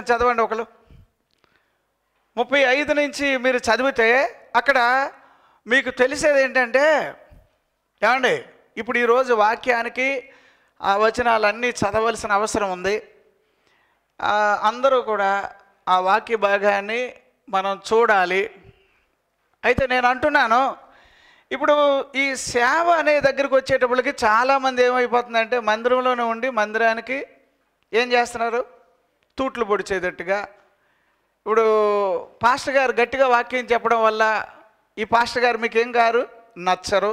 చదవండి ఒకళ్ళు 35 నుంచి మీరు చదివితే అక్కడ మీకు తెలిసేది ఏంటంటే, ఏమండి ఇప్పుడు ఈరోజు వాక్యానికి ఆ వచనాలన్నీ చదవలసిన అవసరం ఉంది. అందరూ కూడా ఆ వాక్య భాగాన్ని మనం చూడాలి. అయితే నేను అంటున్నాను, ఇప్పుడు ఈ సేవ అనే దగ్గరికి వచ్చేటప్పటికి చాలామంది ఏమైపోతుందంటే మందిరంలోనే ఉండి మందిరానికి ఏం చేస్తున్నారు, తూట్లు పొడిచేటట్టుగా. ఇప్పుడు పాస్టర్ గారు గట్టిగా వాక్యం చెప్పడం వల్ల ఈ పాస్టర్ గారు మీకేం గారు నచ్చరు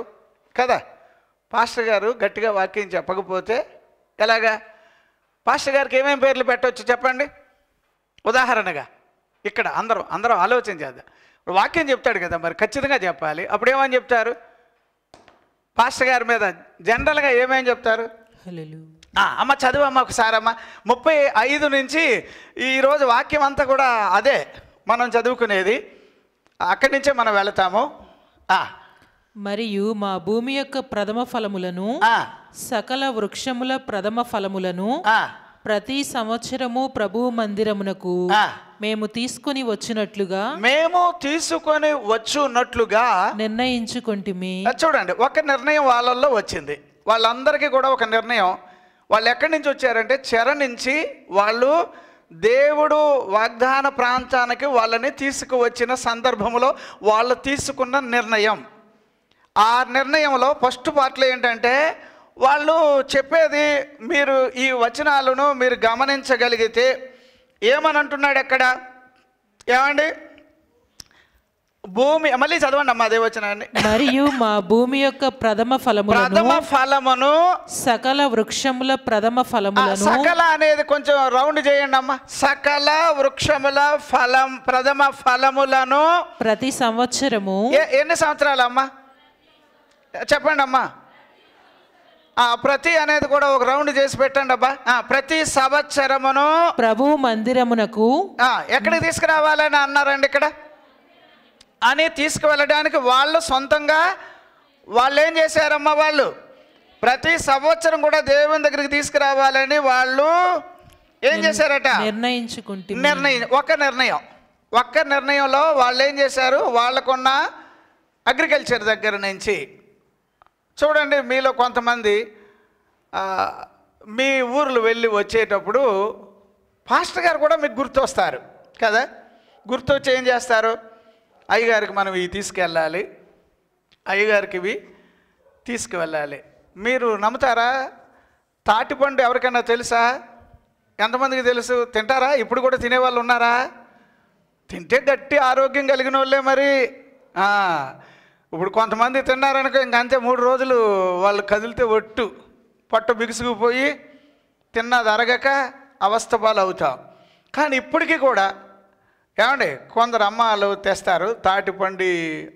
కదా. పాస్టర్ గారు గట్టిగా వాక్యం చెప్పకపోతే ఎలాగా? పాస్టర్ గారికి ఏమేమి పేర్లు పెట్టవచ్చు చెప్పండి. ఉదాహరణగా ఇక్కడ అందరం ఆలోచన చేద్దాం. ఇప్పుడు వాక్యం చెప్తాడు కదా, మరి ఖచ్చితంగా చెప్పాలి. అప్పుడు ఏమని చెప్తారు? పాస్టర్ గారి మీద జనరల్గా ఏమేమి చెప్తారు? అమ్మ చదువమ్మ ఒకసారి అమ్మ. 35 నుంచి ఈరోజు వాక్యం అంతా కూడా అదే మనం చదువుకునేది. అక్కడి నుంచే మనం వెళతాము. మరియు మా భూమి యొక్క ప్రథమ ఫలములను సకల వృక్షముల ప్రథమ ఫలములను ప్రతి సంవత్సరము ప్రభువు మందిరమునకు మేము తీసుకొని వచ్చునట్లుగా నిర్ణయించుకొంటిమి. చూడండి, ఒక నిర్ణయం వాళ్ళల్లో వచ్చింది. వాళ్ళందరికీ కూడా ఒక నిర్ణయం. వాళ్ళు ఎక్కడి నుంచి వచ్చారంటే చెర నుంచి వాళ్ళు దేవుడు వాగ్దాన ప్రాంతానికి వాళ్ళని తీసుకువచ్చిన సందర్భంలో వాళ్ళు తీసుకున్న నిర్ణయం. ఆ నిర్ణయంలో ఫస్ట్ పార్ట్లో ఏంటంటే వాళ్ళు చెప్పేది, మీరు ఈ వచనాలను మీరు గమనించగలిగితే ఏమని అంటున్నాడు ఎక్కడ? ఏమండి భూమి, మళ్ళీ చదవండి అమ్మా అదే వచనాన్ని. మరియు మా భూమి యొక్క ప్రథమ ఫలమును సకల వృక్షముల ప్రథమ ఫలములను. సకల అనేది కొంచెం రౌండ్ చేయండి అమ్మా. సకల వృక్షముల ప్రథమ ఫలములను ప్రతి సంవత్సరము. ఎన్ని సంవత్సరాలు అమ్మా చెప్పండి అమ్మా. ప్రతి అనేది కూడా ఒక రౌండ్ చేసి పెట్టండి అబ్బా. ప్రతి సంవత్సరమును ప్రభువు మందిరమునకు ఎక్కడికి తీసుకురావాలని అన్నారండి ఇక్కడ అని తీసుకువెళ్ళడానికి వాళ్ళు సొంతంగా వాళ్ళు ఏం చేశారమ్మా, వాళ్ళు ప్రతి సంవత్సరం కూడా దేవుని దగ్గరికి తీసుకురావాలని వాళ్ళు ఏం చేశారట? ఒక్క నిర్ణయంలో వాళ్ళు ఏం చేశారు? వాళ్ళకున్న అగ్రికల్చర్ దగ్గర నుంచి చూడండి, మీలో కొంతమంది మీ ఊర్లు వెళ్ళి వచ్చేటప్పుడు పాస్టర్ గారు కూడా మీకు గుర్తొస్తారు కదా. గుర్తొచ్చి ఏం చేస్తారు? అయ్యగారికి మనం ఇవి తీసుకెళ్ళాలి, అయ్యగారికి ఇవి తీసుకువెళ్ళాలి. మీరు నమ్ముతారా? తాటిపండు ఎవరికైనా తెలుసా? ఎంతమందికి తెలుసు? తింటారా? ఇప్పుడు కూడా తినేవాళ్ళు ఉన్నారా? తింటే గట్టి ఆరోగ్యం కలిగిన వాళ్ళే మరి. ఇప్పుడు కొంతమంది తిన్నారనుకో ఇంకంతే, 3 రోజులు వాళ్ళు కదిలితే పొట్ట బిగుసుకుపోయి తిన్నది అరగక అవస్థ పాలు అవుతాం. కానీ ఇప్పటికీ కూడా ఏమండి కొందరు అమ్మాలు తెస్తారు, తాటిపండి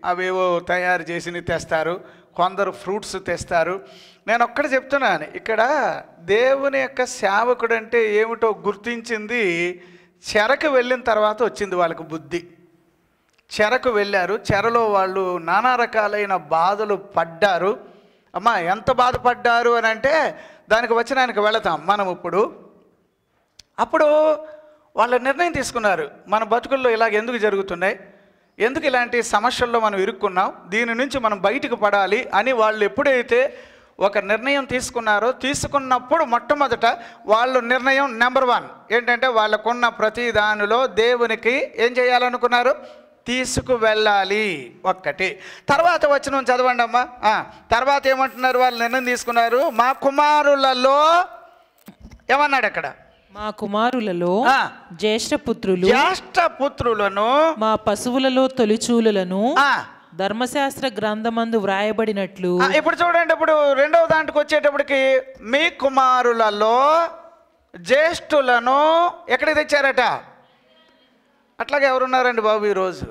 అవేవో తయారు చేసి తెస్తారు, కొందరు ఫ్రూట్స్ తెస్తారు. నేను ఒక్కటి చెప్తున్నాను, ఇక్కడ దేవుని యొక్క సేవకుడు అంటే ఏమిటో గుర్తించింది చెరకు వెళ్ళిన తర్వాత వచ్చింది వాళ్ళకు బుద్ధి. చెరకు వెళ్ళారు, చెరలో వాళ్ళు నానా రకాలైన బాధలు పడ్డారు. అమ్మా ఎంత బాధపడ్డారు అని అంటే దానికి వచనానికి వెళతాం మనం ఇప్పుడు. అప్పుడు వాళ్ళ నిర్ణయం తీసుకున్నారు, మన బతుకుల్లో ఇలాగ ఎందుకు జరుగుతున్నాయి, ఎందుకు ఇలాంటి సమస్యల్లో మనం ఇరుక్కున్నాం, దీని నుంచి మనం బయటకు పడాలి అని వాళ్ళు ఎప్పుడైతే ఒక నిర్ణయం తీసుకున్నారో, తీసుకున్నప్పుడు మొట్టమొదట వాళ్ళు నిర్ణయం నెంబర్ 1 ఏంటంటే వాళ్ళకున్న ప్రతి దానిలో దేవునికి ఏం చేయాలనుకున్నారు? తీసుకువెళ్ళాలి. ఒక్కటి. తర్వాత వచనం చదవండి అమ్మా. తర్వాత ఏమంటున్నారు? వాళ్ళు నిర్ణయం తీసుకున్నారు, మా కుమారులలో ఏమన్నాడు అక్కడ? మా కుమారులలో జ్యేష్ఠ పుత్రులను మా పశువులలో తొలిచూలులను ధర్మశాస్త్ర గ్రంథమందు వ్రాయబడినట్లు. ఇప్పుడు చూడండి, ఇప్పుడు రెండవ దాంట్లోకి వచ్చేటప్పటికి మీ కుమారులలో జ్యేష్ఠులను ఎక్కడికి తెచ్చారట? అట్లాగే ఎవరున్నారండి బాబు ఈరోజు?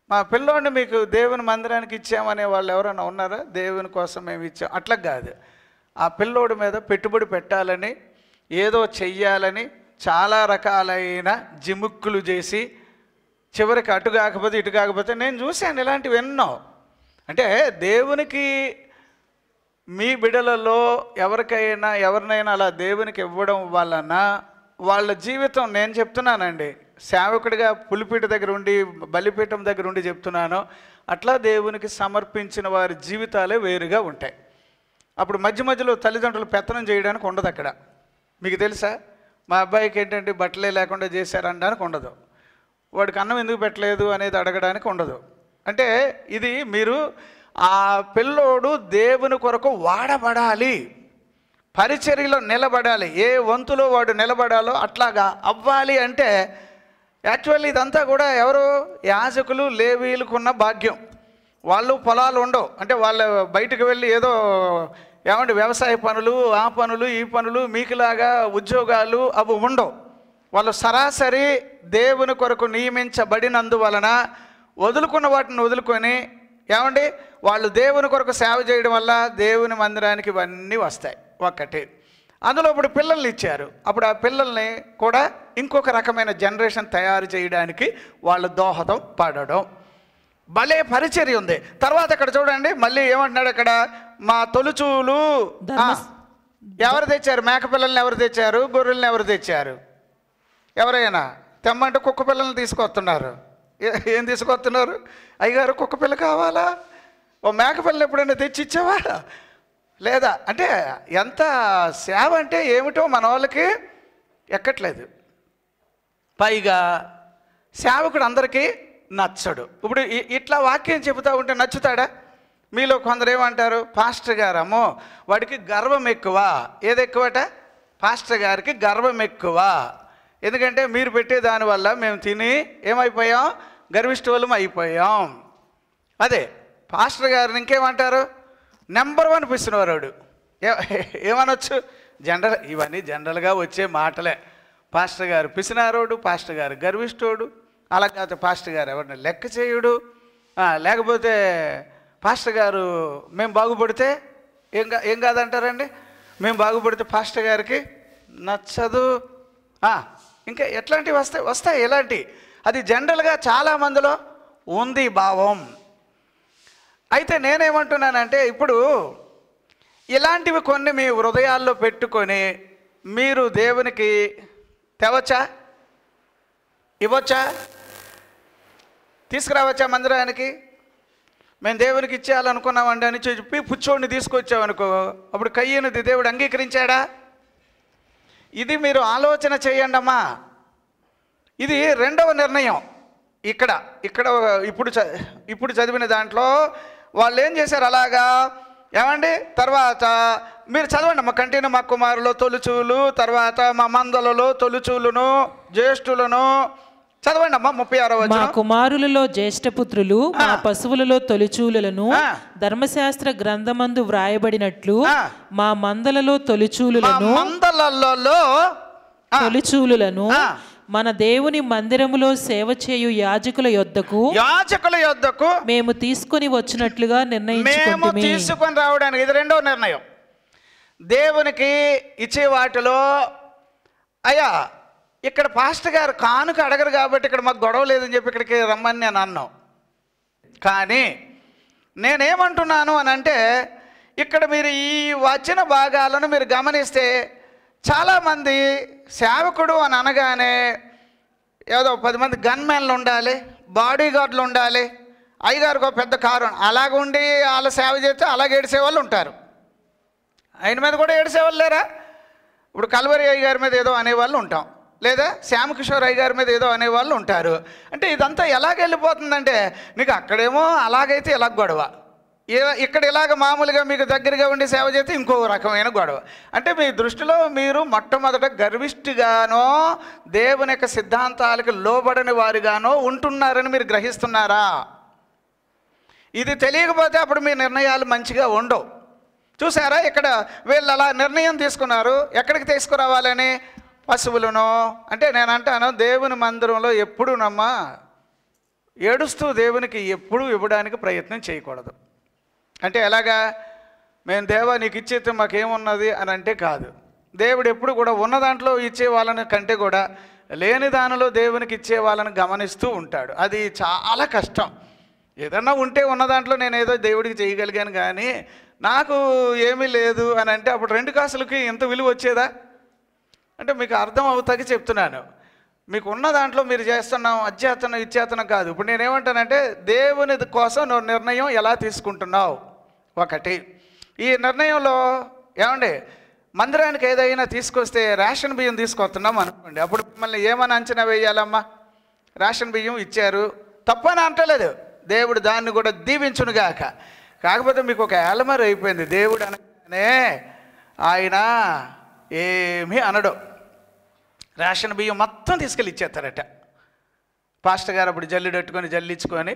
మా పిల్లోడిని మీకు దేవుని మందిరానికి ఇచ్చామనే వాళ్ళు ఎవరైనా ఉన్నారా? దేవుని కోసం మేము ఇచ్చాం అట్లా కాదు. ఆ పిల్లోడి మీద పెట్టుబడి పెట్టాలని, ఏదో చెయ్యాలని చాలా రకాలైన జిముక్కులు చేసి చివరికి అటు కాకపోతే ఇటు కాకపోతే నేను చూశాను ఇలాంటివి ఎన్నో. అంటే దేవునికి మీ బిడ్డలలో ఎవరినైనా అలా దేవునికి ఇవ్వడం వలన వాళ్ళ జీవితం నేను చెప్తున్నానండి, సేవకుడిగా పులిపీట దగ్గర ఉండి బలిపీఠం దగ్గర ఉండి చెప్తున్నాను. అట్లా దేవునికి సమర్పించిన వారి జీవితాలే వేరుగా ఉంటాయి. అప్పుడు మధ్య మధ్యలో తల్లిదండ్రులు పెత్తనం చేయడానికి ఉండదు అక్కడ. మీకు తెలుసా, మా అబ్బాయికి ఏంటంటే బట్టలే లేకుండా చేశారనడానికి ఉండదు, వాడికి అన్నం ఎందుకు పెట్టలేదు అనేది అడగడానికి ఉండదు. అంటే ఇది మీరు ఆ పిల్లోడు దేవుని కొరకు వాడబడాలి, పరిచర్యలో నిలబడాలి, ఏ వంతులో వాడు నిలబడాలో అట్లాగా అవ్వాలి. అంటే యాక్చువల్లీ ఇదంతా కూడా ఎవరు, యాజకులు లేవీయులకున్న భాగ్యం. వాళ్ళు పొలాలు ఉండవు, అంటే వాళ్ళు బయటకు వెళ్ళి ఏదో ఏమంటే వ్యవసాయ పనులు, ఆ పనులు, ఈ పనులు, మీకులాగా ఉద్యోగాలు అవి ఉండవు. వాళ్ళు సరాసరి దేవుని కొరకు నియమించబడినందువలన వదులుకున్న వాటిని వదులుకొని ఏమండి వాళ్ళు దేవుని కొరకు సేవ చేయడం వల్ల దేవుని మందిరానికి ఇవన్నీ వస్తాయి. ఒక్కటి అందులో ఇప్పుడు పిల్లల్ని ఇచ్చారు, అప్పుడు ఆ పిల్లల్ని కూడా ఇంకొక రకమైన జనరేషన్ తయారు చేయడానికి వాళ్ళు దోహదం పడడం, భలే పరిచర్య ఉంది. తర్వాత అక్కడ చూడండి మళ్ళీ ఏమంటున్నాడు అక్కడ, మా తొలుచూలు ఎవరు తెచ్చారు, మేక పిల్లల్ని ఎవరు తెచ్చారు, గొర్రెల్ని ఎవరు తెచ్చారు, ఎవరైనా తెమ్మంటే కుక్క పిల్లల్ని తీసుకొస్తున్నారు. ఏం తీసుకొస్తున్నారు, అయ్యగారు కుక్క పిల్ల కావాలా, ఓ మేక పిల్లలు ఎప్పుడైనా తెచ్చి ఇచ్చావా లేదా? అంటే ఎంత సేవ అంటే ఏమిటో మన వాళ్ళకి ఎక్కట్లేదు. పైగా సేవకుడు అందరికీ నచ్చడు. ఇప్పుడు ఇట్లా వాక్యం చెబుతూ ఉంటే నచ్చుతాడా? మీలో కొందరు ఏమంటారు, పాస్టర్ గారు అమ్మో వాడికి గర్వం ఎక్కువ. ఏది ఎక్కువట? పాస్టర్ గారికి గర్వం ఎక్కువ. ఎందుకంటే మీరు పెట్టే దానివల్ల మేము తిని ఏమైపోయాం, గర్విష్ఠులం అయిపోయాం. అదే పాస్టర్ గారిని ఇంకేమంటారు, నెంబర్ 1 పిసినవాడు. ఏమనొచ్చు, ఇవన్నీ జనరల్గా వచ్చే మాటలే. పాస్టర్ గారు పిసినారోడు, పాస్టర్ గారు గర్విష్ఠుడు, అలా కాదు పాస్టర్ గారు ఎవరిని లెక్క చేయుడు, లేకపోతే పాస్టర్ గారు మేము బాగుపడితే ఏం కాదంటారండి, మేము బాగుపడితే పాస్టర్ గారికి నచ్చదు. ఇంకా ఎట్లాంటివి వస్తాయి ఎలాంటి, అది జనరల్గా చాలామందిలో ఉంది భావం. అయితే నేనేమంటున్నానంటే ఇప్పుడు ఇలాంటివి కొన్ని మీ హృదయాల్లో పెట్టుకొని మీరు దేవునికి తేవచ్చా, ఇవ్వచ్చా, తీసుకురావచ్చా మందిరానికి? మేము దేవునికి ఇచ్చేయాలనుకున్నామండి అని చెప్పి పుచ్చోడిని తీసుకొచ్చామనుకో, అప్పుడు కయ్యనుది దేవుడు అంగీకరించాడా? ఇది మీరు ఆలోచన చేయండి అమ్మా. ఇది రెండవ నిర్ణయం. ఇక్కడ ఇప్పుడు చదివిన దాంట్లో వాళ్ళు ఏం చేశారు, అలాగా ఏమండి తర్వాత మీరు చదవండి అమ్మ, కంటిన మా కుమారులో తొలుచూలు, తర్వాత మా మందలలో తొలుచూలును జ్యేష్ఠులను చదవండి అమ్మా. 36వ వచనం, మా కుమారులలో జ్యేష్ఠపుత్రులు మా పశువులలో తొలిచూలులను ధర్మశాస్త్ర గ్రంథమందు వ్రాయబడినట్లు మా మందలలో తొలిచూలులను మన దేవుని మందిరములో సేవ చేయు యాజకుల యొద్దకు మేము తీసుకొని వచ్చినట్లుగా తీసుకొని రావడానికి ఇది రెండో నిర్ణయం. దేవునికి ఇచ్చే వాటిలో అయ్యా ఇక్కడ పాస్టర్ గారు కానుక అడగరు కాబట్టి ఇక్కడ మాకు గొడవ లేదని చెప్పి ఇక్కడికి రమ్మని నేను అన్నాను. కానీ నేనేమంటున్నాను అని అంటే ఇక్కడ మీరు ఈ వచ్చిన భాగాలను మీరు గమనిస్తే చాలామంది సేవకుడు అని అనగానే ఏదో 10 మంది గన్మెన్లు ఉండాలి, బాడీ గార్డులు ఉండాలి, అయ్యగారికి ఒక పెద్ద కారు అలాగుండి వాళ్ళ సేవ చేస్తే అలాగే ఏడిసేవాళ్ళు ఉంటారు. ఆయన మీద కూడా ఏడిసేవాళ్ళు లేరా? ఇప్పుడు కల్వరి అయ్య గారి మీద ఏదో అనేవాళ్ళు ఉంటాం, లేదా శ్యామకిషోర్ అయ్య గారి మీద ఏదో అనేవాళ్ళు ఉంటారు. అంటే ఇదంతా ఎలాగెళ్ళిపోతుందంటే నీకు అక్కడేమో అలాగైతే ఇలా గొడవ, ఇక్కడ ఇలాగ మామూలుగా మీకు దగ్గరగా ఉండి సేవ చేస్తే ఇంకో రకమైన గొడవ. అంటే మీ దృష్టిలో మీరు మొట్టమొదట గర్విష్ఠిగానో దేవుని యొక్క సిద్ధాంతాలకు లోబడని వారిగానో ఉంటున్నారని మీరు గ్రహిస్తున్నారా? ఇది తెలియకపోతే అప్పుడు మీ నిర్ణయాలు మంచిగా ఉండవు. చూసారా, ఇక్కడ వీళ్ళు అలా నిర్ణయం తీసుకున్నారు. ఎక్కడికి తీసుకురావాలని? పశువులను. అంటే నేను అంటాను దేవుని మందిరంలో ఎప్పుడు ఏడుస్తూ దేవునికి ఎప్పుడూ ఇవ్వడానికి ప్రయత్నం చేయకూడదు. అంటే ఎలాగా, మేము దేవా నీకు ఇచ్చేస్తే మాకేమున్నది అని అంటే కాదు. దేవుడు ఎప్పుడు కూడా ఉన్న దాంట్లో ఇచ్చే వాళ్ళని కంటే కూడా లేని దానిలో దేవునికి ఇచ్చే వాళ్ళని గమనిస్తూ ఉంటాడు. అది చాలా కష్టం. ఏదన్నా ఉంటే ఉన్న దాంట్లో నేను ఏదో దేవుడికి చేయగలిగాను, కానీ నాకు ఏమీ లేదు అని అంటే అప్పుడు 2 కాసులకి ఎంత విలువ వచ్చేదా? అంటే మీకు అర్థం అవుతాకి చెప్తున్నాను. మీకు ఉన్న దాంట్లో మీరు చేస్తున్నాం అధ్యాతనం ఇచ్చేతనం కాదు. ఇప్పుడు నేనేమంటానంటే దేవుని కోసం నువ్వు నిర్ణయం ఎలా తీసుకుంటున్నావు ఒకటి. ఈ నిర్ణయంలో ఏమండి, మందిరానికి ఏదైనా తీసుకొస్తే రేషన్ బియ్యం తీసుకొస్తున్నాం అనుకోండి, అప్పుడు మిమ్మల్ని ఏమని అంచనా వేయాలమ్మా? రేషన్ బియ్యం ఇచ్చారు తప్పని అంటలేదు, దేవుడు దాన్ని కూడా దీవించునుగాక. కాకపోతే మీకు ఒక ఏలమరి అయిపోయింది, దేవుడు అనగానే ఆయన ఏమీ అనడు. రేషన్ బియ్యం మొత్తం తీసుకెళ్ళి ఇచ్చేస్తారట. పాస్టర్ గారు అప్పుడు జల్లిడట్టుకొని జల్లించుకొని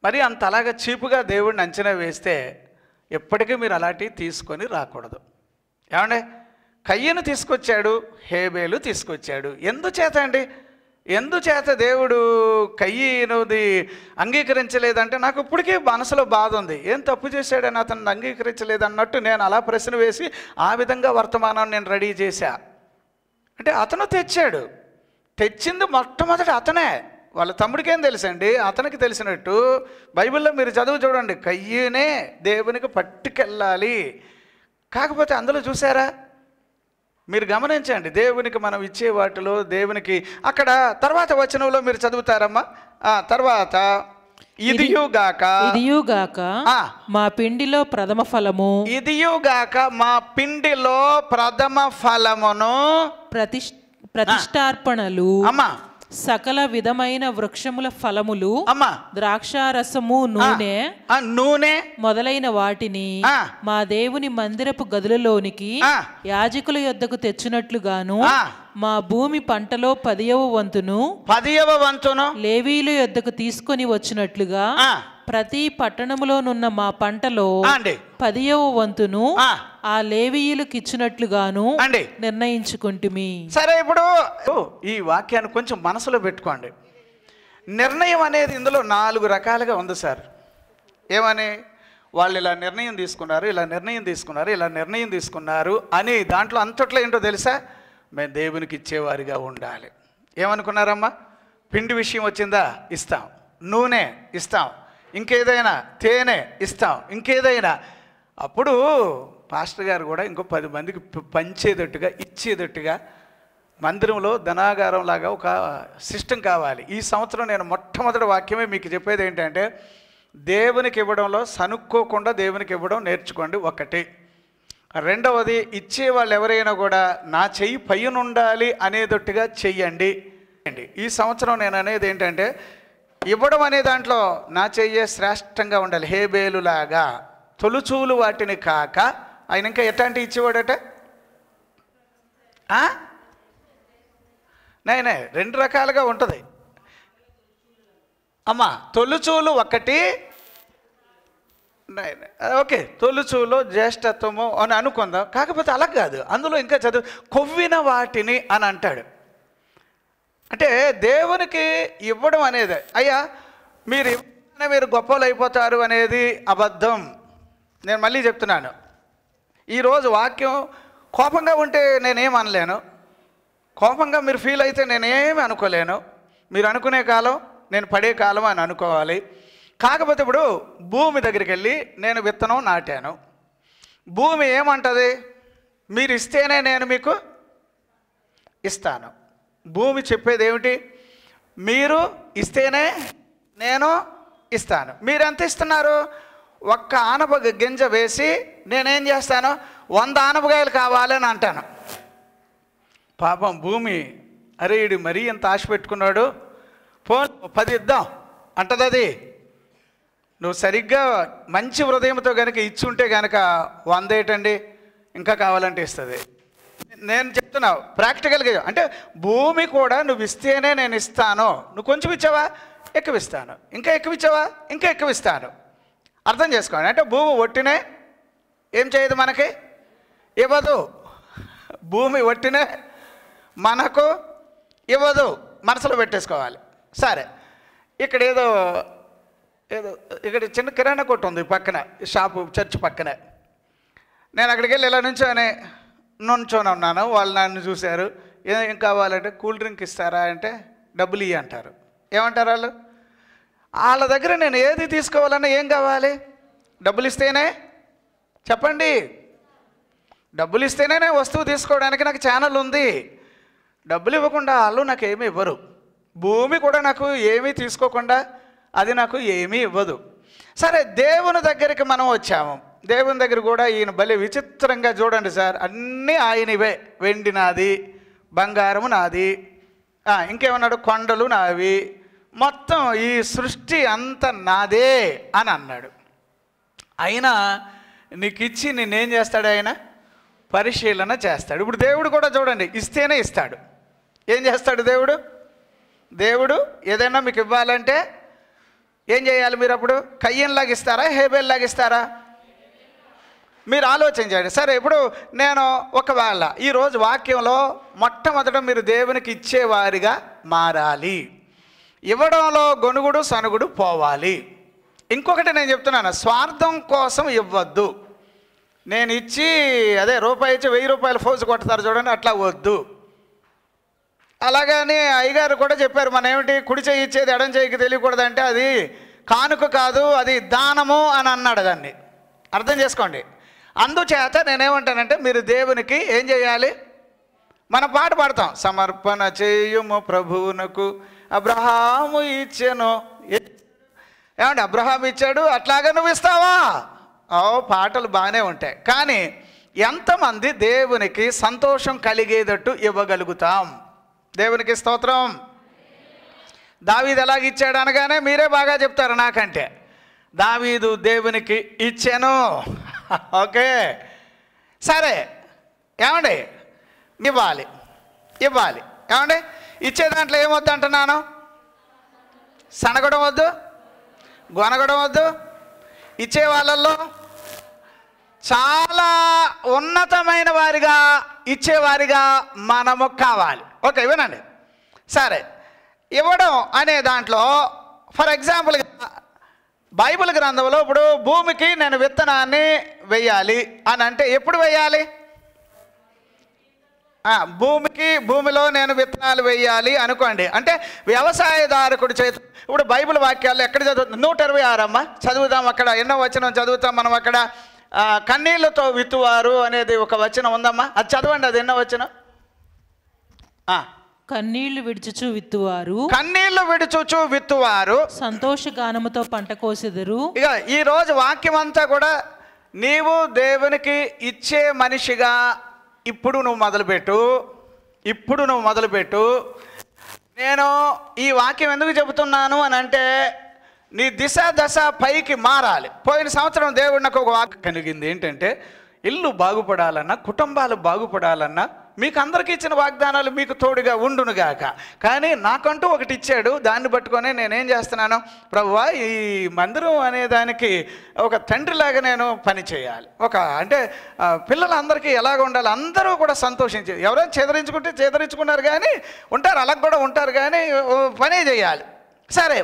మరి అంత అలాగా చీపుగా దేవుడిని అంచనా వేస్తే ఎప్పటికీ మీరు అలాంటివి తీసుకొని రాకూడదు. ఏమండి, కయ్యను తీసుకొచ్చాడు, హేబేలు తీసుకొచ్చాడు. ఎందుచేత అండి? ఎందుచేత దేవుడు కయ్యనుది అంగీకరించలేదంటే నాకు ఇప్పటికీ మనసులో బాధ ఉంది. ఏం తప్పు చేశాడని అతను అంగీకరించలేదన్నట్టు నేను అలా ప్రశ్న వేసి ఆ విధంగా వర్తమానాన్ని నేను రెడీ చేశా. అంటే అతను తెచ్చాడు, తెచ్చింది మొట్టమొదటి అతనే. వాళ్ళ తమ్ముడికేం తెలుసండి, అతనికి తెలిసినట్టు బైబిల్లో మీరు చదువు చూడండి, కయ్యనే దేవునికి పట్టుకెళ్ళాలి. కాకపోతే అందులో చూసారా, మీరు గమనించండి, దేవునికి మనం ఇచ్చే వాటిలో దేవునికి అక్కడ తర్వాత వచనంలో మీరు చదువుతారమ్మా. తర్వాత ఇదియుగాక మా పిండిలో ప్రథమ ఫలము, ఇదియుగాక మా పిండిలో ప్రథమ ఫలమును ప్రతిష్టార్పణలు, అమ్మా సకల విధమైన వృక్షముల ఫలములు, అమ్మా ద్రాక్షారసము, నూనె మొదలైన వాటిని మా దేవుని మందిరపు గదులలోనికి యాజకుల యొద్దకు తెచ్చినట్లుగాను, మా భూమి పంటలో 10వ వంతును లేవీయుల యొద్దకు తీసుకొని వచ్చినట్లుగా ప్రతి పట్టణములోనున్న మా పంటలో 10వ వంతును ఆ లేవీయులకు ఇచ్చినట్లుగాను నిర్ణయించుకుంటుమి. సరే, ఇప్పుడు ఈ వాక్యాన్ని కొంచెం మనసులో పెట్టుకోండి. నిర్ణయం అనేది ఇందులో 4 రకాలుగా ఉంది సార్. ఏమని? వాళ్ళు ఇలా నిర్ణయం తీసుకున్నారు, ఇలా నిర్ణయం తీసుకున్నారు, ఇలా నిర్ణయం తీసుకున్నారు అని దాంట్లో అంతట్లో ఏంటో తెలుసా? మేము దేవునికి ఇచ్చేవారిగా ఉండాలి. ఏమనుకున్నారమ్మా? పిండి విషయం వచ్చిందా, ఇస్తాం. నూనె ఇస్తాం, ఇంకేదైనా తేనె ఇస్తాం, ఇంకేదైనా. అప్పుడు పాస్టర్ గారు కూడా ఇంకో 10 మందికి పంచేటట్టుగా ఇచ్చేటట్టుగా మందిరంలో ధనాగారం లాగా ఒక సిస్టమ్ కావాలి. ఈ సంవత్సరం నేను మొట్టమొదటి వాక్యమే మీకు చెప్పేది ఏంటంటే, దేవునికి ఇవ్వడంలో సనుక్కోకుండా దేవునికి ఇవ్వడం నేర్చుకోండి ఒకటి. రెండవది, ఇచ్చేవాళ్ళు ఎవరైనా కూడా నా చెయ్యి పైన ఉండాలి అనేటట్టుగా చెయ్యండి. ఈ సంవత్సరం నేను అనేది ఏంటంటే, ఇవ్వడం అనే దాంట్లో నా చెయ్యే శ్రేష్టంగా ఉండాలి. హేబేలులాగా తొలుచూలు వాటిని కాక, ఆయన ఇంకా ఎట్లాంటి ఇచ్చేవాడట? నేనే 2 రకాలుగా ఉంటుంది అమ్మా. తొలుచూలు ఒకటి, ఓకే, తొలుచూలు జ్యేష్ఠత్వము అని అనుకుందాం. కాకపోతే అలా కాదు, అందులో ఇంకా చదువు కొవ్విన వాటిని అని అంటాడు. అంటే దేవునికి ఇవ్వడం అనేది, అయ్యా మీరు గొప్పలు అయిపోతారు అనేది అబద్ధం. నేను మళ్ళీ చెప్తున్నాను, ఈరోజు వాక్యం కోపంగా ఉంటే నేనేం అనలేను, కోపంగా మీరు ఫీల్ అయితే నేనేమి అనుకోలేను. మీరు అనుకునే కాలం నేను పడే కాలం అని అనుకోవాలి. కాకపోతే ఇప్పుడు భూమి దగ్గరికి వెళ్ళి నేను విత్తనం నాటాను, భూమి ఏమంటుంది? మీరు ఇస్తేనే నేను మీకు ఇస్తాను. భూమి చెప్పేది ఏమిటి? మీరు ఇస్తేనే నేను ఇస్తాను. మీరు ఎంత ఇస్తున్నారు? 1 ఆనప గింజ వేసి నేనేం చేస్తాను? 100 ఆనపకాయలు కావాలని అంటాను. పాపం భూమి, అరే ఇడు మరీ ఎంత ఆశ పెట్టుకున్నాడు, 10 ఇద్దాం అంటది. అది నువ్వు సరిగ్గా మంచి హృదయంతో కనుక ఇచ్చుంటే కనుక 100 ఏంటండి ఇంకా కావాలంటే ఇస్తుంది. నేను చెప్తున్నా ప్రాక్టికల్గా. అంటే భూమి కూడా నువ్వు ఇస్తేనే నేను ఇస్తాను. నువ్వు కొంచెం ఇచ్చావా, ఎక్కువ ఇస్తాను. ఇంకా ఎక్కువ ఇచ్చావా, ఇంకా ఎక్కువ ఇస్తాను. అర్థం చేసుకోండి. అంటే భూమి ఒట్టినే ఏం చేయదు, మనకి ఇవ్వదు. భూమి ఒట్టినే మనకు ఇవ్వదు, మనసులో పెట్టేసుకోవాలి. సరే, ఇక్కడ ఏదో ఇక్కడ చిన్న కిరాణా కొట్టు ఉంది పక్కన, షాపు, చర్చ్ పక్కన. నేను అక్కడికి వెళ్ళి ఇలా నుంచొని ఉన్నాను. వాళ్ళు నన్ను చూశారు. ఏం కావాలంటే కూల్ డ్రింక్ ఇస్తారా అంటే డబ్బులు ఇయ్యి అంటారు. ఏమంటారు వాళ్ళు? వాళ్ళ దగ్గర నేను ఏది తీసుకోవాలన్నా ఏం కావాలి? డబ్బులు ఇస్తేనే చెప్పండి. డబ్బులు ఇస్తేనే నేను వస్తువు తీసుకోవడానికి నాకు ఛానల్ ఉంది. డబ్బులు ఇవ్వకుండా వాళ్ళు నాకు ఏమీ ఇవ్వరు. భూమి కూడా నాకు ఏమీ తీసుకోకుండా అది నాకు ఏమీ ఇవ్వదు. సరే, దేవుని దగ్గరికి మనం వచ్చాము. దేవుని దగ్గర కూడా ఈయన భలే విచిత్రంగా చూడండి సార్, అన్నీ ఆయనవే. వెండి నాది, బంగారము నాది, ఇంకేమన్నాడు, కొండలు నావి, మొత్తం ఈ సృష్టి అంత నాదే అని అన్నాడు. అయినా నీకు ఇచ్చి నేనేం చేస్తాడు ఆయన? పరిశీలన చేస్తాడు. ఇప్పుడు దేవుడు కూడా చూడండి, ఇస్తేనే ఇస్తాడు. ఏం చేస్తాడు దేవుడు? దేవుడు ఏదైనా మీకు ఇవ్వాలంటే ఏం చేయాలి? మీరు అప్పుడు కయ్యన్లాగా ఇస్తారా, హేబేల్లాగా ఇస్తారా? మీరు ఆలోచించండి. సరే, ఇప్పుడు నేను ఒకవేళ ఈరోజు వాక్యంలో మొట్టమొదట మీరు దేవునికి ఇచ్చేవారిగా మారాలి. ఇవ్వడంలో గొనుగుడు సనుగుడు పోవాలి. ఇంకొకటి నేను చెప్తున్నాను, స్వార్థం కోసం ఇవ్వద్దు. నేను ఇచ్చి అదే రూపాయి ఇచ్చి 1000 రూపాయలు ఫోజు కొడతారు చూడండి, అట్లా వద్దు. అలాగని అయ్యగారు కూడా చెప్పారు, మన ఏమిటి కుడి చేయి ఇచ్చేది ఎడం చేయికి తెలియకూడదంటే అది కానుక కాదు, అది దానము అని అన్నాడు. దాన్ని అర్థం చేసుకోండి. అందుచేత నేనేమంటానంటే మీరు దేవునికి ఏం చేయాలి? మన పాట పాడతాం, సమర్పణ చేయుము ప్రభువునకు అబ్రహాము ఇచ్చెను. ఏమండి, అబ్రహాము ఇచ్చాడు, అట్లాగా నువ్వు ఇస్తావా? పాటలు బాగానే ఉంటాయి, కానీ ఎంతమంది దేవునికి సంతోషం కలిగేటట్టు ఇవ్వగలుగుతాం? దేవునికి స్తోత్రం. దావీదు ఎలాగిచ్చాడు అనగానే మీరే బాగా చెప్తారు నాకంటే. దావీదు దేవునికి ఇచ్చాను. ఓకే, సరే, ఏమండి, ఇవ్వాలి. ఏమండి, ఇచ్చే దాంట్లో ఏమొద్దు అంటున్నాను? సనగడం వద్దు, గొనగడం వద్దు. ఇచ్చే వాళ్ళల్లో చాలా ఉన్నతమైన వారిగా, ఇచ్చేవారిగా మనము కావాలి. ఓకే, వినండి. సరే, ఇవ్వడం అనే దాంట్లో ఫర్ ఎగ్జాంపుల్ బైబిల్ గ్రంథంలో ఇప్పుడు భూమికి నేను విత్తనాన్ని వేయాలి అని అంటే ఎప్పుడు వేయాలి? భూమిలో నేను విత్తనాలు వేయాలి అనుకోండి. అంటే వ్యవసాయదారకుడి చేతి ఇప్పుడు బైబిల్ వాక్యాల్లో ఎక్కడ చదువుతుంది? 126 అమ్మ చదువుతాం. అక్కడ ఎన్నో వచనం చదువుతాం మనం. అక్కడ కన్నీళ్లతో విత్తువారు అనేది ఒక వచనం ఉందమ్మా, అది చదవండి. అది ఎన్నో వచనం? కన్నీళ్లు విడుచుచు విత్తువారు, కన్నీళ్లు విడుచుచు విత్తువారు సంతోషగానముతో పంట కోసెదరు. ఇక ఈ రోజు వాక్యం అంతా కూడా నీవు దేవునికి ఇచ్చే మనిషిగా ఇప్పుడు నువ్వు మొదలుపెట్టు. నేను ఈ వాక్యం ఎందుకు చెబుతున్నాను అని అంటే నీ దశ పైకి మారాలి. పోయిన సంవత్సరం దేవుడు నాకు ఒక వాక్యం కలిగింది. ఏంటంటే ఇల్లు బాగుపడాలన్నా, కుటుంబాలు బాగుపడాలన్నా మీకు అందరికీ ఇచ్చిన వాగ్దానాలు మీకు తోడుగా ఉండునుగాక. కానీ నాకంటూ ఒకటి ఇచ్చాడు, దాన్ని పట్టుకొని నేనేం చేస్తున్నాను? ప్రభువా, ఈ మందిరం అనే దానికి ఒక తండ్రిలాగా నేను పని చేయాలి. అంటే పిల్లలందరికీ ఎలాగ ఉండాలి? అందరూ కూడా సంతోషించేది. ఎవరైనా చెదరించుకున్నారు కానీ ఉంటారు, అలా కూడా ఉంటారు, కానీ పని చేయాలి. సరే,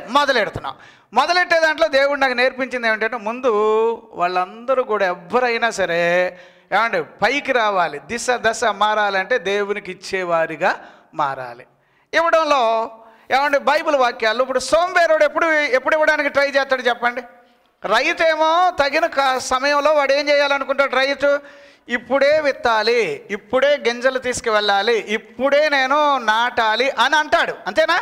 మొదలెట్టే దాంట్లో దేవుడు నాకు నేర్పించింది ఏమిటంటే ముందు వాళ్ళందరూ కూడా ఎవరైనా సరే ఏమండి పైకి రావాలి. దశ మారాలంటే దేవునికి ఇచ్చేవారిగా మారాలి. ఇవ్వడంలో ఏమండి బైబిల్ వాక్యాలు ఇప్పుడు సోంబేరుడు ఎప్పుడు ఇవ్వడానికి ట్రై చేస్తాడు చెప్పండి? రైతు ఏమో తగిన సమయంలో వాడు ఏం చేయాలనుకుంటాడు? రైతు ఇప్పుడే విత్తాలి, ఇప్పుడే గింజలు తీసుకువెళ్ళాలి, ఇప్పుడే నేను నాటాలి అని అంటాడు. అంతేనా?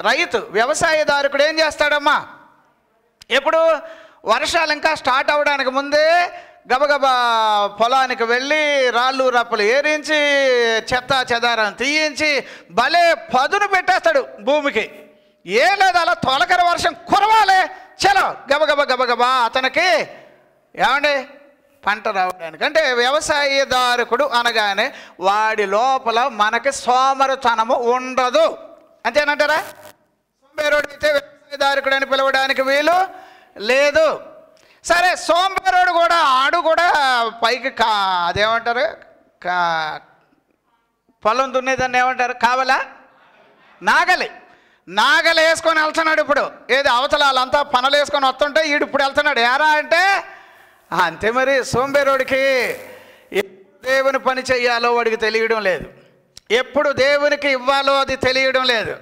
రైతు వ్యవసాయదారుకుడు ఏం చేస్తాడమ్మా? ఎప్పుడు వర్షాలు ఇంకా స్టార్ట్ అవ్వడానికి ముందే గబగబా పొలానికి వెళ్ళి రాళ్ళు రప్పలు ఏరించి చెత్త చెదారం తీయించి భలే పదును పెట్టేస్తాడు భూమికి. ఏ లేదు, అలా తొలకర వర్షం కురవాలి, చలో గబగబా అతనికి ఏమండి పంట రావడానికి. అంటే వ్యవసాయదారుకుడు అనగానే వాడి లోపల మనకి సోమరితనము ఉండదు. అంతేనంటారా? సోంబేరోడు అయితే వ్యవసాయదారుకుడు అని పిలవడానికి వీలు లేదు. సరే, సోంబేరోడు కూడా పైకి అదేమంటారు, పొలం దున్నేదాన్ని ఏమంటారు? కావాలా? నాగలి వేసుకొని వెళ్తున్నాడు. ఇప్పుడు ఏది అవతల వాళ్ళంతా పనులు వేసుకొని వస్తుంటే ఈడు ఇప్పుడు వెళ్తున్నాడు. ఏరా అంటే అంతే మరి. సోంబేరోడికి దేవుని పని చెయ్యాలో వాడికి తెలియడం లేదు, ఎప్పుడు దేవునికి ఇవ్వాలో అది తెలియడం లేదు,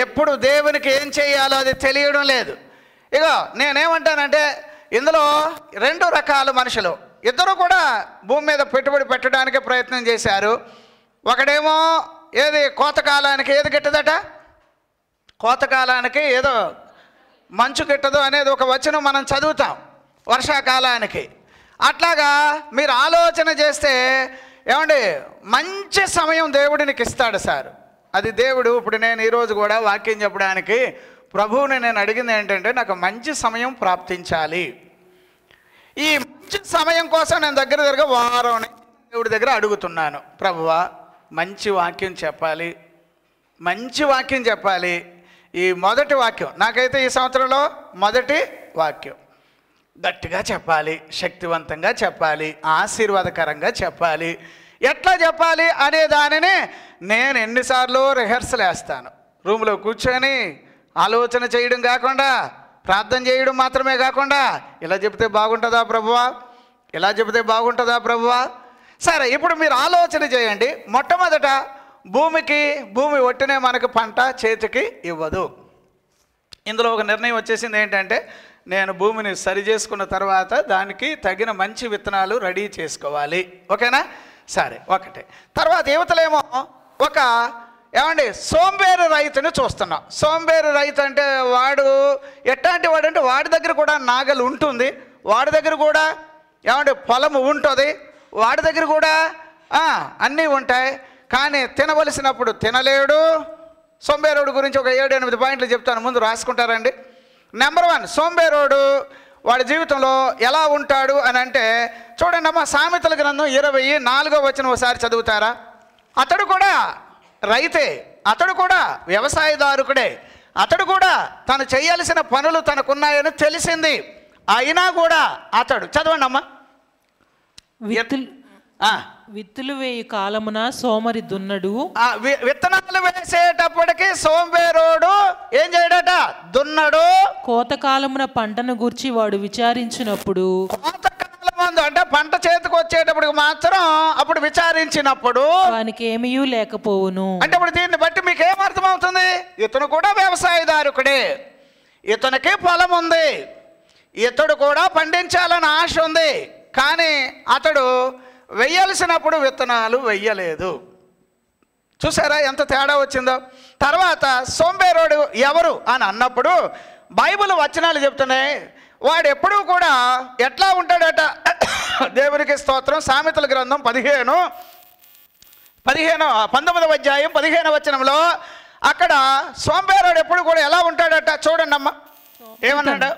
ఎప్పుడు దేవునికి ఏం చేయాలో అది తెలియడం లేదు. ఇగో నేనేమంటానంటే ఇందులో 2 రకాల మనుషులు. ఇద్దరు కూడా భూమి మీద పెట్టుబడి పెట్టడానికి ప్రయత్నం చేశారు. ఒకడేమో ఏది కోతకాలానికి ఏది గిట్టదట, కోతకాలానికి ఏదో మంచు గిట్టదు అనేది ఒక వచనం మనం చదువుతాం, వర్షాకాలానికి. అట్లాగా మీరు ఆలోచన చేస్తే ఏమండి మంచి సమయం దేవుడినికి ఇస్తాడు సార్. అది దేవుడు. ఇప్పుడు నేను ఈరోజు కూడా వాక్యం చెప్పడానికి ప్రభువుని నేను అడిగింది ఏంటంటే, నాకు మంచి సమయం ప్రాప్తించాలి. ఈ మంచి సమయం కోసం నేను దగ్గర వారం దేవుడి దగ్గర అడుగుతున్నాను, ప్రభువా మంచి వాక్యం చెప్పాలి, మంచి వాక్యం చెప్పాలి. ఈ మొదటి వాక్యం నాకైతే ఈ సంవత్సరంలో మొదటి వాక్యం గట్టిగా చెప్పాలి, శక్తివంతంగా చెప్పాలి, ఆశీర్వాదకరంగా చెప్పాలి. ఎట్లా చెప్పాలి అనే దానిని నేను ఎన్నిసార్లు రిహర్సల్ వేస్తాను. రూమ్లో కూర్చొని ఆలోచన చేయడం కాకుండా, ప్రార్థన చేయడం మాత్రమే కాకుండా, ఇలా చెబితే బాగుంటుందా ప్రభువా, ఇలా చెబితే బాగుంటుందా ప్రభువా. సరే, ఇప్పుడు మీరు ఆలోచన చేయండి. మొట్టమొదట భూమి ఒట్టినే మనకు పంట చేతికి ఇవ్వదు. ఇందులో ఒక నిర్ణయం వచ్చేసింది ఏంటంటే, నేను భూమిని సరి చేసుకున్న తర్వాత దానికి తగిన మంచి విత్తనాలు రెడీ చేసుకోవాలి. ఓకేనా? సరే, ఒకటే. తర్వాత యువతలేమో ఒక ఏమండి సోంబేరు రైతుని చూస్తున్నాం. సోంబేరు రైతు అంటే వాడు ఎట్లాంటి వాడు అంటే, వాడి దగ్గర కూడా నాగలు ఉంటుంది, వాడి దగ్గర కూడా ఏమంటే పొలము ఉంటుంది, వాడి దగ్గర కూడా అన్నీ ఉంటాయి. కానీ తినవలసినప్పుడు తినలేడు. సోంబేరోడు గురించి ఒక 7-8 పాయింట్లు చెప్తాను, ముందు రాసుకుంటారండి. నెంబర్ 1, సోంబేరోడు వాడి జీవితంలో ఎలా ఉంటాడు అని అంటే, చూడండి అమ్మ, సామెతల గ్రంథం 24వ వచనం ఒకసారి చదువుతారా? అతడు కూడా రైతే, అతడు కూడా వ్యవసాయదారుకుడే, అతడు కూడా తను చేయాల్సిన పనులు తనకున్నాయని తెలిసింది, అయినా కూడా అతడు, చదవండి అమ్మ. విత్తులు వేయి కాలమున సోమరి దున్నడు. విత్తనాలు వేసేటప్పటికి సోంబేరోడు ఏం చేయడట? దున్నడు. కోతకాలమున పంటను గూర్చి వాడు విచారించినప్పుడు, కోతకాలమందు అంటే పంట చేతికి వచ్చేటప్పటికి మాత్రం అప్పుడు విచారించినప్పుడు వానికి ఏమీ లేకపోవును. అంటే ఇప్పుడు దీన్ని బట్టి మీకు ఏమర్థమవుతుంది? ఇతను కూడా వ్యవసాయదారుకుడే, ఇతనికి పొలం ఉంది, ఇతడు కూడా పండించాలని ఆశ ఉంది, కానీ అతడు వెయ్యాల్సినప్పుడు విత్తనాలు వెయ్యలేదు. చూసారా ఎంత తేడా వచ్చిందో? తర్వాత సోంబేరోడు ఎవరు అని అన్నప్పుడు బైబిల్ వచనాలు చెప్తున్నాయి, వాడు ఎప్పుడూ కూడా ఎట్లా ఉంటాడట? దేవునికి స్తోత్రం. సామెతల గ్రంథం 19వ అధ్యాయం 15వ వచనంలో అక్కడ సోంబేరోడు ఎప్పుడు కూడా ఎలా ఉంటాడట? చూడండి అమ్మ, ఏమన్నాడు?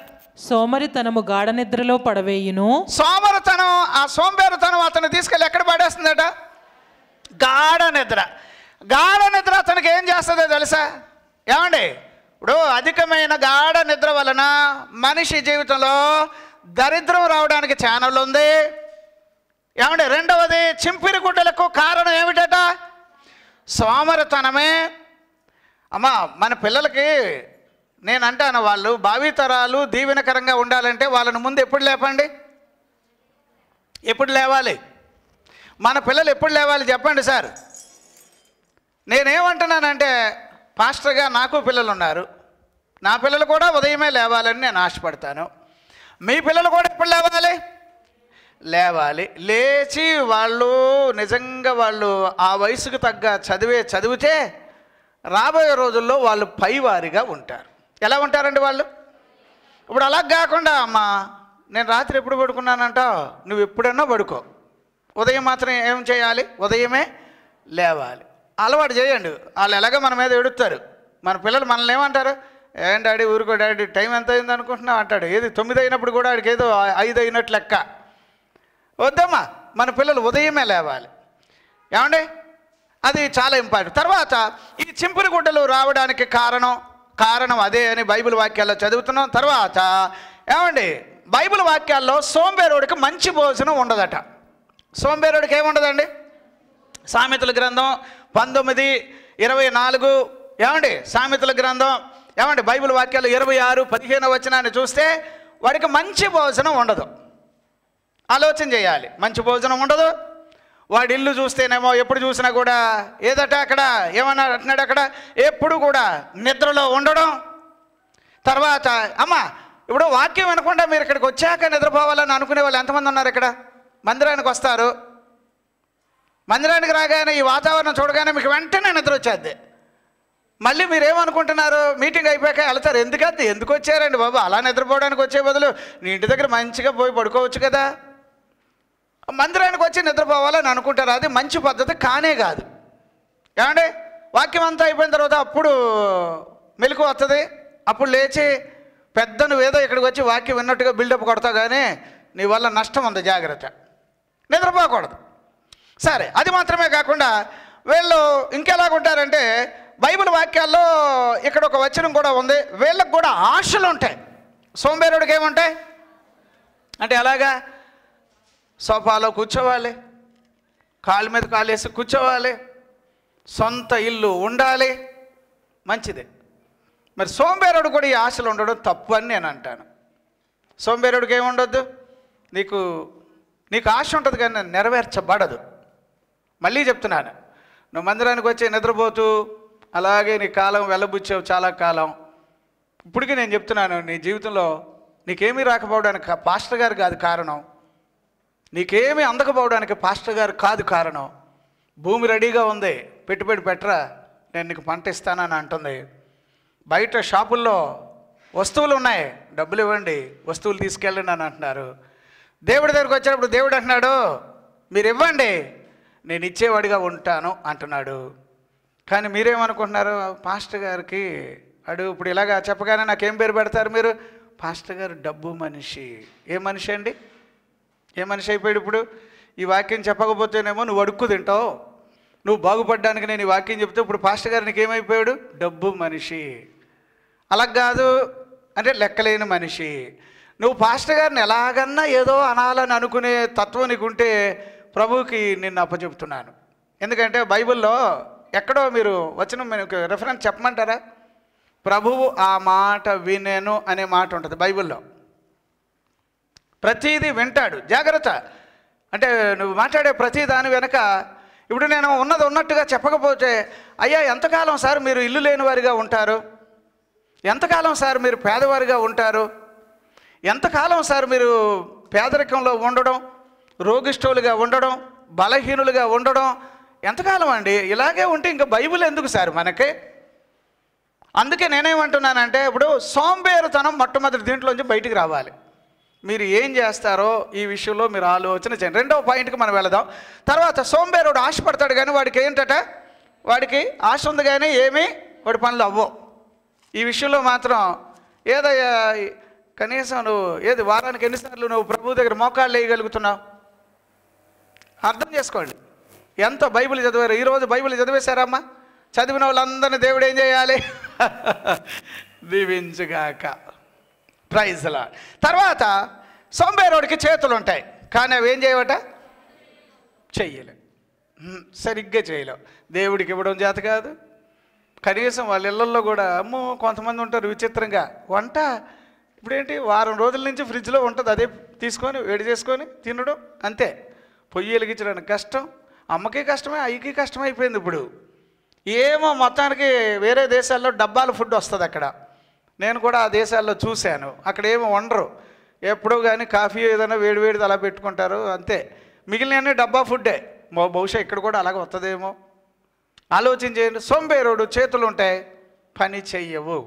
సోమరితనము గాఢ నిద్రలో పడవేయును. సోమరితనం, ఆ సోంబేరితనం అతను తీసుకెళ్ళి ఎక్కడ పడేస్తుందట? గాఢ నిద్ర. గాఢ నిద్ర అతనికి ఏం చేస్తుందో తెలుసా? ఏమండి, ఇప్పుడు అధికమైన గాఢ నిద్ర వలన మనిషి జీవితంలో దరిద్రం రావడానికి ఛానల్ ఉంది. ఏమండి, రెండవది చింపిరి గుడ్డలకు కారణం ఏమిటట? సోమరితనమే. అమ్మ, మన పిల్లలకి నేను అంటాను, వాళ్ళు భావితరాలు దీవెనకరంగా ఉండాలంటే వాళ్ళని ముందు ఎప్పుడు లేపండి? ఎప్పుడు లేవాలి? మన పిల్లలు ఎప్పుడు లేవాలి చెప్పండి సార్. నేనేమంటున్నానంటే, పాస్టర్గా నాకు పిల్లలు ఉన్నారు, నా పిల్లలు కూడా ఉదయమే లేవాలని నేను ఆశపడతాను. మీ పిల్లలు కూడా ఎప్పుడు లేవాలి? లేవాలి. లేచి వాళ్ళు నిజంగా వాళ్ళు ఆ వయసుకు తగ్గ చదివితే రాబోయే రోజుల్లో వాళ్ళు పైవారిగా ఉంటారు. ఎలా ఉంటారండి వాళ్ళు? ఇప్పుడు అలా కాకుండా, అమ్మా నేను రాత్రి ఎప్పుడు పడుకున్నానంటావు, నువ్వు ఎప్పుడన్నా పడుకో, ఉదయం మాత్రం ఏం చేయాలి? ఉదయమే లేవాలి. అలవాటు చేయండి. వాళ్ళు ఎలాగో మన మీద ఎడుతారు. మన పిల్లలు మనల్ని ఏమంటారు? ఏం డాడీ ఊరుకో డాడీ, టైం ఎంత అయింది అనుకుంటున్నావు అంటాడు. ఏది 9 అయినప్పుడు కూడా వాడికి ఏదో 5 అయినట్లు లెక్క. వద్దమ్మా, మన పిల్లలు ఉదయమే లేవాలి. ఏమండి, అది చాలా ఇంపార్టెంట్. తర్వాత ఈ చింపురి గుడ్డలు రావడానికి కారణం అదే అని బైబిల్ వాక్యాల్లో చదువుతున్నాం. తర్వాత ఏమండి, బైబిల్ వాక్యాల్లో సోంబేరోడికి మంచి భోజనం ఉండదట. సోంబేరోడికి ఏముండదండి? సామెతల గ్రంథం 19:24 ఏమండి, సామెతల గ్రంథం ఏమండి బైబిల్ వాక్యాలు 26:15 వచనాన్ని చూస్తే వాడికి మంచి భోజనం ఉండదు. ఆలోచన చేయాలి. మంచి భోజనం ఉండదు. వాడి ఇల్లు చూస్తేనేమో ఎప్పుడు చూసినా కూడా ఏదట అక్కడ ఏమన్నాడు అక్కడ ఎప్పుడు కూడా నిద్రలో ఉండడం. తర్వాత అమ్మ, ఇప్పుడు వాక్యం వినకుండా మీరు ఇక్కడికి వచ్చాక నిద్రపోవాలని అనుకునే వాళ్ళు ఎంతమంది ఉన్నారు ఇక్కడ? మందిరానికి వస్తారు, మందిరానికి రాగానే ఈ వాతావరణం చూడగానే మీకు వెంటనే నిద్ర వచ్చేద్ది. మళ్ళీ మీరేమనుకుంటున్నారు, మీటింగ్ అయిపోయాక వెళ్తారు. ఎందుకు వచ్చారండి బాబు, అలా నిద్రపోవడానికి వచ్చే బదులు నీ ఇంటి దగ్గర మంచిగా పోయి పడుకోవచ్చు కదా. మందిరానికి వచ్చి నిద్రపోవాలని అనుకుంటారు. అది మంచి పద్ధతి కానే కాదు. ఏమండి, వాక్యం అంతా అయిపోయిన తర్వాత అప్పుడు మెలకు వస్తుంది. అప్పుడు లేచి పెద్ద నువ్వేదో ఇక్కడికి వచ్చి వాక్యం విన్నట్టుగా బిల్డప్ కొడతావు, కానీ నీ వల్ల నష్టం ఉంది, జాగ్రత్త, నిద్రపోకూడదు. సరే, అది మాత్రమే కాకుండా వీళ్ళు ఇంకెలాగుంటారంటే, బైబిల్ వాక్యాల్లో ఇక్కడ ఒక వచనం కూడా ఉంది, వీళ్ళకు కూడా ఆశలు ఉంటాయి. సోంబేరుడికి ఏముంటాయి అంటే, ఎలాగా సోఫాలో కూర్చోవాలి, కాళ్ళ మీద కాలేసి కూర్చోవాలి, సొంత ఇల్లు ఉండాలి, మంచిదే. మరి సోంబేరుడు కూడా ఈ ఆశలు ఉండడం తప్పు అని నేను అంటాను. సోంబేరుడికి ఏముండొద్దు, నీకు ఆశ ఉంటుంది కానీ నెరవేర్చబడదు. మళ్ళీ చెప్తున్నాను, నువ్వు మందిరానికి వచ్చి నిద్రపోతూ అలాగే నీ కాలం వెళ్ళబుచ్చావు చాలా కాలం. ఇప్పటికీ నేను చెప్తున్నాను, నీ జీవితంలో నీకేమీ రాకపోవడానికి పాస్టర్ గారు కాదు కారణం, నీకేమీ అందకపోవడానికి పాస్టర్ గారు కాదు కారణం. భూమి రెడీగా ఉంది, పెట్టుబడి పెట్టరా, నేను నీకు పంట ఇస్తానని అంటుంది. బయట షాపుల్లో వస్తువులు ఉన్నాయి, డబ్బులు ఇవ్వండి, వస్తువులు తీసుకెళ్ళండి అని అంటున్నారు. దేవుడి దగ్గరికి వచ్చేటప్పుడు దేవుడు అంటున్నాడు, మీరు ఇవ్వండి, నేను ఇచ్చేవాడిగా ఉంటాను అంటున్నాడు. కానీ మీరేమనుకుంటున్నారు, పాస్టర్ గారికి అడుగు ఇప్పుడు ఇలాగా చెప్పగానే నాకేం పేరు పెడతారు మీరు, పాస్టర్ గారు డబ్బు మనిషి. ఏ మనిషి అండి, ఏ మనిషి అయిపోయాడు ఇప్పుడు? ఈ వాక్యం చెప్పకపోతేనేమో నువ్వు అడుక్కు తింటావు, నువ్వు బాగుపడ్డానికి నేను ఈ వాక్యం చెప్తే ఇప్పుడు పాస్టర్ గారు నీకేమైపోయాడు, డబ్బు మనిషి. అలా కాదు అంటే లెక్కలేని మనిషి. నువ్వు పాస్టర్ గారిని ఎలాగన్నా ఏదో అనాలని అనుకునే తత్వం నీకుంటే ప్రభువుకి నిన్ను అప్పచెప్తున్నాను. ఎందుకంటే బైబిల్లో ఎక్కడో మీరు వచనం మీకు రెఫరెన్స్ చెప్పమంటారా? ప్రభువు ఆ మాట వినెను అనే మాట ఉంటుంది బైబిల్లో. ప్రతిదీ వింటాడు, జాగ్రత్త. అంటే నువ్వు మాట్లాడే ప్రతి దాని వెనక, ఇప్పుడు నేను ఉన్నది ఉన్నట్టుగా చెప్పకపోతే, అయ్యా ఎంతకాలం సార్ మీరు ఇల్లు లేని వారిగా ఉంటారు, ఎంతకాలం సార్ మీరు పేదవారిగా ఉంటారు, ఎంతకాలం సార్ మీరు పేదరికంలో ఉండడం, రోగిష్ఠులుగా ఉండడం, బలహీనులుగా ఉండడం ఎంతకాలం అండి? ఇలాగే ఉంటే ఇంకా బైబిల్ ఎందుకు సార్ మనకి? అందుకే నేనేమంటున్నానంటే, ఇప్పుడు సోంబేరుతనం మొట్టమొదటి దీంట్లోంచి బయటికి రావాలి. మీరు ఏం చేస్తారో ఈ విషయంలో మీరు ఆలోచన చేయండి. రెండవ పాయింట్కి మనం వెళదాం. తర్వాత సోంబేరుడు ఆశపడతాడు కానీ వాడికి ఏంటట, వాడికి ఆశ ఉంది కానీ ఏమీ వాడి పనులు అవ్వవు. ఈ విషయంలో మాత్రం ఏదయ్యా, కనీసం నువ్వు ఏది వారానికి ఎన్నిసార్లు నువ్వు ప్రభు దగ్గర మోకాళ్ళు వేయగలుగుతున్నావు? అర్థం చేసుకోండి, ఎంత బైబిల్ చదివారు. ఈరోజు బైబిల్ చదివేశారమ్మా, చదివిన వాళ్ళందరినీ దేవుడు ఏం చేయాలి, దీవించుగాక, ప్రైజ్ లార్డ్. తర్వాత సోంబేరోడికి చేతులు ఉంటాయి కానీ అవి ఏం చేయవట, చెయ్యలే, సరిగ్గా చేయలేవు. దేవుడికి ఇవ్వడం చేత కాదు. కనీసం వాళ్ళ ఇళ్ళల్లో కూడా అమ్మో కొంతమంది ఉంటారు విచిత్రంగా, వంట ఇప్పుడేంటి వారం రోజుల నుంచి ఫ్రిడ్జ్లో ఉంటుంది, అదే తీసుకొని వేడి చేసుకొని తినడం అంతే. పొయ్యి వెలిగించడానికి కష్టం, అమ్మకి కష్టమే, అయ్యకి కష్టం అయిపోయింది ఇప్పుడు. ఏమో మొత్తానికి వేరే దేశాల్లో డబ్బాల ఫుడ్ వస్తుంది. అక్కడ నేను కూడా ఆ దేశాల్లో చూశాను, అక్కడ ఏమో వండరు, ఎప్పుడో కానీ కాఫీ ఏదైనా వేడివేడిది అలా పెట్టుకుంటారు అంతే, మిగిలినవన్నీ డబ్బా ఫుడ్డే. బహుశా ఇక్కడ కూడా అలాగ వస్తుందేమో, ఆలోచించేయండి. సోంబేరుడు చేతులు ఉంటాయి పని చెయ్యవు.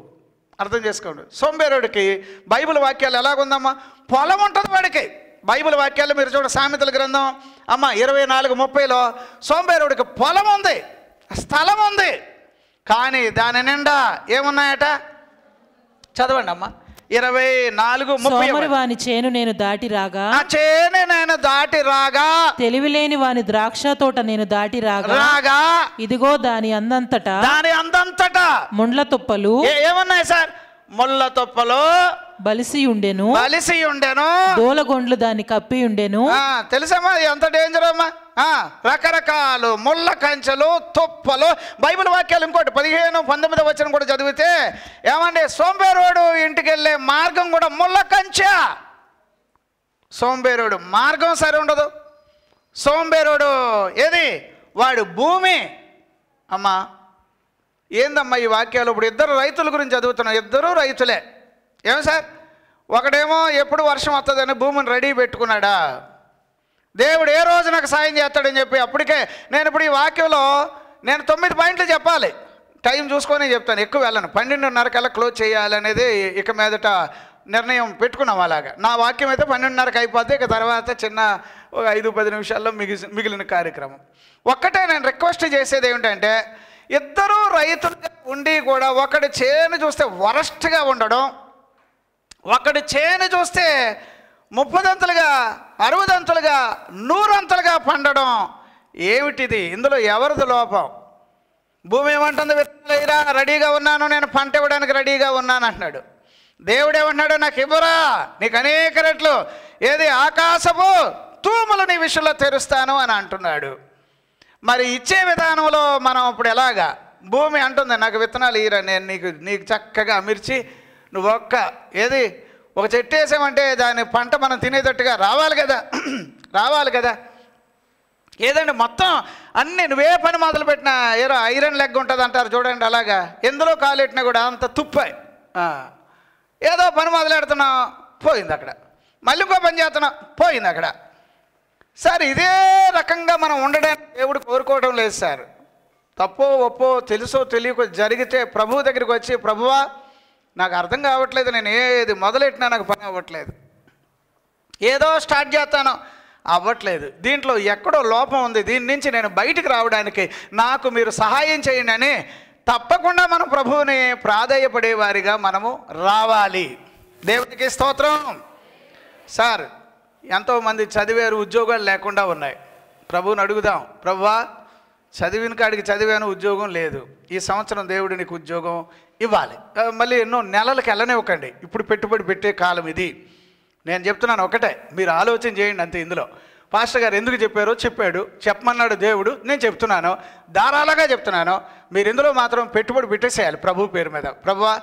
అర్థం చేసుకోండి, సోంబేరుడికి బైబిల్ వాక్యాలు ఎలాగుందమ్మా, పొలం ఉంటుంది వాడికి. బైబిల్ వాక్యాలు మీరు చూడ, సామెతల గ్రంథం అమ్మ 24:30లో సోంబేరుడికి పొలం ఉంది, స్థలం ఉంది, కానీ దాని నిండా ఏమున్నాయట, చదవండి అమ్మా 24:30. వాని చేను నేను దాటి రాగా, ఆ చేను నేను దాటి రాగా, తెలివిలేని వాని ద్రాక్ష తోట నేను దాటి రాగా, ఇదిగో దాని అందంతటా ముండ్ల తుప్పలు ఏమున్నాయి సార్, ముళ్ళ తుప్పలు బలిసి ఉండెను, దూలగొండ్లు దాన్ని కప్పి ఉండెను. తెలుసమ్మా ఎంత డేంజర్ అమ్మా, రకరకాలు ముళ్ళ కంచెలు, తుప్పలు. బైబిల్ వాక్యాలు ఇంకోటి 15-19 వచనం కూడా చదివితే ఏమండి, సోంబేరుడు ఇంటికి వెళ్ళే మార్గం కూడా ముళ్ళ కంచె. సోంబేరుడు మార్గం సరి ఉండదు. సోంబేరుడు ఏది, వాడు భూమి. అమ్మా ఏందమ్మా ఈ వాక్యాలు? ఇప్పుడు ఇద్దరు రైతుల గురించి చదువుతున్నాం, ఇద్దరు రైతులే. ఏం సార్, ఒకడేమో ఎప్పుడు వర్షం వస్తుందని భూమిని రెడీ పెట్టుకున్నాడా, దేవుడు ఏ రోజు నాకు సాయం చేస్తాడని చెప్పి అప్పటికే నేను ఇప్పుడు ఈ వాక్యంలో నేను 9 పాయింట్లు చెప్పాలి. టైం చూసుకొని చెప్తాను, ఎక్కువ వెళ్ళను. 12:30 క్లోజ్ చేయాలనేది ఇక మీదట నిర్ణయం పెట్టుకున్నాం. అలాగా నా వాక్యం అయితే 12:30కి అయిపోద్ది. ఇక తర్వాత చిన్న 5-10 నిమిషాల్లో మిగిలిన కార్యక్రమం. ఒక్కటే నేను రిక్వెస్ట్ చేసేది ఏమిటంటే, ఇద్దరూ రైతులుగా ఉండి కూడా ఒకటి చేను చూస్తే వరస్ట్గా ఉండడం, ఒకటి చేను చూస్తే 30 60 100 పండడం ఏమిటిది? ఇందులో ఎవరిది లోపం? భూమి ఏమంటుంది? విత్తనాలు రెడీగా ఉన్నాను, నేను పంట ఇవ్వడానికి రెడీగా ఉన్నాను అంటున్నాడు. దేవుడు ఏమంటున్నాడు? నాకు ఇవ్వరా, నీకు అనేక రెట్లు ఏది ఆకాశపు తూములు నీ విషయంలో తెరుస్తాను అని అంటున్నాడు. మరి ఇచ్చే విధానంలో మనం ఇప్పుడు ఎలాగా? భూమి అంటుంది నాకు విత్తనాలు ఇయ్యరా, నేను నీకు చక్కగా అమిర్చి నువ్వు ఒక చెట్టు వేసామంటే దాని పంట మనం తినేటట్టుగా రావాలి కదా. ఏదండి మొత్తం అన్నీ నువ్వే పని మొదలు పెట్టినా ఐరన్ లెగ్ ఉంటుంది అంటారు చూడండి, అలాగా ఎందులో కాలెట్టినా కూడా అంత తుప్పాయి. ఏదో పని మొదలెడుతున్నాం, పోయింది అక్కడ. మళ్ళీ ఇంకో పని చేస్తున్నాం, పోయింది అక్కడ. సార్ ఇదే రకంగా మనం ఉండడానికి దేవుడు కోరుకోవడం లేదు సార్. తప్పో ఒప్పో తెలుసో తెలియకో జరిగితే ప్రభు దగ్గరికి వచ్చి, ప్రభువా నాకు అర్థం కావట్లేదు, నేను ఏది మొదలెట్టినా నాకు పని అవ్వట్లేదు, ఏదో స్టార్ట్ చేస్తాను అవ్వట్లేదు, దీంట్లో ఎక్కడో లోపం ఉంది, దీని నుంచి నేను బయటికి రావడానికి నాకు మీరు సహాయం చేయండి అని తప్పకుండా మనం ప్రభువుని ప్రాధేయపడేవారిగా మనము రావాలి. దేవునికి స్తోత్రం. సార్ ఎంతోమంది చదివారు, ఉద్యోగాలు లేకుండా ఉన్నాయి. ప్రభువుని అడుగుదాం, ప్రభువా చదివిన కాడికి చదివాను, ఉద్యోగం లేదు, ఈ సంవత్సరం దేవుడు నీకు ఉద్యోగం ఇవ్వాలి. మళ్ళీ ఎన్నో నెలలకు వెళ్ళనివ్వకండి, ఇప్పుడు పెట్టుబడి పెట్టే కాలం ఇది. నేను చెప్తున్నాను ఒకటే, మీరు ఆలోచన చేయండి అంతే. ఇందులో పాస్టర్ గారు ఎందుకు చెప్పారో చెప్పమన్నాడు దేవుడు, నేను చెప్తున్నాను, ధారాళంగా చెప్తున్నాను. మీరు ఇందులో మాత్రం పెట్టుబడి పెట్టేసేయాలి ప్రభు పేరు మీద. ప్రభువా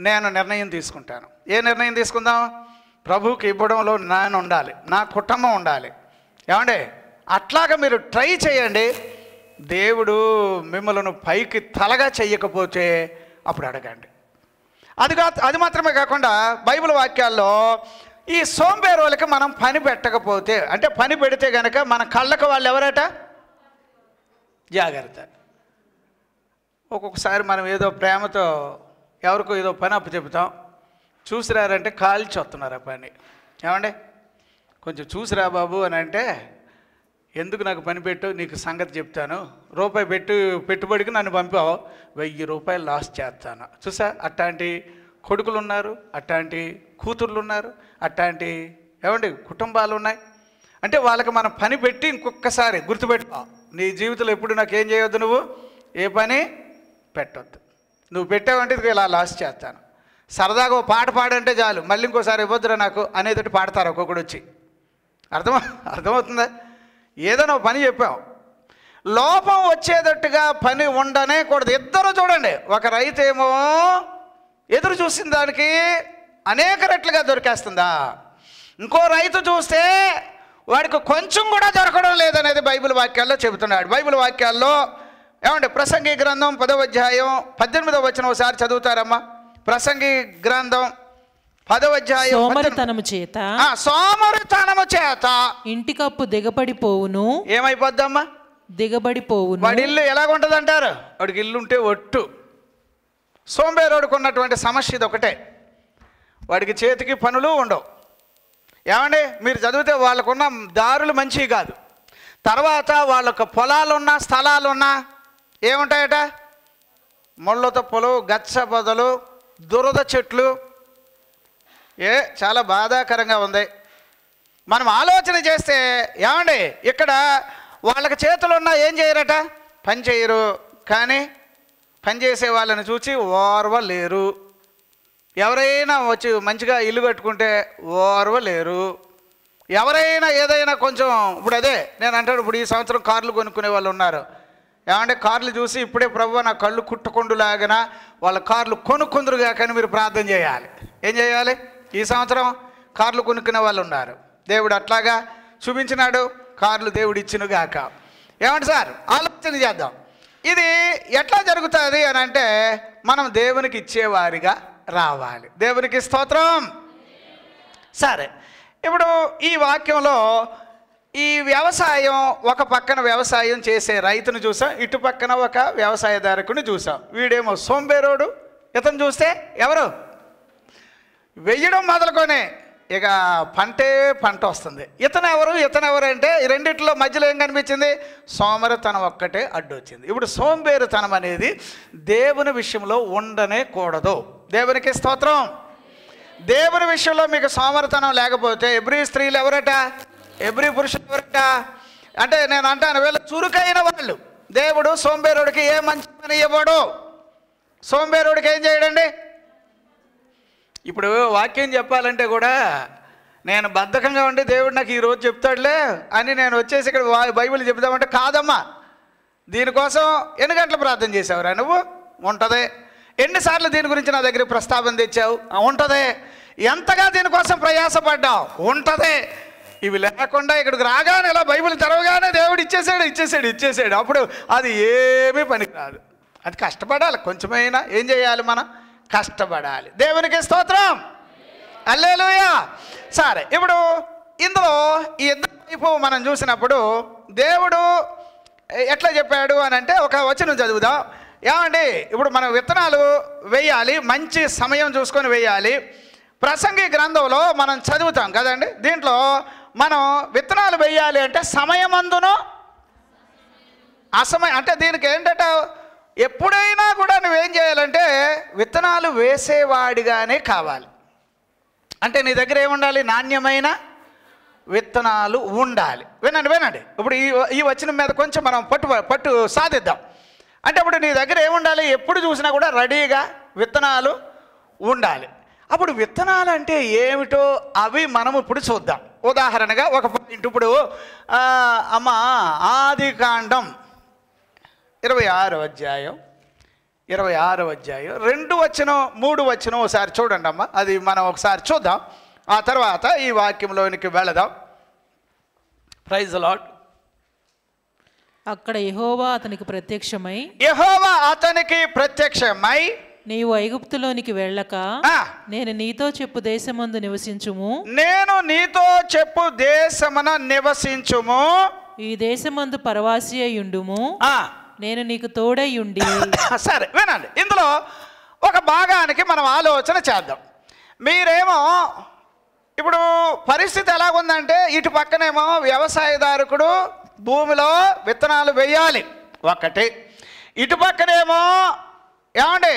నేను నిర్ణయం తీసుకుంటాను. ఏ నిర్ణయం తీసుకుందాం? ప్రభువుకి ఇవ్వడంలో నేను ఉండాలి, నా కుటుంబం ఉండాలి. ఏమండి అట్లాగా మీరు ట్రై చేయండి. దేవుడు మిమ్మల్ని పైకి తలగా చెయ్యకపోతే అప్పుడు అడగండి. అది మాత్రమే కాకుండా బైబిల్ వాక్యాల్లో ఈ సోంబేరోళ్ళకి మనం పని పెట్టకపోతే, అంటే పని పెడితే కనుక మన కళ్ళకు వాళ్ళు ఎవరట? జాగ్రత్త. ఒక్కొక్కసారి మనం ఏదో ప్రేమతో ఎవరికో ఏదో పని అప్పు చెబుతాం, చూసిరారంటే కాల్చి వస్తున్నారు ఆ పని. ఏమండి కొంచెం చూసిరా బాబు అని అంటే, ఎందుకు నాకు పని పెట్టు, నీకు సంగతి చెప్తాను, రూపాయి పెట్టుబడికి నన్ను పంపావు, 1000 రూపాయలు లాస్ చేస్తాను. చూసా, అట్లాంటి కొడుకులు ఉన్నారు, అట్లాంటి కూతుర్లు ఉన్నారు, అట్లాంటి ఏమండి కుటుంబాలు ఉన్నాయి. అంటే వాళ్ళకి మనం పని పెట్టి ఇంకొకసారి గుర్తుపెట్టుకో, నీ జీవితంలో ఎప్పుడు నాకు ఏం చేయొద్దు, నువ్వు ఏ పని పెట్టొద్దు, నువ్వు పెట్టావంటే ఇది ఇలా లాస్ చేస్తాను. సరదాగా ఓ పాట పాడంటే చాలు, మళ్ళీ ఇంకోసారి ఇవ్వద్దురా నాకు అనేటట్టు పాడతారు ఒక్కొక్కడు వచ్చి. అర్థమవుతుందా? ఏదైనా పని చెప్పావు, లోపం వచ్చేటట్టుగా పని ఉండనే కూడదు. ఇద్దరు చూడండి, ఒక రైతు ఏమో ఎదురు చూసిన దానికి అనేక రెట్లుగా దొరికేస్తుందా, ఇంకో రైతు చూస్తే వాడికి కొంచెం కూడా దొరకడం లేదనేది బైబిల్ వాక్యాల్లో చెబుతున్నాడు. బైబిల్ వాక్యాల్లో ఏమంటే ప్రసంగి గ్రంథం 10వ అధ్యాయం 18వ వచనం ఒకసారి చదువుతారమ్మా. ప్రసంగి గ్రంథం 10వ అధ్యాయం సోమరితనము చేత ఇంటి కప్పు దిగబడిపోవును. ఏమైపోద్దమ్మా? దిగబడిపోవును. వాడి ఇల్లు ఎలాగుంటుంది అంటారు? వాడికి ఇల్లు ఉంటే ఒట్టు. సోంబేరోడుకు ఉన్నటువంటి సమస్య ఇది ఒకటే, వాడికి చేతికి పనులు ఉండవు. ఏమండి మీరు చదివితే వాళ్ళకున్న దారులు మంచివి కాదు. తర్వాత వాళ్ళకు పొలాలున్నా స్థలాలున్నా ఏముంటాయట? ముళ్ళతో పొలం, గచ్చ పొదలు, దురద చెట్లు. చాలా బాధాకరంగా ఉంది. మనం ఆలోచన చేస్తే ఏమండి ఇక్కడ వాళ్ళకి చేతులు ఉన్నా ఏం చేయరట? పని చేయరు. కానీ పనిచేసే వాళ్ళని చూసి ఓర్వలేరు. ఎవరైనా వచ్చి మంచిగా ఇల్లు కట్టుకుంటే ఓర్వలేరు. ఎవరైనా ఏదైనా కొంచెం ఇప్పుడు అదే నేను అంటాను, ఇప్పుడు ఈ సంవత్సరం కార్లు కొనుక్కునే వాళ్ళు ఉన్నారు. ఏమంటే కార్లు చూసి ఇప్పుడే ప్రభువా నా కళ్ళు కుట్టుకొండులాగన వాళ్ళ కార్లు కొనుక్కుందురుగా కానీ మీరు ప్రార్థన చేయాలి. ఏం చేయాలి? ఈ సంవత్సరం కార్లు కొనుక్కునే వాళ్ళు ఉన్నారు. దేవుడు అట్లాగా చూపించినాడు, కార్లు దేవుడు ఇచ్చినగాక. ఏమంటే సార్ ఆలోచన చేద్దాం, ఇది ఎట్లా జరుగుతుంది అని అంటే మనం దేవునికి ఇచ్చేవారిగా రావాలి. దేవునికి స్తోత్రం. సరే, ఇప్పుడు ఈ వాక్యంలో ఈ వ్యవసాయం, ఒక పక్కన వ్యవసాయం చేసే రైతును చూసాం, ఇటు పక్కన ఒక వ్యవసాయదారుకుని చూసాం. వీడేమో సోంబేరోడు, ఇతను చూస్తే ఎవరు వెయ్యడం మొదలుకొని ఇక పంట వస్తుంది. ఇతను ఎవరు అంటే ఈ రెండిట్లో మధ్యలో ఏం కనిపించింది? సోమరితనం ఒక్కటే అడ్డు వచ్చింది. ఇప్పుడు సోంబేరుతనం అనేది దేవుని విషయంలో ఉండనే కూడదు. దేవునికి స్తోత్రం. దేవుని విషయంలో మీకు సోమరితనం లేకపోతే, ఎబ్రీ స్త్రీలు ఎవరట, ఎబ్రీ పురుషులు ఎవరట అంటే, నేను అంటాను వీళ్ళు చురుకైన వాళ్ళు. దేవుడు సోంబేరుడికి ఏ మంచి పని ఇవ్వడు. సోంబేరుడికి ఏం చేయడండి? ఇప్పుడు వాక్యం చెప్పాలంటే కూడా నేను బద్ధకంగా ఉండి దేవుడు నాకు ఈరోజు చెప్తాడులే అని నేను వచ్చేసి ఇక్కడ బైబిల్ చెప్తామంటే కాదమ్మా. దీనికోసం ఎన్ని గంటలు ప్రార్థన చేసావురా నువ్వు? ఉంటుంది. ఎన్నిసార్లు దీని గురించి నా దగ్గర ప్రస్తావన తెచ్చావు? ఉంటుంది. ఎంతగా దీనికోసం ప్రయాసపడ్డావు? ఉంటుంది. ఇవి లేకుండా ఇక్కడికి రాగానే ఇలా బైబిల్ తెరవగానే దేవుడు ఇచ్చేసాడు. అప్పుడు అది ఏమీ పనికిరాదు. అది కష్టపడాలి. కొంచెమైనా ఏం చేయాలి? మనం కష్టపడాలి. దేవునికి స్తోత్రం. హల్లెలూయా. సరే, ఇప్పుడు ఇందులో ఈ ఇద్దరు వైపు మనం చూసినప్పుడు దేవుడు ఎట్లా చెప్పాడు అని అంటే, ఒక వచనం చదువుదాం. ఏమండి, ఇప్పుడు మనం విత్తనాలు వేయాలి, మంచి సమయం చూసుకొని వేయాలి. ప్రసంగి గ్రంథంలో మనం చదువుతాం కదండి. దీంట్లో మనం విత్తనాలు వేయాలి అంటే సమయమందును అసమయం అంటే దీనికి ఏంటంటే, ఎప్పుడైనా కూడా నువ్వేం చేయాలంటే విత్తనాలు వేసేవాడిగానే కావాలి. అంటే నీ దగ్గర ఏముండాలి? నాణ్యమైన విత్తనాలు ఉండాలి. వినండి. ఇప్పుడు ఈ వచనం మీద కొంచెం మనం పట్టు సాధిద్దాం. అంటే ఇప్పుడు నీ దగ్గర ఏముండాలి? ఎప్పుడు చూసినా కూడా రెడీగా విత్తనాలు ఉండాలి. అప్పుడు విత్తనాలు అంటే ఏమిటో అవి మనం ఇప్పుడు చూద్దాం. ఉదాహరణగా ఒక పాయింట్, ఇప్పుడు ఆదికాండం 26వ అధ్యాయం 2 వచనం 3 వచనం ఒకసారి చూడండి అమ్మా. అది మనం ఒకసారి చూద్దాం, ఆ తర్వాత ఈ వాక్యంలోనికి వెళదాం. Praise the lord. అక్కడ యెహోవా అతనికి ప్రత్యక్షమై నీవు ఐగుప్తులోనికి వెళ్ళక నేను నీతో చెప్పు దేశమందు నివసించుము, ఈ దేశమందు పరవాసి అయి ఉండుము, నేను నీకు తోడై ఉండి. సరే వినండి, ఇందులో ఒక భాగానికి మనం ఆలోచన చేద్దాం. మీరేమో ఇప్పుడు పరిస్థితి ఎలాగుందంటే, ఇటు పక్కనేమో వ్యవసాయదారుకుడు భూమిలో విత్తనాలు వేయాలి ఒకటి, ఇటు పక్కనేమో ఏమండి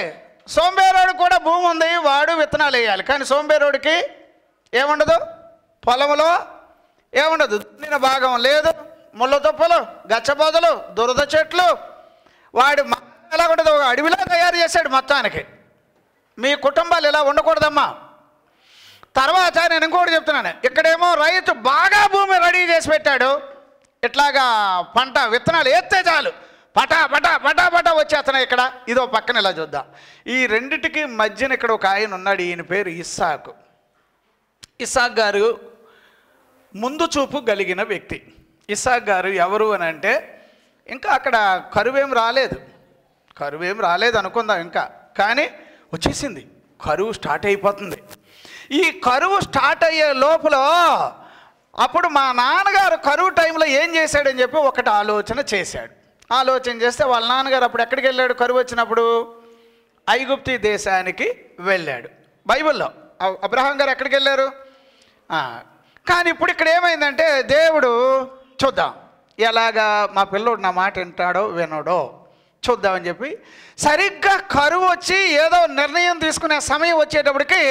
సోంబేరోడు కూడా భూమి ఉంది, వాడు విత్తనాలు వేయాలి. కానీ సోంబేరోడికి ఏముండదు, పొలంలో ఏముండదు, దున్నిన భాగం లేదు, ముళ్ళ తుప్పలు, గచ్చబొదలు, దురద చెట్లు, వాడు ఎలా ఉండదు, ఒక అడవిలా తయారు చేశాడు మొత్తానికి. మీ కుటుంబాలు ఇలా ఉండకూడదమ్మా. తర్వాత నేను ఇంకోటి చెప్తున్నాను, ఇక్కడేమో రైతు బాగా భూమి రెడీ చేసి పెట్టాడు, ఇట్లాగా పంట విత్తనాలు వేస్తే చాలు పటా పటా పటా పటా వచ్చేస్తున్నాయి. ఇక్కడ ఇదో పక్కన ఇలా చూద్దాం. ఈ రెండిటికి మధ్యన ఇక్కడ ఒక ఆయన ఉన్నాడు, ఈయన పేరు ఇస్సాకు. ఇస్సాకు గారు ముందు చూపు కలిగిన వ్యక్తి. ఇస్సాకు గారు ఎవరు అని అంటే, ఇంకా అక్కడ కరువేం రాలేదు అనుకుందాం ఇంకా, కానీ వచ్చేసింది, కరువు స్టార్ట్ అయిపోతుంది. ఈ కరువు స్టార్ట్ అయ్యే లోపల అప్పుడు మా నాన్నగారు కరువు టైంలో ఏం చేశాడని చెప్పి ఒకటి ఆలోచన చేస్తే వాళ్ళ నాన్నగారు అప్పుడు ఎక్కడికి వెళ్ళాడు? కరువు వచ్చినప్పుడు ఐగుప్తు దేశానికి వెళ్ళాడు. బైబిల్లో అబ్రహాం గారు ఎక్కడికి వెళ్ళారు? కానీ ఇప్పుడు ఇక్కడ ఏమైందంటే, దేవుడు చూద్దాం ఎలాగా మా పిల్లోడు నా మాట వింటాడో వినడో చూద్దామని చెప్పి సరిగ్గా కరువు వచ్చి ఏదో నిర్ణయం తీసుకునే సమయం వచ్చేటప్పటికి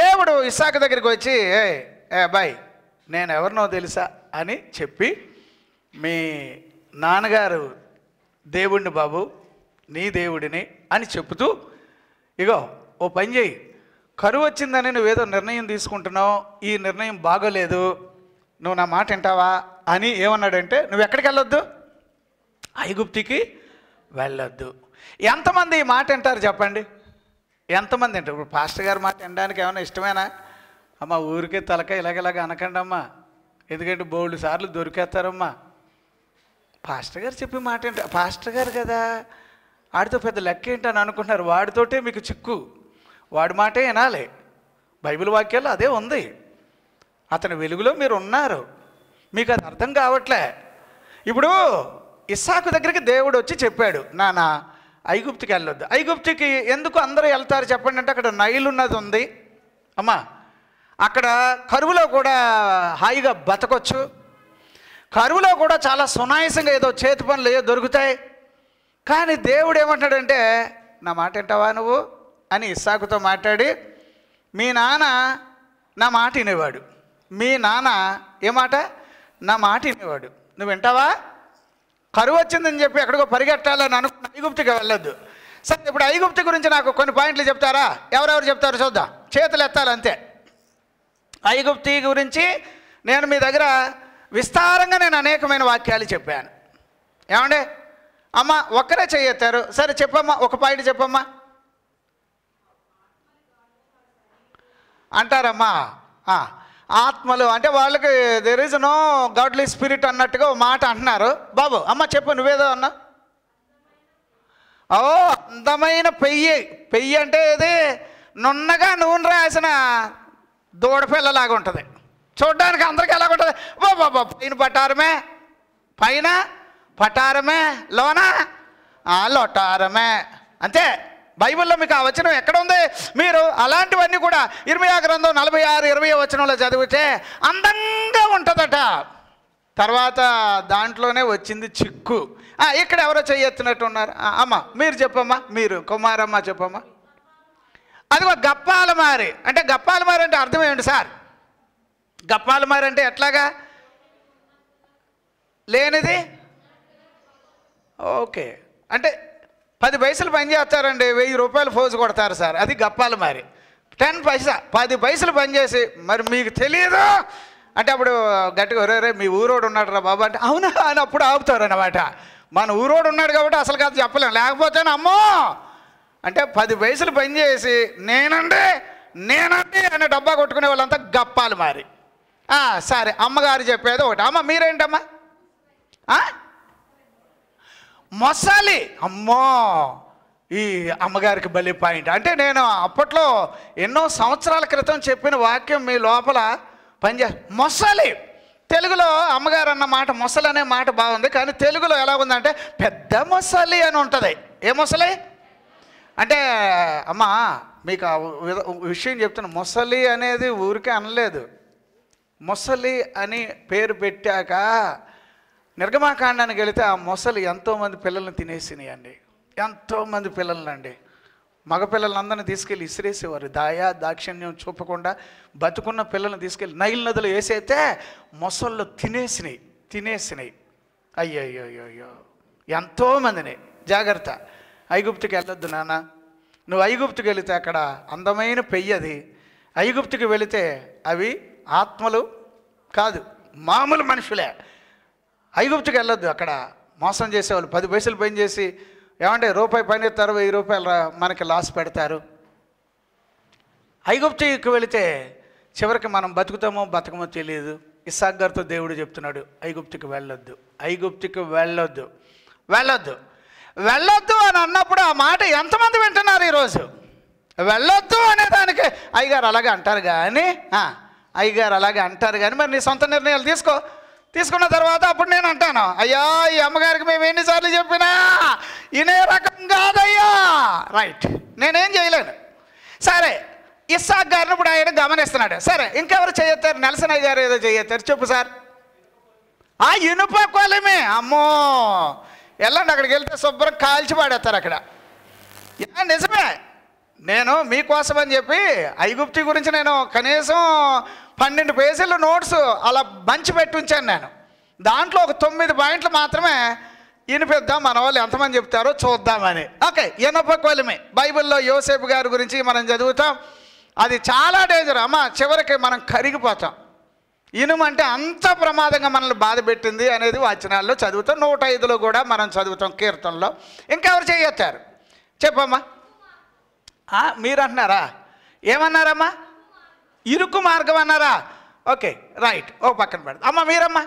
దేవుడు ఇస్సాకు దగ్గరికి వచ్చి, ఏ బాయ్ నేను ఎవరినో తెలుసా అని చెప్పి, మీ నాన్నగారు దేవుడిని బాబు, నీ దేవుడిని అని చెబుతూ, ఇగో ఓ పని చేయి, కరువు వచ్చిందని నువ్వేదో నిర్ణయం తీసుకుంటున్నావు, ఈ నిర్ణయం బాగోలేదు, నువ్వు నా మాట వింటావా అని ఏమన్నాడంటే, నువ్వు ఎక్కడికి వెళ్ళొద్దు, ఐగుప్తికి వెళ్ళొద్దు. ఎంతమంది ఈ మాట వింటారు చెప్పండి? ఎంతమంది వింటారు? ఇప్పుడు పాస్టర్ గారి మాట వినడానికి ఏమైనా ఇష్టమేనా? అమ్మ ఊరికే తలకాయ ఇలాగ అనకండి అమ్మా, ఎందుకంటే బోల్డ్ సార్లు దొరికేస్తారమ్మా. పాస్టర్ గారు చెప్పి మాట ఏంట, పాస్టర్ గారు కదా వాడితో పెద్ద లెక్క ఏంటని అనుకుంటున్నారు. వాడితోటే మీకు చిక్కు, వాడి మాటే వినాలి. బైబిల్ వాక్యాల్లో అదే ఉంది. అతని వెలుగులో మీరు ఉన్నారు, మీకు అది అర్థం కావట్లే. ఇప్పుడు ఇస్సాకు దగ్గరికి దేవుడు వచ్చి చెప్పాడు, నాన్న ఐగుప్తుకి వెళ్ళొద్దు. ఐగుప్తుకి ఎందుకు అందరూ వెళ్తారు చెప్పండి అంటే, అక్కడ నైలు ఉన్నది ఉంది అమ్మా, అక్కడ కరువులో కూడా హాయిగా బతకొచ్చు, కరువులో కూడా చాలా సునాయాసంగా ఏదో చేతి పనులు ఏదో దొరుకుతాయి. కానీ దేవుడు ఏమంటాడంటే, నా మాట వింటావా నువ్వు అని ఇస్సాకుతో మాట్లాడి, మీ నాన్న నా మాట వినేవాడు, మీ నాన్న ఏమాట నా మాట వినేవాడు, నువ్వు వింటావా? కరువు వచ్చిందని చెప్పి ఎక్కడికో పరిగెట్టాలని అనుకున్న ఐగుప్తుకి వెళ్ళొద్దు. సరే, ఇప్పుడు ఐగుప్తు గురించి నాకు కొన్ని పాయింట్లు చెప్తారా? ఎవరెవరు చెప్తారో చూద్దాం, చేతులు ఎత్తాలి అంతే. ఐగుప్తు గురించి నేను మీ దగ్గర విస్తారంగా నేను అనేకమైన వాక్యాలు చెప్పాను. ఏమండి అమ్మ, ఒక్కరే చెయ్యెత్తారు. సరే చెప్పమ్మా, ఒక పాయింట్ చెప్పమ్మా అంటారమ్మా. ఆత్మలు అంటే వాళ్ళకి there is no godly spirit అన్నట్టుగా ఒక మాట అంటున్నారు. బాబు అమ్మ చెప్పు, నువ్వేదో అన్నా. ఓ అందమైన పెయ్యి అంటే ఇది నున్నగా నూనె రాసిన దూడపిల్లలాగా ఉంటుంది చూడడానికి. అందరికీ ఎలాగుంటుంది? బాబా పైన పటారమే లోన లొటారమే అంతే. బైబిల్లో మీకు ఆ వచనం ఎక్కడ ఉంది? మీరు అలాంటివన్నీ కూడా ఇర్మీయా గ్రంథం 46:20 వచనంలో చదివితే అందంగా ఉంటుందట. తర్వాత దాంట్లోనే వచ్చింది చిక్కు. ఇక్కడ ఎవరో చెయ్యెత్తినట్టు ఉన్నారు. అమ్మ మీరు చెప్పమ్మా, మీరు కుమారమ్మ చెప్పమ్మా. అదిగో గప్పాలమారి అంటే, గప్పాలమారి అంటే అర్థం ఏమిటి సార్? గప్పాలమారి అంటే ఎట్లాగా? లేనిది. ఓకే, అంటే 10 పైసలు పని చేస్తారండి, 1000 రూపాయలు ఫోజు కొడతారు సార్, అది గప్పాలమారి. 10 పైసా 10 పైసలు పనిచేసి మరి మీకు తెలియదు అంటే అప్పుడు గట్టిగా రే మీ ఊరోడు ఉన్నాడు రా బాబా అంటే అవునా అని అప్పుడు ఆపుతారు అన్నమాట. మన ఊరోడు ఉన్నాడు కాబట్టి అసలు కాదు చెప్పలేం, లేకపోతే అమ్మో అంటే 10 పైసలు పనిచేసి నేనండి అని డబ్బా కొట్టుకునే వాళ్ళంతా గప్పాలమారి. సరే, అమ్మగారు చెప్పేది ఒకటి. అమ్మ మీరేంటమ్మా? మొసలి. అమ్మో, ఈ అమ్మగారికి బలి పాయింట్. అంటే నేను అప్పట్లో ఎన్నో సంవత్సరాల క్రితం చెప్పిన వాక్యం మీ లోపల మొసలి. తెలుగులో అమ్మగారు అన్న మాట మొసలి అనే మాట బాగుంది, కానీ తెలుగులో ఎలా ఉందంటే పెద్ద మొసలి అని ఉంటుంది. ఏ మొసలి అంటే? అమ్మా మీకు ఆ విషయం చెప్తున్నా, మొసలి అనేది ఊరికే అనలేదు. మొసలి అని పేరు పెట్టాక నిర్గమాకాండానికి వెళితే ఆ మొసలి ఎంతోమంది పిల్లల్ని తినేసినాయండి, ఎంతోమంది పిల్లలండి. మగపిల్లలందరినీ తీసుకెళ్ళి ఇసిరేసేవారు, దాక్షిణ్యం చూపకుండా బతుకున్న పిల్లల్ని తీసుకెళ్ళి నైల్ నదిలో వేసైతే మొసళ్ళు తినేసినాయి. అయ్యో ఎంతోమందిని. జాగ్రత్త, ఐగుప్తుకి వెళ్ళొద్దు నాన్న. నువ్వు ఐగుప్తుకి వెళితే అక్కడ అందమైన పెయ్యది. ఐగుప్తుకి వెళితే అవి ఆత్మలు కాదు, మామూలు మనుషులే. ఐగుప్తుకి వెళ్ళొద్దు, అక్కడ మోసం చేసేవాళ్ళు. 10 పైసలు పని చేసి ఏమంటే రూపాయి పని ఎత్తారు, 1000 రూపాయలు మనకి లాస్ పెడతారు. ఐగుప్తుకి వెళితే చివరికి మనం బతకమో తెలియదు. ఇస్సాకు గారితో దేవుడు చెప్తున్నాడు, ఐగుప్తుకి వెళ్ళొద్దు అని అన్నప్పుడు ఆ మాట ఎంతమంది వింటున్నారు ఈరోజు? వెళ్ళొద్దు అనే దానికి అయ్యగారు అలాగే అంటారు కానీ మరి నీ సొంత నిర్ణయాలు తీసుకున్న తర్వాత అప్పుడు నేను అంటాను, అయ్యా ఈ అమ్మగారికి మేము ఎన్నిసార్లు చెప్పినా ఇనే రకం కాదయ్యా. రైట్, నేనేం చేయలేను. సరే, ఇస్సాకు గారిని ఇప్పుడు ఆయన గమనిస్తున్నాడు. సరే, ఇంకెవరు చేయొత్తారు? నెల్సన్ గారు ఏదో చేయొత్తారు, చెప్పు సార్. ఇనుప కొలిమి. అమ్మో, వెళ్ళండి, అక్కడికి వెళ్తే శుభ్రం కాల్చి పాడేస్తారు అక్కడ. నిజమే, నేను మీకోసం అని చెప్పి ఐగుప్తు గురించి నేను కనీసం 12 పేజీల నోట్స్ అలా బంచి పెట్టి ఉంచాను నేను. దాంట్లో ఒక 9 పాయింట్లు మాత్రమే వినిపిద్దాం, మన వాళ్ళు ఎంతమంది చెప్తారో చూద్దామని. ఓకే, ఇనుప కొలిమి. బైబిల్లో యోసేపు గారి గురించి మనం చదువుతాం. అది చాలా డేంజర్ అమ్మ, చివరికి మనం కరిగిపోతాం. ఇనుము అంటే అంత ప్రమాదంగా మనల్ని బాధ పెట్టింది అనేది వచనాల్లో చదువుతాం. 105లో కూడా మనం చదువుతాం, కీర్తనలో. ఇంకెవరు చేయొచ్చారు చెప్పమ్మా? మీరు అంటున్నారా? ఏమన్నారమ్మా? ఇరుకు మార్గం అన్నారా? ఓకే, రైట్, ఓ పక్కన పెడతా. అమ్మ మీరమ్మా?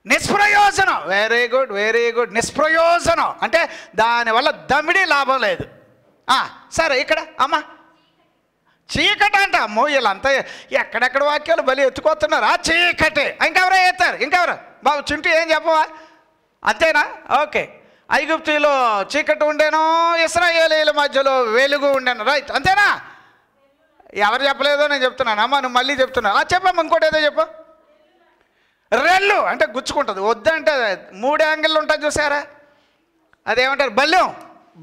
నిష్ప్రయోజనం. Very good. నిష్ప్రయోజనం అంటే దానివల్ల దమిడి లాభం లేదు. సరే, ఇక్కడ అమ్మ చీకటి అంట. అమ్మో వీళ్ళంతా ఎక్కడెక్కడ వాక్యాలు బలి ఎత్తుకొస్తున్నారు. ఆ చీకటి. ఇంకెవరో ఎత్తారు, ఇంకెవరు బాబు చింటూ ఏం చెప్పవా? అంతేనా? ఓకే. ఐగుప్తులో చీకటి ఉండేను, ఇశ్రాయేలీల మధ్యలో వెలుగు ఉండేను. రైట్, అంతేనా? ఎవరు చెప్పలేదో నేను చెప్తున్నాను. అమ్మ నువ్వు మళ్ళీ చెప్తున్నావు. చెప్పమ్మా, ఇంకోటి ఏదో చెప్పు. రెల్లు అంటే గుచ్చుకుంటుంది. వద్దంటే 3 యాంగిళ్ళు ఉంటుంది చూసారా, అదేమంటారు? బల్యం.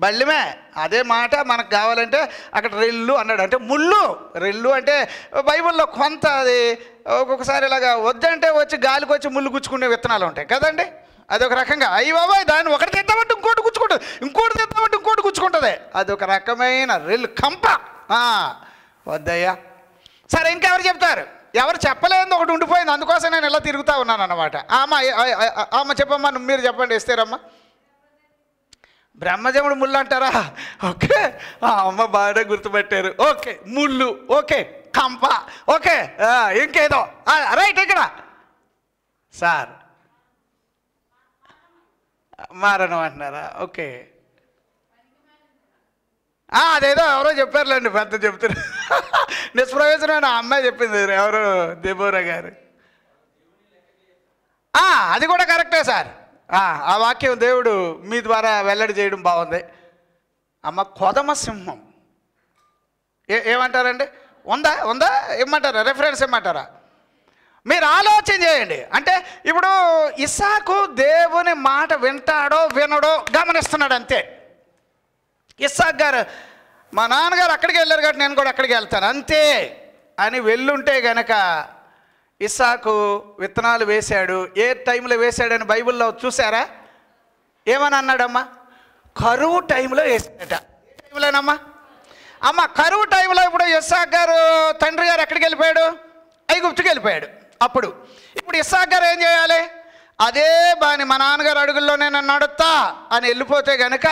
బల్యమే. అదే మాట మనకు కావాలంటే అక్కడ రెల్లు అన్నాడు, అంటే ముళ్ళు. రెల్లు అంటే బైబిల్లో కొంత అది ఒక్కొక్కసారి ఇలాగా వద్దంటే వచ్చి గాలికి వచ్చి ముళ్ళు గుచ్చుకునే విత్తనాలు ఉంటాయి కదండి. అదొక రకంగా. అయ్యి బాబాయ్ దాన్ని ఒకటి తెద్దామంటే ఇంకోటి గుచ్చుకుంటుంది, ఇంకోటి తెద్దామంటే ఇంకోటి గుచ్చుకుంటుంది. అదొక రకమైన రెల్లు కంప. వద్దయ్యా. సరే, ఇంకెవరు చెప్తారు? ఎవరు చెప్పలేదు, ఒకటి ఉండిపోయింది. అందుకోసం నేను ఇలా తిరుగుతూ ఉన్నాను అన్నమాట. అమ్మ చెప్పమ్మా, మీరు చెప్పండి. ఇస్తారమ్మా. బ్రహ్మజముడు ముళ్ళు అంటారా? ఓకే, అమ్మ బాగా గుర్తుపెట్టారు. ఓకే, ముళ్ళు. ఓకే, కంప. ఓకే, ఇంకేదో. రైట్. ఇక్కడ సార్ మారణం అంటున్నారా? ఓకే, అదేదో ఎవరో చెప్పారులేండి, పెద్ద చెప్తారు. నిష్ప్రయోజనమైన అమ్మాయి చెప్పింది, ఎవరు? దెబోరా గారు. అది కూడా కరెక్టే సార్. ఆ వాక్యం దేవుడు మీ ద్వారా వెల్లడి చేయడం బాగుంది. అమ్మ కొదమ సింహం ఏమంటారండి? ఉందా ఇమ్మంటారా? రెఫరెన్స్ ఇమ్మంటారా? మీరు ఆలోచన చేయండి. అంటే ఇప్పుడు ఇస్సాకు దేవుని మాట వింటాడో వినడో గమనిస్తున్నాడు అంతే. ఇస్సాకు గారు మా నాన్నగారు అక్కడికి వెళ్ళారు కాబట్టి నేను కూడా అక్కడికి వెళ్తాను అంతే అని వెళ్ళుంటే గనక ఇస్సాకు విత్తనాలు వేశాడు. ఏ టైంలో వేశాడని బైబిల్లో చూసారా? ఏమని అన్నాడమ్మా? కరువు టైంలో వేసాడట. ఏ టైంలోనమ్మా? అమ్మ కరువు టైంలో. ఇప్పుడు ఇస్సాకు గారు తండ్రి గారు ఎక్కడికి వెళ్ళిపోయాడు? ఐగుప్తుకి వెళ్ళిపోయాడు. ఇప్పుడు ఇస్సాకు గారు ఏం చేయాలి? అదే బాని మా నాన్నగారు అడుగుల్లోనే నన్ను నడుస్తా అని వెళ్ళిపోతే గనక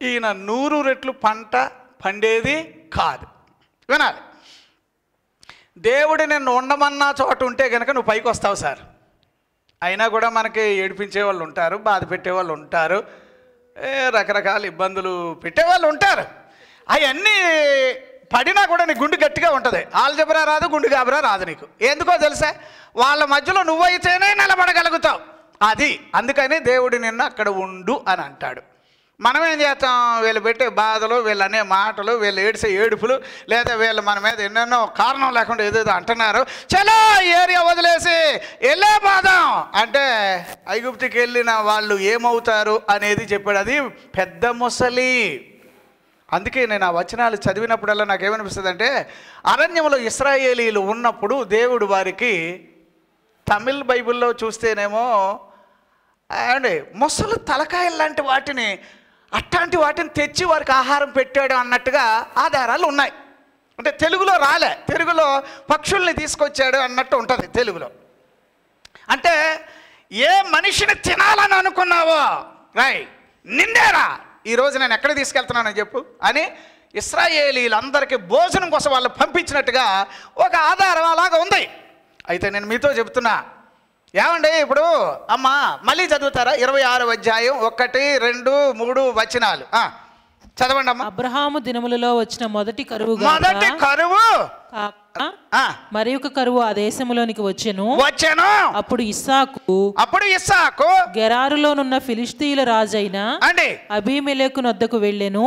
ఈయన 100 రెట్లు పంట పండేది కాదు. వినాలి, దేవుడు నిన్ను ఉండమన్నా చోట ఉంటే కనుక నువ్వు పైకి వస్తావు సార్. అయినా కూడా మనకి ఏడిపించే వాళ్ళు ఉంటారు, బాధ పెట్టేవాళ్ళు ఉంటారు, రకరకాల ఇబ్బందులు పెట్టేవాళ్ళు ఉంటారు. అవన్నీ పడినా కూడా నీ గుండు గట్టిగా ఉంటుంది. ఆల్జబ్రా రాదు, గుండు గాబరా రాదు నీకు. ఎందుకో తెలుసా? వాళ్ళ మధ్యలో నువ్వైతేనే నిలబడగలుగుతావు. అది అందుకని దేవుడు నిన్ను అక్కడ ఉండు అని అంటాడు. మనం ఏం చేస్తాం? వీళ్ళు పెట్టే బాధలు, వీళ్ళు అనే మాటలు, వీళ్ళు ఏడిసే ఏడుపులు, లేదా వీళ్ళు మన మీద ఎన్నెన్నో కారణం లేకుండా ఏదేదో అంటున్నారు. చలో ఏరియా వదిలేసి వెళ్ళే బాధం అంటే ఐగుప్తుకి వెళ్ళిన వాళ్ళు ఏమవుతారు అనేది చెప్పాడు. అది పెద్ద ముసలి. అందుకే నేను ఆ వచనాలు చదివినప్పుడల్లా నాకేమనిపిస్తుంది అంటే, అరణ్యంలో ఇశ్రాయేలీలు ఉన్నప్పుడు దేవుడు వారికి, తమిళ్ బైబిల్లో చూస్తేనేమో అండి ముసలు తలకాయలు లాంటి వాటిని, అట్లాంటి వాటిని తెచ్చి వారికి ఆహారం పెట్టాడు అన్నట్టుగా ఆధారాలు ఉన్నాయి. అంటే తెలుగులో రాలే, తెలుగులో పక్షుల్ని తీసుకొచ్చాడు అన్నట్టు ఉంటుంది తెలుగులో. అంటే ఏ మనిషిని తినాలని అనుకున్నావో నిన్నేరా ఈరోజు నేను ఎక్కడ తీసుకెళ్తున్నానని చెప్పు అని ఇశ్రాయేలీలందరికీ భోజనం కోసం వాళ్ళు పంపించినట్టుగా ఒక ఆధారం అలాగా ఉంది. అయితే నేను మీతో చెప్తున్నా, ఏమండి ఇప్పుడు అమ్మ మళ్ళీ చదువుతారా? 26వ అధ్యాయం 1, 2, 3 వచనాలు చదవండి అమ్మ. అబ్రహాము దినములలో వచ్చిన మొదటి కరువు మరి ఒక కరువు ఆ దేశములోనికి వచ్చెను. అప్పుడు ఇస్సాకు గెరారులోనున్న ఫిలిష్తీయుల రాజైన అబీమెలెకు నొద్దకు వెళ్ళెను.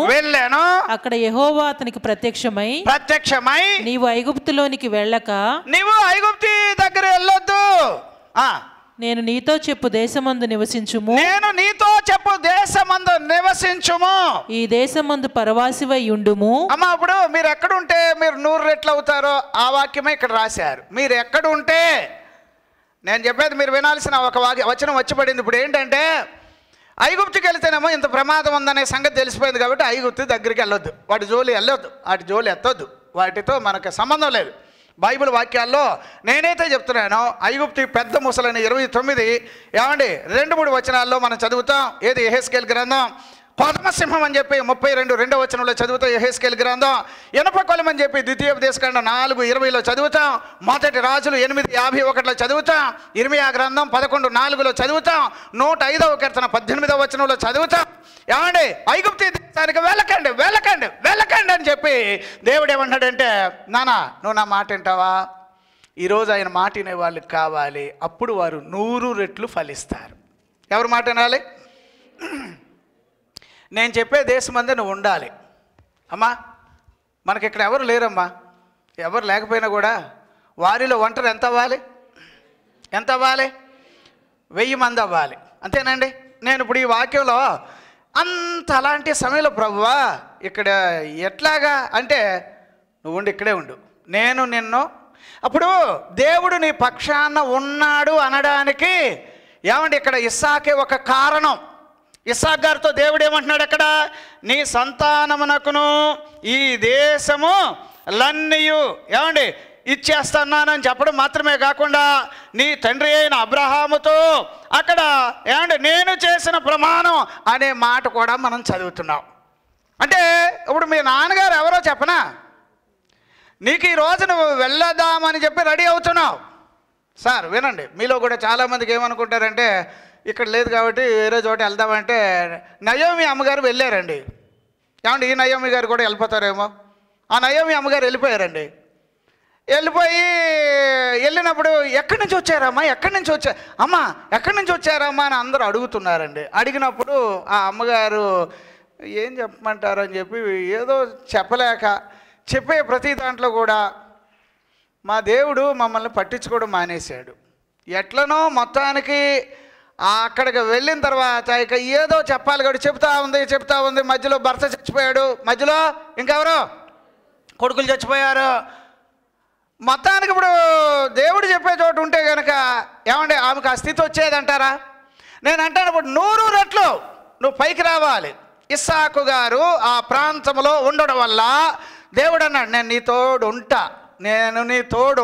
అక్కడ యెహోవా అతనికి ప్రత్యక్షమై నీవు ఐగుప్తులోనికి వెళ్ళక ఐగుప్తు దగ్గర వెళ్ళొద్దు, నేను నీతో చెప్పు దేశమందు నివసించుము, ఈ దేశమందు పరవాసివై ఉండుము. అమ్మ ఇప్పుడు మీరు ఎక్కడుంటే మీరు 100 రెట్లు అవుతారో ఆ వాక్యమే ఇక్కడ రాశారు. మీరు ఎక్కడుంటే, నేను చెప్పేది మీరు వినాల్సిన ఒక వచనం వచ్చి పడింది. ఇప్పుడు ఏంటంటే ఐగుప్తుకి వెళ్తేనేమో ఇంత ప్రమాదం ఉందనే సంగతి తెలిసిపోయింది కాబట్టి ఐగుప్తు దగ్గరికి వెళ్ళొద్దు, వాటి జోలి వెళ్ళొద్దు, వాటి జోలి ఎత్తొద్దు, వాటితో మనకు సంబంధం లేదు. బైబిల్ వాక్యాల్లో నేనైతే చెప్తున్నాను, ఐగుప్తు పెద్ద ముసలని 29 ఏమండి 2-3 వచనాల్లో మనం చదువుతాం. ఏది? యెహెజ్కేలు గ్రంథం. కొదమసింహం అని చెప్పి 32వ వచనంలో చదువుతాం యెహెజ్కేలు గ్రంథం. ఇనప కొలం అని చెప్పి ద్వితీయోపదేశకాండం 4:20లో చదువుతాం. మొదటి రాజులు 8:51లో చదువుతాం. ఇర్మియా గ్రంథం 11:4లో చదువుతాం. 105వ కీర్తన 18వ వచనంలో చదువుతాం. ఏమండి ఐగుప్తు దేశానికి వెళ్ళకండి అని చెప్పి దేవుడు ఏమంటాడంటే, నానా నువ్వు నా మాట వింటావా? ఈరోజు ఆయన మాట వినే వాళ్ళకి కావాలి, అప్పుడు వారు 100 రెట్లు ఫలిస్తారు. ఎవరు మాట వినాలి? నేను చెప్పే దేశం అందే నువ్వు ఉండాలి. అమ్మా మనకి ఇక్కడ ఎవరు లేరమ్మా, ఎవరు లేకపోయినా కూడా వారిలో ఒంటరి ఎంత అవ్వాలి? 1000 మంది అవ్వాలి, అంతేనండి. నేను ఇప్పుడు ఈ వాక్యంలో అంత అలాంటి సమయంలో ప్రభువా ఇక్కడ ఎట్లాగా అంటే, నువ్వు ఉండి ఇక్కడే ఉండు, నేను నిన్ను. అప్పుడు దేవుడు నీ పక్షాన ఉన్నాడు అనడానికి ఏమండి ఇక్కడ ఇస్సాకే ఒక కారణం. ఇస్సాకు గారితో దేవుడు ఏమంటున్నాడు అక్కడ, నీ సంతానమునకును ఈ దేశము లన్నీయు ఏమండి ఇచ్చేస్తున్నానని చెప్పడం మాత్రమే కాకుండా, నీ తండ్రి అయిన అబ్రహాముతో అక్కడ ఏమంటే నేను చేసిన ప్రమాణం అనే మాట కూడా మనం చదువుతున్నాం. అంటే ఇప్పుడు మీ నాన్నగారు ఎవరో చెప్పనా, నీకు ఈరోజు నువ్వు వెళ్ళదామని చెప్పి రెడీ అవుతున్నావు. సార్ వినండి, మీలో కూడా చాలామందికి ఏమనుకుంటారంటే, ఇక్కడ లేదు కాబట్టి వేరే చోట వెళ్దామంటే, నయోమి అమ్మగారు వెళ్ళారండి. ఏమంటే ఈ నయోమి గారు కూడా వెళ్ళిపోతారేమో. ఆ నయోమి అమ్మగారు వెళ్ళిపోయారండి. వెళ్ళినప్పుడు ఎక్కడి నుంచి వచ్చారమ్మా, ఎక్కడి నుంచి అమ్మా ఎక్కడి నుంచి వచ్చారమ్మా అని అందరూ అడుగుతున్నారండి. అడిగినప్పుడు ఆ అమ్మగారు ఏం చెప్పమంటారు అని చెప్పి ఏదో చెప్పలేక చెప్పే ప్రతి దాంట్లో కూడా మా దేవుడు మమ్మల్ని పట్టించుకోవడం మానేశాడు. ఎట్లనో మొత్తానికి అక్కడికి వెళ్ళిన తర్వాత ఇక ఏదో చెప్పాలి కాబట్టి చెప్తా ఉంది. మధ్యలో భర్త చచ్చిపోయాడు, మధ్యలో ఇంకెవరో కొడుకులు చచ్చిపోయారు. మొత్తానికి ఇప్పుడు దేవుడు చెప్పే చోటు ఉంటే కనుక ఏమంటే ఆమెకు ఆ స్థితి వచ్చేదంటారా? నేను అంటాను ఇప్పుడు 100 రెట్లు నువ్వు పైకి రావాలి. ఇస్సాకు గారు ఆ ప్రాంతంలో ఉండడం వల్ల దేవుడు అన్నాడు, నేను నీ తోడు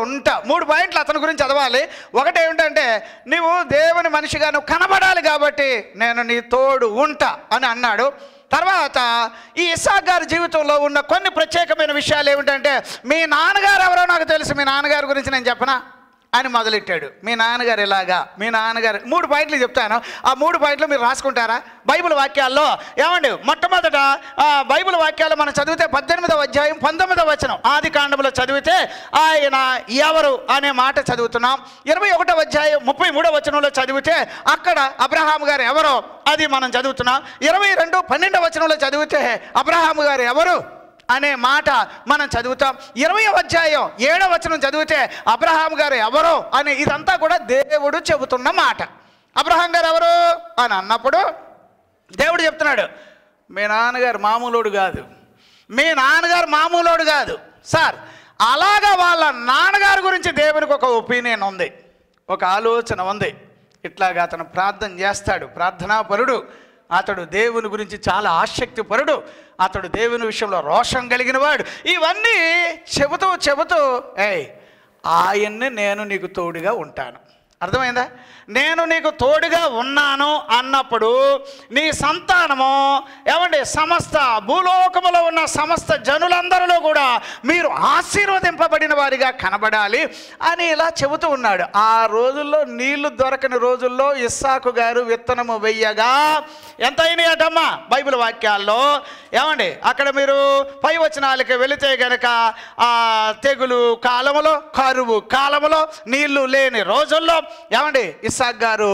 ఉంటా. 3 పాయింట్లు అతని గురించి చదవాలి. ఒకటి ఏమిటంటే, నువ్వు దేవుని మనిషిగా నువ్వు కనబడాలి కాబట్టి నేను నీ తోడు ఉంటా అని అన్నాడు. తర్వాత ఈ ఇస్సాకు గారి జీవితంలో ఉన్న కొన్ని ప్రత్యేకమైన విషయాలు ఏమిటంటే, మీ నాన్నగారు ఎవరో నాకు తెలుసు, మీ నాన్నగారి గురించి నేను చెప్పనా అని మొదలెట్టాడు. మీ నాన్నగారు ఇలాగా, మీ నాన్నగారు 3 పాయింట్లు చెప్తాను. ఆ 3 పాయింట్లు మీరు రాసుకుంటారా? బైబిల్ వాక్యాల్లో ఏమండి మొట్టమొదట బైబిల్ వాక్యాలు మనం చదివితే 18వ అధ్యాయం 19వ వచనం ఆది కాండంలో చదివితే ఆయన ఎవరు అనే మాట చదువుతున్నాం. 21వ అధ్యాయం 33వ వచనంలో చదివితే అక్కడ అబ్రహాము గారు ఎవరో అది మనం చదువుతున్నాం. 22:12వ వచనంలో చదివితే అబ్రహాము గారు ఎవరు అనే మాట మనం చదువుతాం. 20వ అధ్యాయం 7వ వచనం చదివితే అబ్రహాము గారు ఎవరో అని ఇదంతా కూడా దేవుడు చెబుతున్న మాట. అబ్రహాం గారు ఎవరు అని అన్నప్పుడు దేవుడు చెప్తున్నాడు, మీ నాన్నగారు మామూలోడు కాదు. సార్ అలాగా వాళ్ళ నాన్నగారి గురించి దేవునికి ఒక ఒపీనియన్ ఉంది, ఒక ఆలోచన ఉంది. ఇట్లాగా అతను ప్రార్థన చేస్తాడు, ప్రార్థనాపరుడు. అతడు దేవుని గురించి చాలా ఆసక్తిపరుడు, అతడు దేవుని విషయంలో రోషం కలిగిన వాడు. ఇవన్నీ చెబుతూ ఆయన్ని నేను నీకు తోడుగా ఉంటాను. అర్థమైందా? నేను నీకు తోడుగా ఉన్నాను అన్నప్పుడు నీ సంతానము ఏమండి సమస్త భూలోకములో ఉన్న సమస్త జనులందరిలో కూడా మీరు ఆశీర్వదింపబడిన వారిగా కనబడాలి అని ఇలా చెబుతూ ఉన్నాడు. ఆ రోజుల్లో నీళ్లు దొరకని రోజుల్లో ఇస్సాకు గారు విత్తనము వెయ్యగా ఎంత అయినాయటమ్మా బైబిల్ వాక్యాల్లో ఏమండి అక్కడ మీరు పై వచనాలకి వెళితే గనక ఆ తెగులు కాలములో కరువు కాలములో నీళ్లు లేని రోజుల్లో ఏమండి ఇస్సాకు గారు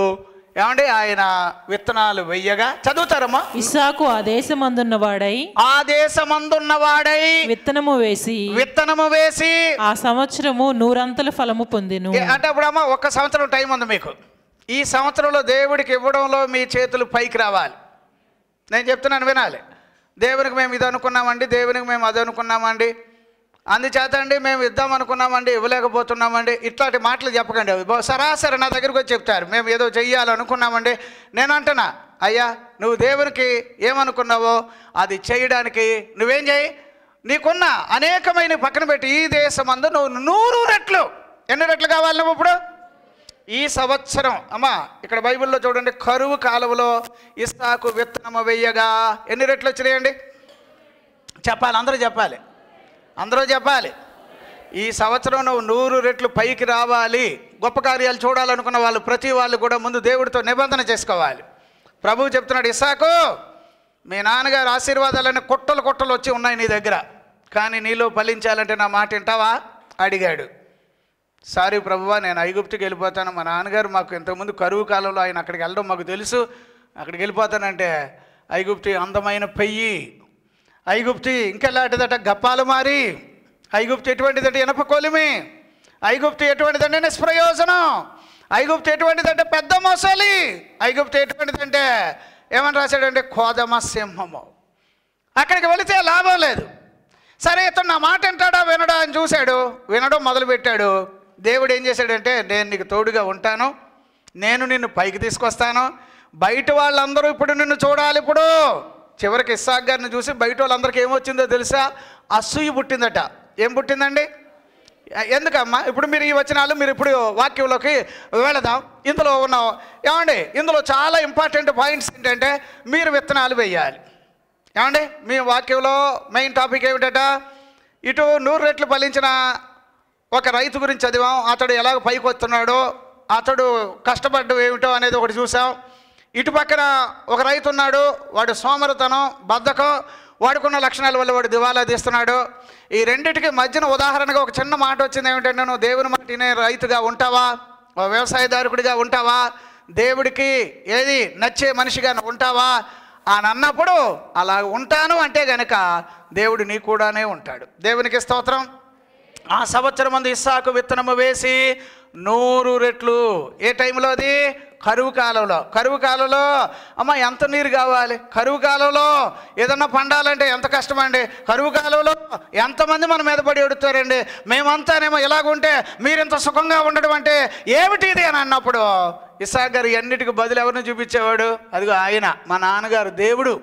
ఏమండి ఆయన విత్తనాలు వెయ్యగా చదువుతారమ్మా. ఇస్సాకు ఆ దేశమందున్నవాడై విత్తనము వేసి ఆ సంవత్సరము 100 అంతల ఫలము పొందెను. అంటే అప్పుడమ్మా 1 సంవత్సరం టైం ఉంది మీకు. ఈ సంవత్సరంలో దేవుడికి ఇవ్వడంలో మీ చేతులు పైకి రావాలి. నేను చెప్తున్నాను వినాలి. దేవునికి మేము ఇది అనుకున్నామండి, దేవునికి మేము అది అనుకున్నామండి, అందుచేత అండి మేము ఇద్దాం అనుకున్నామండి ఇవ్వలేకపోతున్నామండి, ఇట్లాంటి మాటలు చెప్పకండి. సరాసరి నా దగ్గరికి వచ్చి చెప్తారు మేము ఏదో చెయ్యాలనుకున్నామండి. నేను అంటున్నా అయ్యా నువ్వు దేవునికి ఏమనుకున్నావో అది చేయడానికి నువ్వేం చేయి, నీకున్న అనేకమైన పక్కన పెట్టి ఈ దేశమందు నువ్వు 100 రెట్లు. ఎన్ని రెట్లు కావాలి నువ్వు ఇప్పుడు? ఈ సంవత్సరం అమ్మా ఇక్కడ బైబిల్లో చూడండి, కరువు కాలువలో ఇస్సాకు విత్తనము వెయ్యగా ఎన్ని రెట్లు వచ్చినాయండి? చెప్పాలి, అందరూ చెప్పాలి. ఈ సంవత్సరం నువ్వు 100 రెట్లు పైకి రావాలి. గొప్ప కార్యాలు చూడాలనుకున్న వాళ్ళు ప్రతి వాళ్ళు కూడా ముందు దేవుడితో నిబంధన చేసుకోవాలి. ప్రభువు చెప్తున్నాడు, ఇస్సాకు మీ నాన్నగారు ఆశీర్వాదాలన్నీ కొట్టలు వచ్చి ఉన్నాయి నీ దగ్గర. కానీ నీలో ఫలించాలంటే నా మాట వింటావా అడిగాడు. సారీ ప్రభువా, నేను ఐగుప్తుకి వెళ్ళిపోతాను, మా నాన్నగారు మాకు ఇంతకుముందు కరువు కాలంలో ఆయన అక్కడికి వెళ్ళడం మాకు తెలుసు, అక్కడికి వెళ్ళిపోతానంటే ఐగుప్తి అందమైన పెయ్యి, ఐగుప్తి ఇంకెలాంటిదట గప్పాలు మారి, ఐగుప్తి ఎటువంటిదంటే ఇనప కొలిమి, ఐగుప్తి ఎటువంటిదంటే నిష్ప్రయోజనం, ఐగుప్తి ఎటువంటిదంటే పెద్ద మొసలి, ఐగుప్తి ఎటువంటిదంటే ఏమని రాశాడంటే కోదమ సింహము. అక్కడికి వెళితే లాభం లేదు. సరే ఇతను నా మాట వింటాడా వినడా అని చూశాడు, వినడం మొదలుపెట్టాడు. దేవుడు ఏం చేశాడంటే నేను నీకు తోడుగా ఉంటాను, నేను నిన్ను పైకి తీసుకొస్తాను, బయట వాళ్ళందరూ ఇప్పుడు నిన్ను చూడాలి. ఇప్పుడు చివరికి ఇస్సాకు గారిని చూసి బయట వాళ్ళందరికీ ఏమొచ్చిందో తెలుసా? అసూయ పుట్టిందట. ఏం పుట్టిందండి? ఎందుకమ్మా ఇప్పుడు మీరు ఈ వచనాలు మీరు ఇప్పుడు వాక్యంలోకి వెళదాం. ఇందులో ఉన్నాం ఏమండి, ఇందులో చాలా ఇంపార్టెంట్ పాయింట్స్ ఏంటంటే మీరు విత్తనాలు వేయాలి. ఏమండి మీ వాక్యంలో మెయిన్ టాపిక్ ఏమిటట? ఇటు 100 రెట్లు ఫలించిన ఒక రైతు గురించి చదివాం. అతడు ఎలాగ పైకి వస్తున్నాడో, అతడు కష్టపడ్డం ఏమిటో అనేది ఒకటి చూసాం. ఇటు పక్కన ఒక రైతు ఉన్నాడు, వాడు సోమరితనం, బద్ధకం, వాడుకున్న లక్షణాల వల్ల వాడు దివాలా తీస్తున్నాడు. ఈ రెండింటికి మధ్యన ఉదాహరణగా ఒక చిన్న మాట వచ్చింది. ఏమిటంటే నువ్వు దేవుని మాట వినే రైతుగా ఉంటావా, వ్యవసాయదారుడిగా ఉంటావా, దేవుడికి ఏది నచ్చే మనిషిగా ఉంటావా అని అన్నప్పుడు అలా ఉంటాను అంటే గనక దేవుడు నీ కూడానే ఉంటాడు. దేవునికి స్తోత్రం. ఆ సంవత్సరం మంది ఇస్సాకు విత్తనము వేసి 100 రెట్లు. ఏ టైంలో అది? కరువు కాలంలో. కరువు కాలంలో అమ్మ ఎంత నీరు కావాలి, కరువు కాలంలో ఏదన్నా పండాలంటే ఎంత కష్టమండి, కరువు కాలంలో ఎంతమంది మన మీద పడి ఎడుతారండి, మేమంతానేమో ఇలాగుంటే మీరింత సుఖంగా ఉండడం అంటే ఏమిటి ఇది అని అన్నప్పుడు ఇస్సాకు గారు అన్నిటికీ బదులు ఎవరిని చూపించేవాడు? అదిగో ఆయన, మా నాన్నగారు దేవుడు,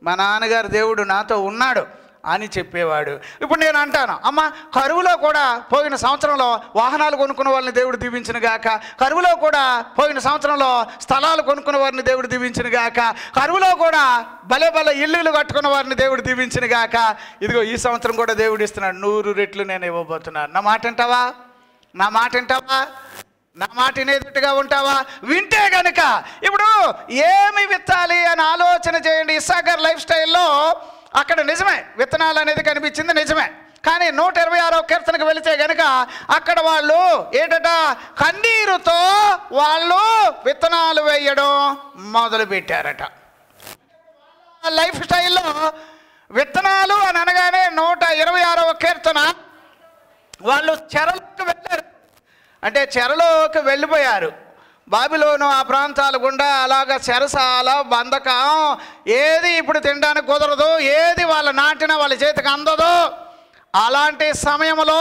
మా నాన్నగారు దేవుడు నాతో ఉన్నాడు అని చెప్పేవాడు. ఇప్పుడు నేను అంటాను, అమ్మ కరువులో కూడా పోయిన సంవత్సరంలో వాహనాలు కొనుక్కున్న వాళ్ళని దేవుడు దీవించిన గాక, కరువులో కూడా పోయిన సంవత్సరంలో స్థలాలు కొనుక్కున్న వారిని దేవుడు దీవించిన గాక, కరువులో కూడా భలే భలే ఇల్లులు కట్టుకున్న వారిని దేవుడు దీవించిన గాక, ఇదిగో ఈ సంవత్సరం కూడా దేవుడు ఇస్తున్నాడు 100 రెట్లు నేను ఇవ్వబోతున్నాను. నా మాట వింటావా? నా మాట వింటావా? నా మాట వినేటట్టుగా ఉంటావా? వింటే గనుక ఇప్పుడు ఏమి విత్తాలి అని ఆలోచన చేయండి. ఇస్సాకు గారి లైఫ్ స్టైల్లో అక్కడ నిజమే విత్తనాలు అనేది కనిపించింది, నిజమే. కానీ 126వ కీర్తనకు వెళితే గనక అక్కడ వాళ్ళు ఏంటట, కన్నీరుతో వాళ్ళు విత్తనాలు వేయడం మొదలు పెట్టారట. లైఫ్ స్టైల్లో విత్తనాలు అని అనగానే 126వ కీర్తన వాళ్ళు చెరలోకి వెళ్ళారు. అంటే చెరలోకి వెళ్ళిపోయారు. బాబిలోను ఆ ప్రాంతాల గుండా అలాగ చెరసాల, బంధకం, ఏది ఇప్పుడు తినడానికి కుదరదు, ఏది వాళ్ళ నాటిన వాళ్ళ చేతికి అందదు. అలాంటి సమయంలో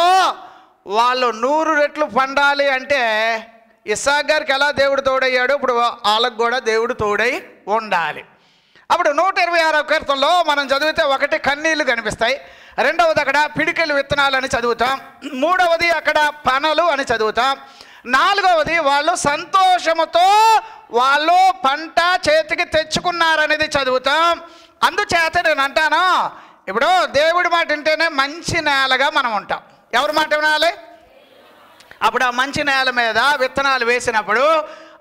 వాళ్ళు 100 రెట్లు పండాలి అంటే ఇస్సాకు గారికి ఎలా దేవుడు తోడయ్యాడు, ఇప్పుడు వాళ్ళకు కూడా దేవుడు తోడై ఉండాలి. అప్పుడు 126వ కీర్తనలో మనం చదివితే ఒకటి కన్నీళ్లు కనిపిస్తాయి, రెండవది అక్కడ పిడికెలు విత్తనాలు అని చదువుతాం, మూడవది అక్కడ పనలు అని చదువుతాం, నాలుగవది వాళ్ళు సంతోషముతో వాళ్ళు పంట చేతికి తెచ్చుకున్నారనేది చదువుతాం. అందుచేత నేను అంటాను, ఇప్పుడు దేవుడి మాట వింటేనే మంచి నేలగా మనం ఉంటాం. ఎవరి మాట వినాలి? అప్పుడు ఆ మంచి నేల మీద విత్తనాలు వేసినప్పుడు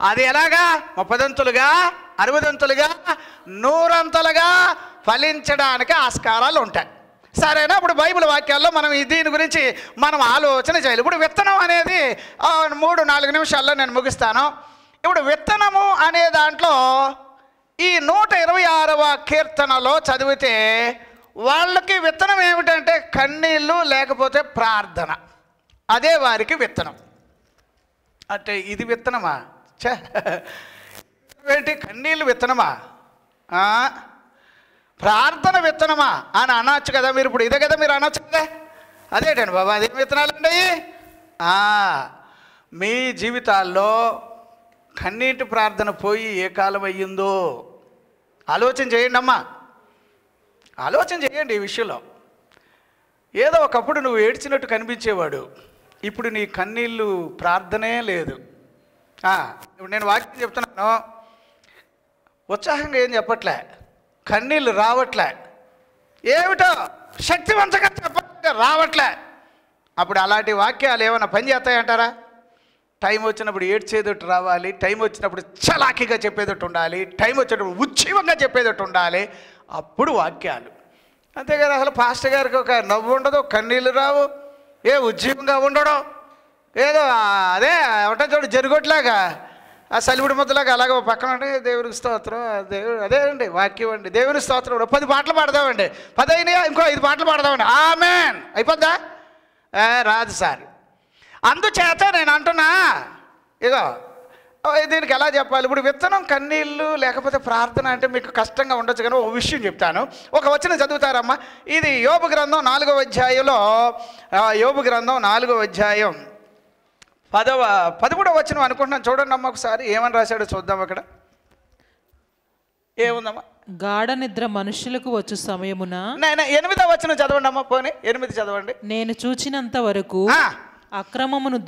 అది ఎలాగా 30 దంతులుగా, 60 దంతులుగా, 100 అంతలుగా ఫలించడానికి ఆస్కారాలు ఉంటాయి. సరేనా? ఇప్పుడు బైబిల్ వాక్యాల్లో మనం దీని గురించి మనం ఆలోచన చేయాలి. ఇప్పుడు విత్తనం అనేది 3-4 నిమిషాల్లో నేను ముగిస్తాను. ఇప్పుడు విత్తనము అనే దాంట్లో ఈ 126వ కీర్తనలో చదివితే వాళ్ళకి విత్తనం ఏమిటంటే కన్నీళ్ళు లేకపోతే ప్రార్థన, అదే వారికి విత్తనం. అంటే ఇది విత్తనమా? ఏంటి కన్నీళ్ళు విత్తనమా, ప్రార్థన విత్తనమా అని అనొచ్చు కదా మీరు. ఇప్పుడు ఇదే కదా మీరు అనొచ్చు కదా. అదేంటండి బాబా అదేం విత్తనాలు అండి? మీ జీవితాల్లో కన్నీటి ప్రార్థన పోయి ఏ కాలం అయ్యిందో ఆలోచన చేయండి అమ్మా, ఆలోచన చేయండి ఈ విషయంలో. ఏదో ఒకప్పుడు నువ్వు ఏడ్చినట్టు కనిపించేవాడు, ఇప్పుడు నీ కన్నీళ్ళు ప్రార్థనే లేదు. ఇప్పుడు నేను వాక్యం చెప్తున్నాను, ఉత్సాహంగా ఏం చెప్పట్లే, కన్నీళ్ళు రావట్లే, ఏమిటో శక్తివంతంగా చెప్పట్లే, రావట్లే. అప్పుడు అలాంటి వాక్యాలు ఏమైనా పని చేస్తాయంటారా? టైం వచ్చినప్పుడు ఏడ్చేదొట్టు రావాలి, టైం వచ్చినప్పుడు చలాకీగా చెప్పేదొట్టు ఉండాలి, టైం వచ్చినప్పుడు ఉజ్జీవంగా చెప్పేదొట్టు ఉండాలి. అప్పుడు వాక్యాలు. అంతేగాని అసలు పాస్టర్ గారికి ఒక నవ్వు ఉండదు, కన్నీళ్ళు రావు, ఏ ఉద్యోగంగా ఉండడం, ఏదో అదే ఒకటో చోటు జరుగొట్లాగా ఆ సలివిడి ముద్దలాగా అలాగ పక్కన అంటే దేవునికి స్తోత్రం, దేవుడు అదే అండి వాక్యం అండి, దేవుని స్తోత్రం 10 పాటలు పాడదామండి, 10 అయినాయా ఇంకో 5 పాటలు పాడదామండి, ఆమేన్ అయిపోద్దా? రాదు సార్. అందుచేత నేను అంటున్నా, ఇగో దీనికి ఎలా చెప్పాలి? ఇప్పుడు విత్తనం కన్నీళ్ళు లేకపోతే ప్రార్థన అంటే మీకు కష్టంగా ఉండొచ్చు, కానీ ఒక విషయం చెప్తాను. ఒక వచనం చదువుతారమ్మా. ఇది యోబు గ్రంథం 4వ అధ్యాయంలో, యోబు గ్రంథం 4వ అధ్యాయం 13వ వచనం అనుకుంటున్నాను. చూడండి అమ్మ ఒకసారి ఏమని రాశాడో చూద్దాం. అక్కడ ఏముందమ్మా? గాఢ నిద్ర మనుషులకు వచ్చు సమయమున. 8వ వచనం చదవండి అమ్మ, పోనీ 8 చదవండి. నేను చూచినంత వరకు అక్రమమును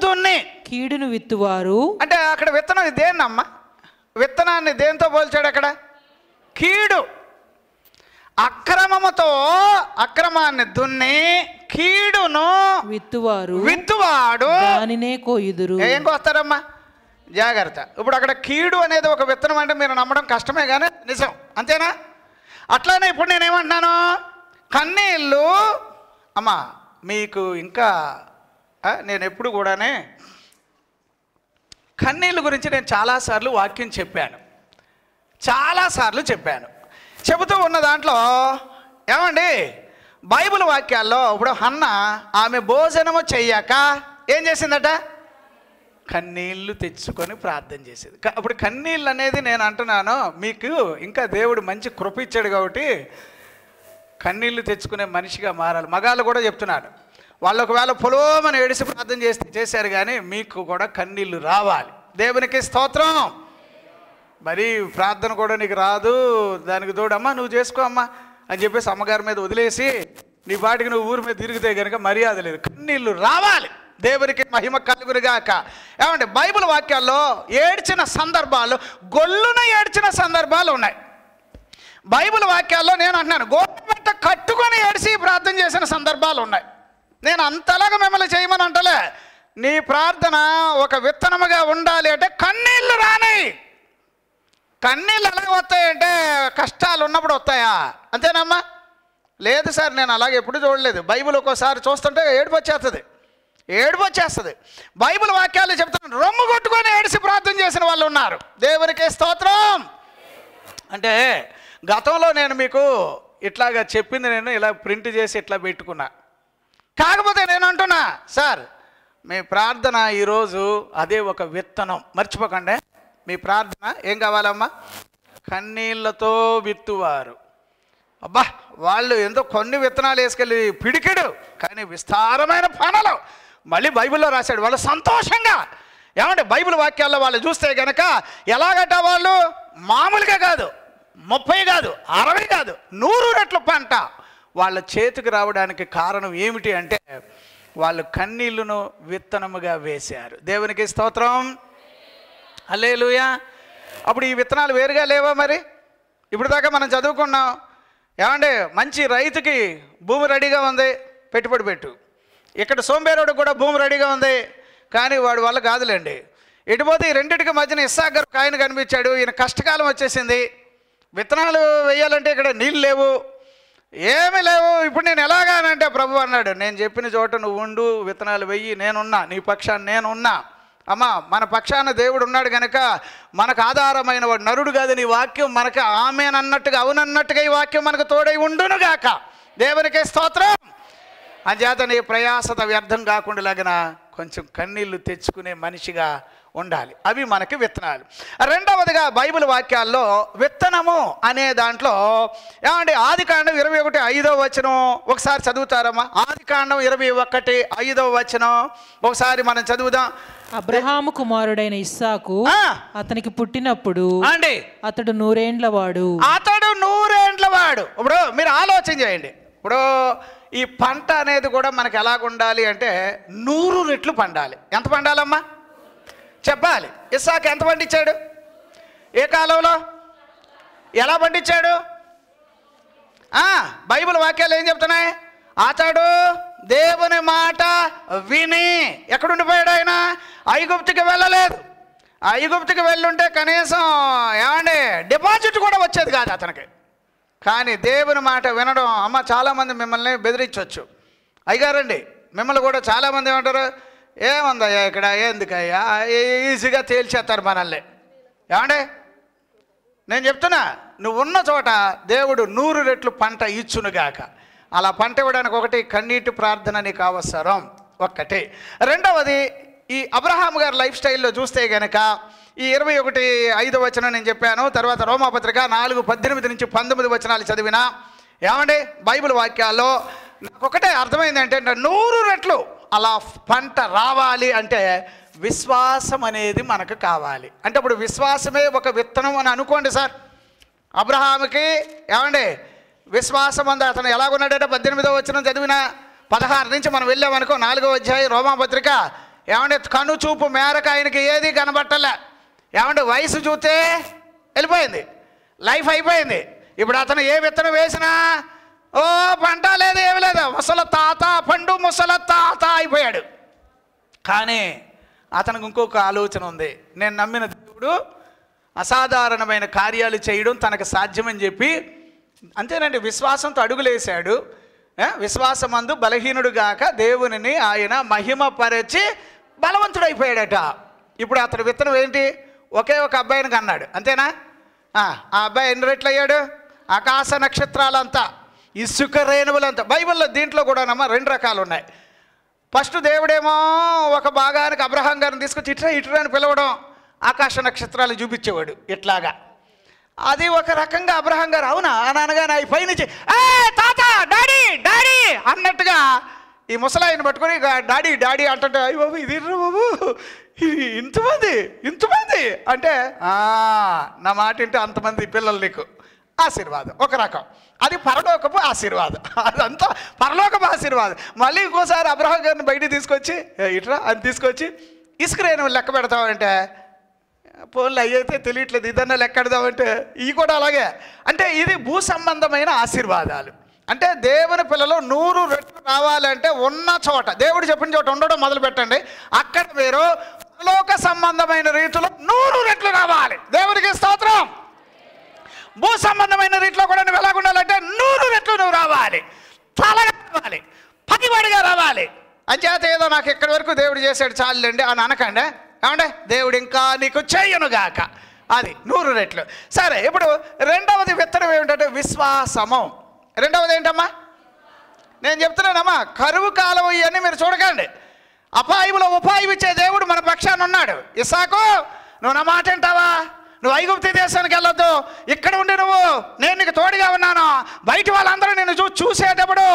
దున్ని కీడును విత్తువారు. అంటే అక్కడ విత్తనం దేన్నమ్మా? విత్తనాన్ని దేంతో పోల్చాడు అక్కడ? కీడు. అక్రమముతో అక్రమాన్ని దున్ని కీడును విత్తువాడు దానినే కోయుదురు. ఏం కోస్తారమ్మా? జాగ్రత్త. ఇప్పుడు అక్కడ కీడు అనేది ఒక విత్తనం అంటే మీరు నమ్మడం కష్టమే కానీ నిజం, అంతేనా? అట్లానే ఇప్పుడు నేనేమంటున్నాను, కన్నీళ్ళు అమ్మా మీకు ఇంకా నేను ఎప్పుడు కూడానే కన్నీళ్ళ గురించి నేను చాలాసార్లు వాక్యం చెప్పాను, చెబుతూ ఉన్న దాంట్లో ఏమండి బైబిల్ వాక్యాల్లో ఇప్పుడు హన్న ఆమె భోజనము చెయ్యక ఏం చేసిందట? కన్నీళ్ళు తెచ్చుకొని ప్రార్థన చేసేది. అప్పుడు కన్నీళ్ళు అనేది నేను అంటున్నాను మీకు ఇంకా దేవుడు మంచి కృప ఇచ్చాడు కాబట్టి కన్నీళ్ళు తెచ్చుకునే మనిషిగా మారాలి. మగాళ్ళు కూడా చెప్తున్నాను, వాళ్ళు ఒకవేళ పొలోమని ఏడిసి ప్రార్థన చేశారు కానీ మీకు కూడా కన్నీళ్ళు రావాలి. దేవునికి స్తోత్రం. మరి ప్రార్థన కూడా నీకు రాదు, దానికి తోడు అమ్మా నువ్వు చేసుకో అమ్మా అని చెప్పేసి అమ్మగారి మీద వదిలేసి నీ పాటికి నువ్వు ఊరి మీద తిరిగితే కనుక మర్యాద లేదు. కన్నీళ్ళు రావాలి. దేవునికి మహిమ కలుగునుగాక. ఏమంటే బైబిల్ వాక్యాల్లో ఏడ్చిన సందర్భాలు, గొల్లున ఏడ్చిన సందర్భాలు ఉన్నాయి. బైబిల్ వాక్యాల్లో నేను అంటున్నాను గోపెట్ట కట్టుకొని ఏడిసి ప్రార్థన చేసిన సందర్భాలు ఉన్నాయి. నేను అంతలాగా మిమ్మల్ని చేయమని అంటలే. నీ ప్రార్థన ఒక విత్తనముగా ఉండాలి అంటే కన్నీళ్ళు రాని. కన్నీళ్ళు ఎలాగ వస్తాయంటే కష్టాలు ఉన్నప్పుడు వస్తాయా? అంతేనమ్మా? లేదు సార్ నేను అలాగే ఎప్పుడు చూడలేదు. బైబిల్ ఒక్కోసారి చూస్తుంటే ఏడుపు వచ్చేస్తుంది. బైబిల్ వాక్యాలు చెప్తాను, రొమ్ము కొట్టుకొని ఏడిసి ప్రార్థన చేసిన వాళ్ళు ఉన్నారు. దేవునికి స్తోత్రం. అంటే గతంలో నేను మీకు ఇట్లాగా చెప్పింది నేను ఇలా ప్రింట్ చేసి ఇట్లా పెట్టుకున్నా. కాకపోతే నేను అంటున్నా సార్ మీ ప్రార్థన ఈరోజు అదే ఒక విత్తనం, మర్చిపోకండి. మీ ప్రార్థన ఏం కావాలమ్మా? కన్నీళ్లతో విత్తువారు. అబ్బా వాళ్ళు ఎంతో కొన్ని విత్తనాలు వేసుకెళ్ళి పిడికిడు కానీ విస్తారమైన పనులు మళ్ళీ బైబిల్లో రాశాడు. వాళ్ళు సంతోషంగా ఏమంటే బైబిల్ వాక్యాల్లో వాళ్ళు చూస్తే కనుక ఎలాగట వాళ్ళు మామూలుగా కాదు, 30 కాదు, 60 కాదు, 100 రెట్లు పంట వాళ్ళ చేతికి రావడానికి కారణం ఏమిటి అంటే వాళ్ళు కన్నీళ్లను విత్తనముగా వేశారు. దేవునికి స్తోత్రం. హల్లెలూయా. అప్పుడు ఈ విత్తనాలు వేరుగా లేవా? మరి ఇప్పుడు దాకా మనం చదువుకున్నాం ఏమంటే మంచి రైతుకి భూమి రెడీగా ఉంది, పెట్టుబడి పెట్టు. ఇక్కడ సోంబేరుడు కూడా భూమి రెడీగా ఉంది కానీ వాడి వల్ల కాదులేండి. ఎటుపోతే ఈ రెండింటికి మధ్యన ఇస్సాకు గారు కాయను కనిపించాడు. ఈయన కష్టకాలం వచ్చేసింది, విత్తనాలు వేయాలంటే ఇక్కడ నీళ్ళు లేవు, ఏమీ లేవు. ఇప్పుడు నేను ఎలాగానంటే ప్రభు అన్నాడు నేను చెప్పిన చోట నువ్వు ఉండు, విత్తనాలు వెయ్యి, నేనున్నా నీ పక్షాన్ని, నేనున్నా. అమ్మా మన పక్షాన దేవుడు ఉన్నాడు కనుక మనకు ఆధారమైన వాడు నరుడు కాదు. నీ వాక్యం మనకు ఆమెనన్నట్టుగా అవునన్నట్టుగా ఈ వాక్యం మనకు తోడై ఉండునుగాక. దేవునికి స్తోత్రం. అంచేత నీ ప్రయాసత వ్యర్థం కాకుండా కొంచెం కన్నీళ్లు తెచ్చుకునే మనిషిగా ఉండాలి. అవి మనకి విత్తనాలు. రెండవదిగా బైబిల్ వాక్యాల్లో విత్తనము అనే దాంట్లో ఏమంటే ఆదికాండం 21:5వ వచనం ఒకసారి చదువుతారమ్మా. ఆదికాండం 21:5వ వచనం ఒకసారి మనం చదువుదాం. అబ్రహాము కుమారుడైన ఇస్సాకు అతనికి పుట్టినప్పుడు అతడు 100 ఏండ్ల వాడు. ఇప్పుడు మీరు ఆలోచన చేయండి. ఇప్పుడు ఈ పంట అనేది కూడా మనకు ఎలాగుండాలి అంటే 100 రెట్లు పండాలి. ఎంత పండాలమ్మా చెప్పాలి. ఇస్సాకు ఎంత పండించాడు? ఏ కాలంలో ఎలా పండించాడు? బైబిల్ వాక్యాలు ఏం చెప్తున్నాయి? అతడు దేవుని మాట విని ఎక్కడుండిపోయాడు? ఆయన ఐగుప్తుకి వెళ్ళలేదు. ఐగుప్తుకి వెళ్ళుంటే కనీసం ఏమండి డిపాజిట్ కూడా వచ్చేది కాదు అతనికి. కానీ దేవుని మాట వినడం, అమ్మ చాలామంది మిమ్మల్ని బెదిరించవచ్చు. అయ్యారండి మిమ్మల్ని కూడా చాలామంది ఏమంటారు, ఏముందయ్యా ఇక్కడ, ఎందుకయ్యా, ఈజీగా తేల్చేస్తారు మనల్ని. ఏమండే నేను చెప్తున్నా, నువ్వు ఉన్న చోట దేవుడు 100 రెట్లు పంట ఇచ్చునుగాక. అలా పంట ఇవ్వడానికి ఒకటి కన్నీటి ప్రార్థన నీకు అవసరం, ఒక్కటి. రెండవది, ఈ అబ్రహాం గారి లైఫ్ స్టైల్లో చూస్తే కనుక ఈ 21:5 వచనం నేను చెప్పాను. తర్వాత రోమాపత్రిక 4:18 నుంచి 19 వచనాలు చదివినా, ఏమండి బైబిల్ వాక్యాల్లో నాకు ఒకటే అర్థమైంది ఏంటంటే 100 రెట్లు అలా పంట రావాలి అంటే విశ్వాసం అనేది మనకు కావాలి. అంటే ఇప్పుడు విశ్వాసమే ఒక విత్తనం అని అనుకోండి సార్. అబ్రహాముకి ఏమండి విశ్వాసం అంది. అతను ఎలాగున్నాడంటే 18వ వచనం చదివిన 16 నుంచి మనం వెళ్ళామనుకో 4వ అధ్యాయం రోమాపత్రిక, ఏమంటే కను చూపు మేరకు ఆయనకి ఏది కనబట్టలే. ఏమంటే వయసు చూస్తే వెళ్ళిపోయింది, లైఫ్ అయిపోయింది. ఇప్పుడు అతను ఏ విత్తనం వేసినా ఓ పంట లేదు, ఏమి లేదు, ముసల తాత పండు ముసల తాత అయిపోయాడు. కానీ అతనికి ఇంకొక ఆలోచన ఉంది. నేను నమ్మిన దేవుడు అసాధారణమైన కార్యాలు చేయడం తనకు సాధ్యమని చెప్పి, అంతేనండి, విశ్వాసంతో అడుగులేశాడు. విశ్వాసమందు బలహీనుడు గాక దేవునిని ఆయన మహిమపరచి బలవంతుడైపోయాడట. ఇప్పుడు అతని విత్తనం ఏంటి? ఒకే ఒక అబ్బాయిని కన్నాడు, అంతేనా? ఆ అబ్బాయి ఎన్ని రెట్లు అయ్యాడు? ఆకాశ నక్షత్రాలంతా, ఇసుక రేణువులంతా. బైబిల్లో దీంట్లో కూడానమ్మా 2 రకాలు ఉన్నాయి. ఫస్ట్ దేవుడేమో ఒక భాగానికి అబ్రహాం గారిని తీసుకొచ్చి ఇట్రా ఇట్రా అని పిలవడం, ఆకాశ నక్షత్రాలు చూపించేవాడు ఇట్లాగా. అది ఒక రకంగా అబ్రహాం గారు అవునా అని అనగానే అవి పైనుంచి తాత డాడీ డాడీ అన్నట్టుగా ఈ ముసలాయిని పట్టుకొని డాడీ డాడీ అంటుంటే, అయ్యి బాబు ఇది బాబు ఇంతమంది అంటే నా మాట వింటే అంతమంది పిల్లలు నీకు ఆశీర్వాదం. ఒక రకం అది పరలోకపు ఆశీర్వాదం, అదంతా పరలోకపు ఆశీర్వాదం. మళ్ళీ ఇంకోసారి అబ్రహాం గారిని బయటికి తీసుకొచ్చి ఇట్రా అని తీసుకొచ్చి ఇసుక రేణువులు లెక్క పెడతామంటే, పోన్లు అయ్యైతే తెలియట్లేదు, ఇదన్నా లెక్క పెడదామంటే ఇవి కూడా అలాగే. అంటే ఇది భూ సంబంధమైన ఆశీర్వాదాలు. అంటే దేవుని పిల్లలు 100 రెట్లు రావాలంటే ఉన్న చోట, దేవుడు చెప్పిన చోట ఉండడం మొదలు పెట్టండి. అక్కడ మీరు పరలోక సంబంధమైన రీతిలో 100 రెట్లు రావాలి. దేవునికి స్తోత్రం. భూ సంబంధమైన రీతిలో కూడా నువ్వు ఎలాగుండాలంటే 100 రెట్లు నువ్వు రావాలి, తలగా రావాలి, పదివాడిగా రావాలి. అంచేత ఏదో నాకు ఎక్కడి వరకు దేవుడు చేశాడు చాలండి అని అనకండి. ఏమంటే దేవుడు ఇంకా నీకు చేయనుగాక, అది 100 రెట్లు. సరే, ఇప్పుడు రెండవది విత్తనం ఏమిటంటే విశ్వాసము. రెండవది ఏంటమ్మా? నేను చెప్తున్నానమ్మా, కరువు కాలం ఇవన్నీ మీరు చూడకండి. అపాయంలో ఉపాయం ఇచ్చే దేవుడు మన పక్షాన ఉన్నాడు. ఇస్సాకు, నువ్వు నా మాట వింటావా? నువ్వు ఐగుప్తు దేశానికి వెళ్ళొద్దు, ఇక్కడ ఉండి నువ్వు, నేను నీకు తోడుగా ఉన్నాను. బయట వాళ్ళందరూ నేను చూసేటప్పుడు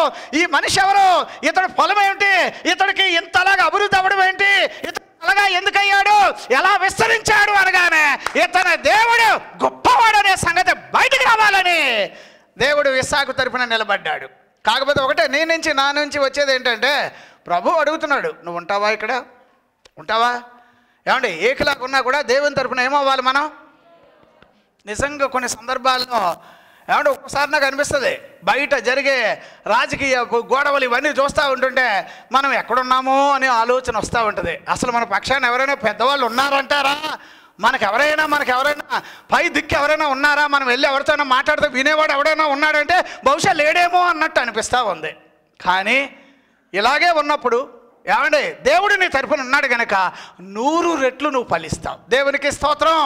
ఈ మనిషి ఎవరు, ఇతడు పొలం ఏమిటి, ఇతడికి ఇంతలాగా అభివృద్ధి అవ్వడం ఏంటి, ఇతడు అలాగా ఎందుకయ్యాడు, ఎలా విస్తరించాడు అనగానే ఇతని దేవుడు గొప్పవాడు అనే సంగతి బయటకు రావాలని దేవుడు ఇస్సాకు తరపున నిలబడ్డాడు. కాకపోతే ఒకటే, నా నుంచి వచ్చేది ఏంటంటే, ప్రభు అడుగుతున్నాడు, నువ్వు ఉంటావా, ఇక్కడ ఉంటావా? ఏమంటే ఏకలాగా ఉన్నా కూడా దేవుని తరపున ఏమవ్వాలి మనం? నిజంగా కొన్ని సందర్భాల్లో ఏమంటే ఒక్కసారి నాకు అనిపిస్తుంది, బయట జరిగే రాజకీయ గొడవలు ఇవన్నీ చూస్తూ ఉంటుంటే మనం ఎక్కడున్నామో అనే ఆలోచన వస్తూ ఉంటుంది. అసలు మన పక్షాన ఎవరైనా పెద్దవాళ్ళు ఉన్నారంటారా? మనకు ఎవరైనా పై దిక్కు ఎవరైనా ఉన్నారా? మనం వెళ్ళి ఎవరితోనైనా మాట్లాడితే వినేవాడు ఎవడైనా ఉన్నాడంటే బహుశా లేడేమో అన్నట్టు అనిపిస్తూ ఉంది. కానీ ఇలాగే ఉన్నప్పుడు ఏమండి దేవుడు నీ తరపున ఉన్నాడు కనుక 100 రెట్లు నువ్వు ఫలిస్తావు. దేవునికి స్తోత్రం.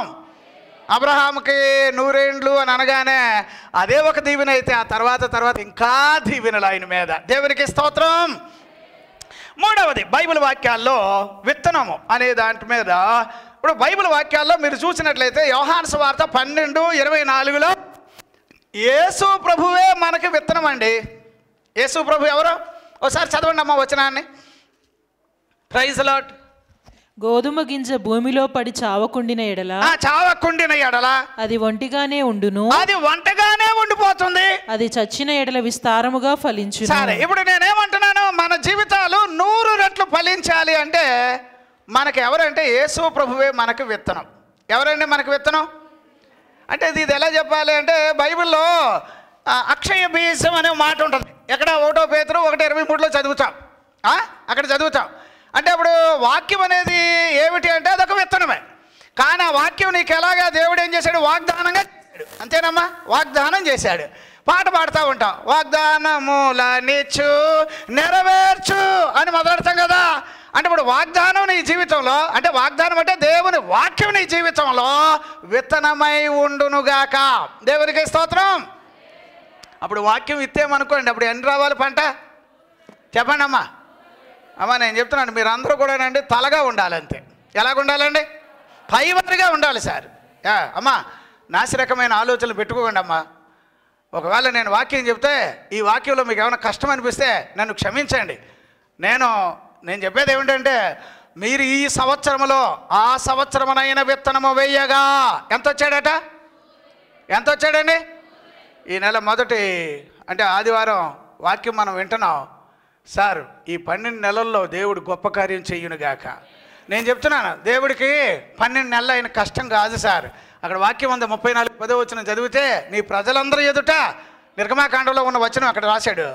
అబ్రహాముకి 100 ఏండ్లు అని అనగానే అదే ఒక దీవెన అయితే ఆ తర్వాత ఇంకా దీవెనలు ఆయన మీద. దేవునికి స్తోత్రం. మూడవది బైబిల్ వాక్యాల్లో విత్తనము అనే దాంట్ మీద. ఇప్పుడు బైబిల్ వాక్యాల్లో మీరు చూసినట్లయితే యోహాను సువార్త 12:24లో యేసు ప్రభువే మనకి విత్తనం అండి. యేసు ప్రభు ఎవరు? ఒకసారి చదవండి అమ్మ వచనాన్ని. Praise lord. గోధుమ గింజ భూమిలో పడి చావకుండిన ఎడల అది ఒంటిగానే ఉండును, అది వంటగానే ఉండిపోతుంది, అది చచ్చిన ఎడల విస్తారముగా ఫలించును. సరే, ఇప్పుడు నేనేమంటున్నాను, మన జీవితాలు 100 రెట్లు ఫలించాలి అంటే మనకి ఎవరంటే యేసు ప్రభువే మనకు విత్తనం. ఎవరండి మనకు విత్తనం అంటే? ఇది ఎలా చెప్పాలి అంటే, బైబిల్లో అక్షయ బీజం అనే మాట ఉంటుంది. ఎక్కడ 1 పేతురు 1:23లో చదువుతాం. అక్కడ చదువుతాం. అంటే అప్పుడు వాక్యం అనేది ఏమిటి అంటే అదొక విత్తనమే. కానీ ఆ వాక్యం నీకు ఎలాగా దేవుడు ఏం చేశాడు? వాగ్దానంగా చేశాడు. అంతేనమ్మా, వాగ్దానం చేశాడు. పాట పాడుతూ ఉంటాం, వాగ్దానములనిచ్చు నెరవేర్చు అని మొదలెడతాం కదా. అంటే ఇప్పుడు వాగ్దానం నీ జీవితంలో, అంటే వాగ్దానం అంటే దేవుని వాక్యం నీ జీవితంలో విత్తనమై ఉండునుగాక. దేవునికి స్తోత్రం. అప్పుడు వాక్యం విత్తేమనుకోండి, అప్పుడు ఎన్ని రావాలి పంట చెప్పండి అమ్మా. అమ్మా నేను చెప్తున్నాను, మీరు అందరూ కూడానండి తలగా ఉండాలి అంతే. ఎలాగ ఉండాలండి? పైవారిగా ఉండాలి సార్. అమ్మా నాసిరకమైన ఆలోచనలు పెట్టుకోకండి అమ్మా. ఒకవేళ నేను వాక్యం చెప్తే ఈ వాక్యంలో మీకు ఏమైనా కష్టం అనిపిస్తే నన్ను క్షమించండి. నేను చెప్పేది ఏమిటంటే, మీరు ఈ సంవత్సరంలో ఆ సంవత్సరమునైన విత్తనము వేయగా ఎంత వచ్చాడట? ఎంత వచ్చాడండి? ఈ నెల మొదటి అంటే ఆదివారం వాక్యం మనం వింటున్నాం. సార్ ఈ 12 నెలల్లో దేవుడు గొప్ప కార్యం చెయ్యునుగాక. నేను చెప్తున్నాను, దేవుడికి 12 నెలలు అయిన కష్టం కాదు సార్. అక్కడ వాక్యం ఉంది 34:10 చదివితే, నీ ప్రజలందరూ ఎదుట, నిర్గమాకాండంలో ఉన్న వచనం అక్కడ రాశాడు,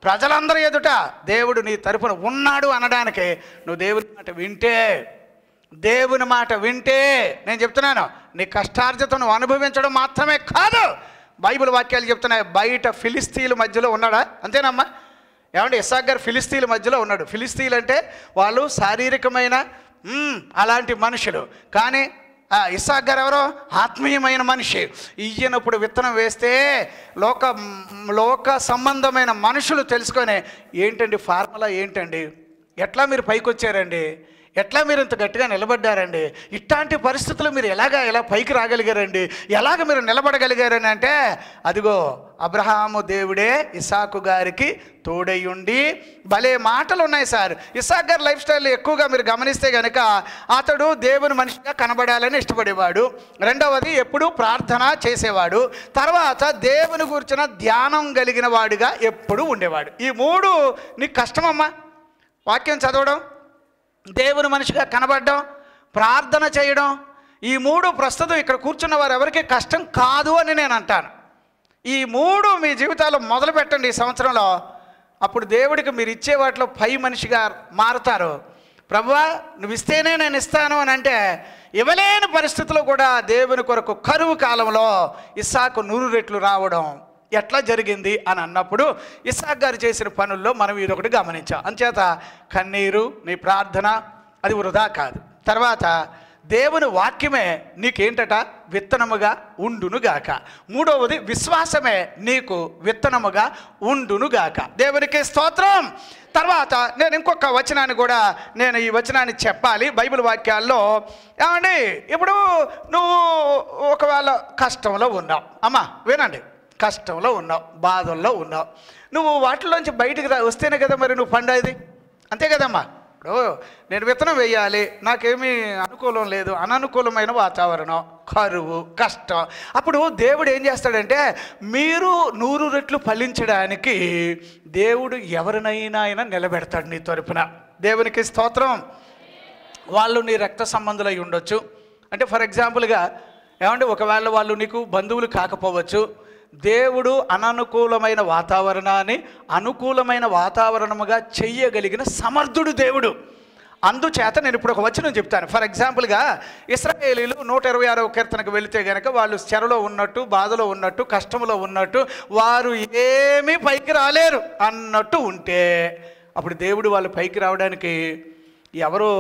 ప్రజలందరూ ఎదుట దేవుడు నీ తరపున ఉన్నాడు అనడానికి నువ్వు దేవుని మాట వింటే నేను చెప్తున్నాను, నీ కష్టార్జితం నువ్వు అనుభవించడం మాత్రమే కాదు, బైబిల్ వాక్యాలు చెప్తున్నాయి, బయట ఫిలిస్తీన్ల మధ్యలో ఉన్నాడా? అంతేనమ్మా. ఏమంటే ఇస్సాకు గారు ఫిలిస్తీన్ల మధ్యలో ఉన్నాడు. ఫిలిస్తీన్లు అంటే వాళ్ళు శారీరకమైన అలాంటి మనుషులు, కానీ ఇస్సాకు గారు ఎవరో ఆత్మీయమైన మనిషి. ఈయనప్పుడు విత్తనం వేస్తే లోక సంబంధమైన మనుషులు తెలుసుకొని, ఏంటండి ఫార్ములా ఏంటండి, ఎట్లా మీరు పైకి వచ్చారండి, ఎట్లా మీరు ఇంత గట్టిగా నిలబడ్డారండి, ఇట్లాంటి పరిస్థితులు మీరు ఎలా పైకి రాగలిగారండి, ఎలాగ మీరు నిలబడగలిగారని అంటే, అదిగో అబ్రహాము దేవుడే ఇస్సాకు గారికి తోడయ్యుండి. భలే మాటలు ఉన్నాయి సార్. ఇస్సాకు గారి లైఫ్ స్టైల్ ఎక్కువగా మీరు గమనిస్తే కనుక అతడు దేవుని మనిషిగా కనబడాలని ఇష్టపడేవాడు. రెండవది ఎప్పుడూ ప్రార్థన చేసేవాడు. తర్వాత దేవుని గురించిన ధ్యానం కలిగిన వాడిగా ఎప్పుడూ ఉండేవాడు. ఈ 3 నీకు కష్టమమ్మా. వాక్యం చదవడం, దేవుని మనిషిగా కనబడడం, ప్రార్థన చేయడం, ఈ 3 ప్రస్తుతం ఇక్కడ కూర్చున్న వారు ఎవరికి కష్టం కాదు అని నేను అంటాను. ఈ 3 మీ జీవితాల్లో మొదలు పెట్టండి ఈ సంవత్సరంలో. అప్పుడు దేవుడికి మీరు ఇచ్చే వాటిలో పై మనిషిగా మారుతారు. ప్రభువా నువ్వు ఇస్తేనే నేను ఇస్తాను అని అంటే, ఇవ్వలేని పరిస్థితుల్లో కూడా దేవుని కొరకు కరువు కాలంలో ఇస్సాకు 100 రెట్లు రావడం ఎట్లా జరిగింది అని అన్నప్పుడు, ఇస్సాకు గారు చేసిన పనుల్లో మనం ఇదొకటి గమనించాం. అంచేత కన్నీరు, నీ ప్రార్థన అది వృధా కాదు. తర్వాత దేవుని వాక్యమే నీకేంటట? విత్తనముగా ఉండునుగాక. 3వది విశ్వాసమే నీకు విత్తనముగా ఉండునుగాక. దేవునికి స్తోత్రం. తర్వాత నేను ఇంకొక వచనాన్ని కూడా ఈ వచనాన్ని చెప్పాలి బైబిల్ వాక్యాల్లో. ఏమండి ఇప్పుడు నువ్వు ఒకవేళ కష్టంలో ఉన్నావు, అమ్మా వినండి, కష్టంలో ఉన్నావు, బాధల్లో ఉన్నావు, నువ్వు వాటిలోంచి బయటికి వస్తేనే కదా మరి నువ్వు పండేది, అంతే కదమ్మా. ఇప్పుడు నేను విత్తనం వేయాలి, నాకేమీ అనుకూలం లేదు, అననుకూలమైన వాతావరణం, కరువు, కష్టం. అప్పుడు దేవుడు ఏం చేస్తాడంటే, మీరు 100 రెట్లు ఫలించడానికి దేవుడు ఎవరినైనా నిలబెడతాడు నీ తరపున. దేవునికి స్తోత్రం. వాళ్ళు నీ రక్త సంబంధులై ఉండొచ్చు. అంటే ఫర్ ఎగ్జాంపుల్గా ఏమంటే ఒకవేళ వాళ్ళు నీకు బంధువులు కాకపోవచ్చు. దేవుడు అననుకూలమైన వాతావరణాన్ని అనుకూలమైన వాతావరణముగా చెయ్యగలిగిన సమర్థుడు దేవుడు. అందుచేత నేను ఇప్పుడు ఒక వచనం చెప్తాను. ఫర్ ఎగ్జాంపుల్గా ఇశ్రాయేలీలు 126వ కీర్తనకు వెళితే కనుక వాళ్ళు చెరలో ఉన్నట్టు, బాధలో ఉన్నట్టు, కష్టంలో ఉన్నట్టు, వారు ఏమీ పైకి రాలేరు అన్నట్టు ఉంటే, అప్పుడు దేవుడు వాళ్ళు పైకి రావడానికి ఎవరో